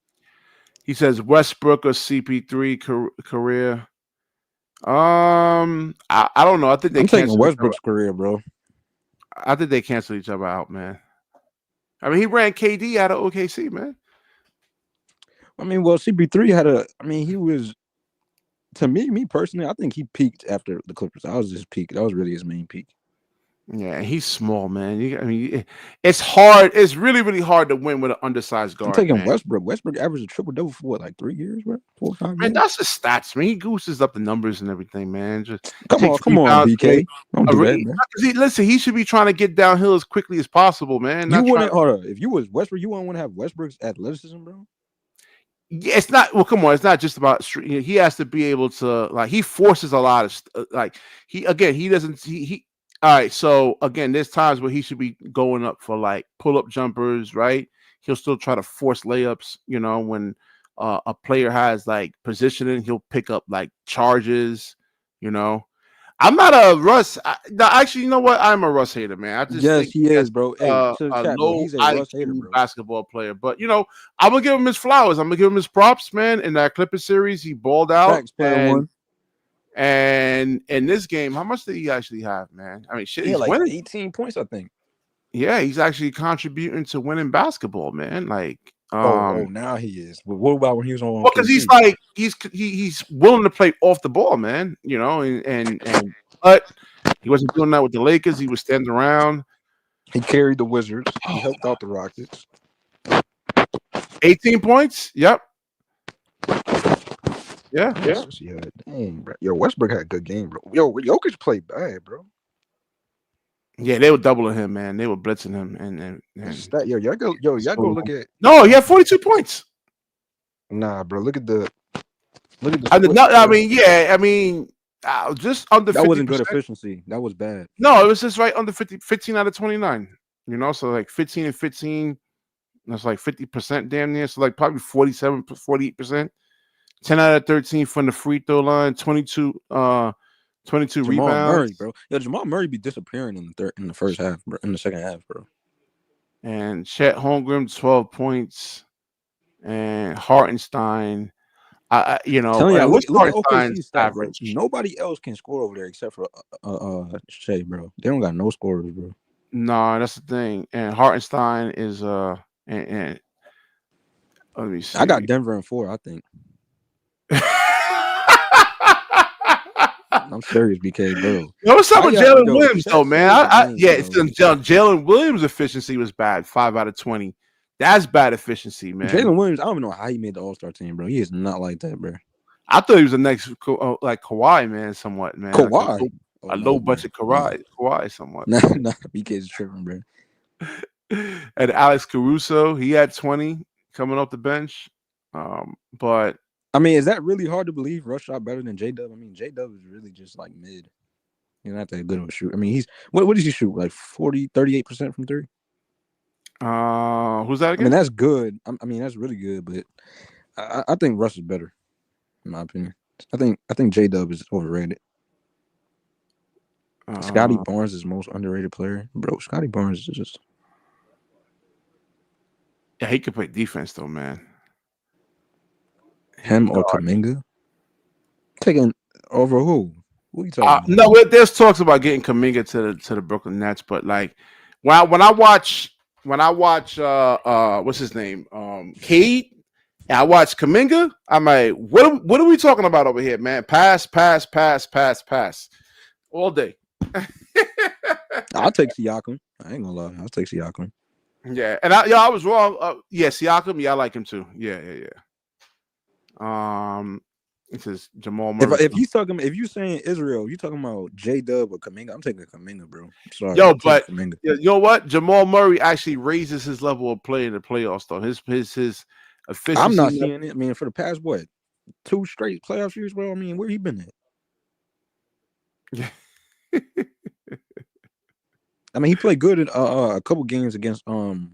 He says Westbrook or CP3 career. I don't know. I think I'm taking Westbrook's career, bro. I think they canceled each other out, man. I mean, he ran KD out of OKC, man. I mean, well, CP3 he was, to me personally, I think he peaked after the Clippers. That was his peak. That was really his main peak. Yeah, he's small, man. It's hard. It's really, really hard to win with an undersized guard. I'm taking man. Westbrook. Westbrook averaged a triple-double for what, like 3 years, bro? 4 or 5 years? Man, that's the stats, man. He gooses up the numbers and everything, man. Just come on, BK. Don't do that, man. Listen, he should be trying to get downhill as quickly as possible, man. You wouldn't, hold on. If you was Westbrook, you wouldn't want to have Westbrook's athleticism, bro? Yeah, it's not. Well, come on. It's not just about. He has to be able to, like, he forces a lot of, like, he doesn't. All right. So again, there's times where he should be going up for like pull-up jumpers, right? He'll still try to force layups. When a player has like positioning, he'll pick up like charges. I'm not a Russ. No, actually, you know what? I'm a Russ hater, man. I just think he is, bro. Hey, a low he's a IQ Russ hater, bro. basketball player. But I'm gonna give him his flowers. I'm gonna give him his props, man. In that Clippers series, he balled out. Facts, player one. And in this game, how much did he actually have, man? I mean, shit, he's like winning. 18 points, I think. Yeah, he's actually contributing to winning basketball, man. Like, now he is. But what about when he was on? Well, because he's like he's willing to play off the ball, man. And but he wasn't doing that with the Lakers. He was standing around. He carried the Wizards. He helped out the Rockets. 18 points. Yep. Yeah. Dang, bro. Yo, Westbrook had a good game, bro. Yo, Jokic played bad, bro. Yeah, they were doubling him, man. They were blitzing him, and y'all go look at. No, he had 42 points. Nah, bro. Look at the. Just under. That 50%. wasn't good efficiency. That was bad. No, it was just right under 15 out of 29. So like 15 and 15. That's like 50% damn near. So like probably 47, 48%. 10 out of 13 from the free throw line. 22 Jamal rebounds. Murray, bro. Yo, Jamal Murray be disappearing in the first half, bro. In the second half, bro. And Chet Holmgren, 12 points. And Hartenstein, look at OKC's stat, bro. Nobody else can score over there except for Shea, bro. They don't got no scorers, bro. No, that's the thing. And Hartenstein is and let me see. I got Denver in 4, I think. I'm serious, BK, bro. What's up with Jalen Williams, though, man? Jalen Williams' efficiency was bad. 5 out of 20. That's bad efficiency, man. Jalen Williams, I don't even know how he made the All-Star team, bro. He is not like that, bro. I thought he was the next like Kawhi, man, somewhat, man. Kawhi, like a low budget Kawhi, somewhat. Nah, BK's tripping, bro. And Alex Caruso, he had 20 coming off the bench. But I mean, is that really hard to believe? Russ shot better than J-Dub? I mean, J-Dub is really just like mid. He's not that good of a shoot. I mean, he's what does he shoot? Like 38% from 3? Who's that again? I mean, that's good. I mean, that's really good, but I think Russ is better, in my opinion. I think J-Dub is overrated. Scotty Barnes is the most underrated player. Bro, Scotty Barnes is just... Yeah, he could play defense, though, man. Him or Kuminga? Taking over who? What are you talking about? No, there's talks about getting Kuminga to the Brooklyn Nets, but like when I watch what's his name? Cade, and I watch Kuminga, I'm like, what are we talking about over here, man? Pass all day. I'll take Siakam. I ain't gonna lie. I'll take Siakam. Yeah, and I was wrong. Yeah, Siakam. Yeah, I like him too. Yeah. It says Jamal Murray. If you saying Israel, you talking about J Dub or Kaminga? I'm taking Kaminga, bro. I'm sorry, Yo, I'm taking but Kaminga. you know what? Jamal Murray actually raises his level of play in the playoffs, though. His I'm efficiency. not seeing it. I mean, for the past 2 straight playoff years, bro. I mean, where he been at? I mean, he played good in a couple games against who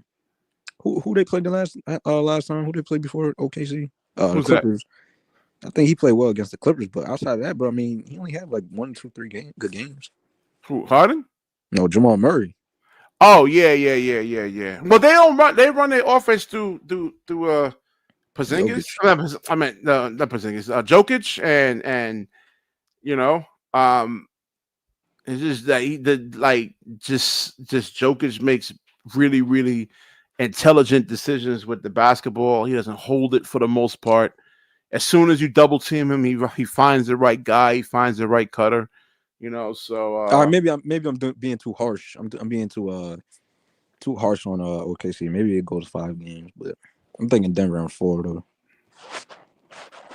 they played the last time? Who they played before OKC? The Who's that? Clippers. I think he played well against the Clippers, but outside of that, bro, I mean, he only had like 1, 2, 3 good games. Who, Harden? No, Jamal Murray. Oh yeah. Well, they don't run. They run their offense through Porzingis. Jokic. I mean, not Porzingis. Jokic and you know, it's just that just Jokic makes really intelligent decisions with the basketball. He doesn't hold it for the most part. As soon as you double team him, he finds the right guy. He finds the right cutter. So Maybe I'm being too harsh. I'm being too harsh on OKC. Maybe it goes 5 games, but I'm thinking Denver on 4 though.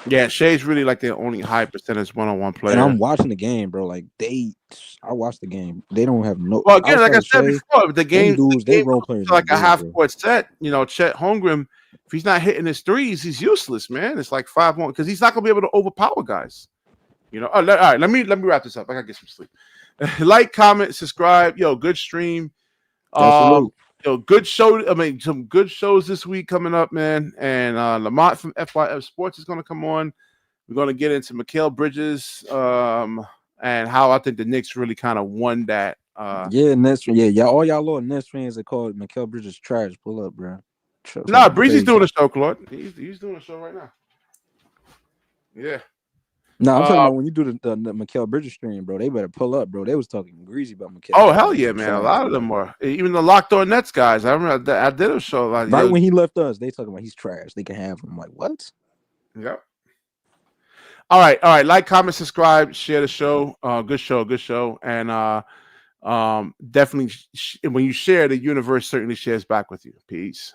yeah, Shea's really like the only high percentage one-on-one player. And I'm watching the game, bro. Like I watched the game. They don't have no. Well, again, like I said before, the game they role players like a half bro. court set. Chet Holmgren, if he's not hitting his threes, he's useless, man. It's like 5-1 because he's not gonna be able to overpower guys. All right, let me wrap this up. I gotta get some sleep. Like, comment, subscribe. Yo, good stream. Good show. I mean, some good shows this week coming up, man. And Lamont from FYF Sports is gonna come on. We're gonna get into Mikal Bridges, and how I think the Knicks really kind of won that. Nets. Yeah. All y'all little Nets fans that call Mikal Bridges trash. Pull up, bro. Nah, Breezy's doing a show, Claude. He's doing a show right now. Yeah. No, I'm talking about when you do the Mikal Bridges stream, bro. They better pull up, bro. They was talking greasy about Mikal. Oh hell yeah, man! A lot of them were. Even the Locked On Nets guys. I remember I did a show right when he left us. They talking about he's trash. They can have him. I'm like, what? Yep. All right. Like, comment, subscribe, share the show. Good show. And definitely when you share, the universe certainly shares back with you. Peace.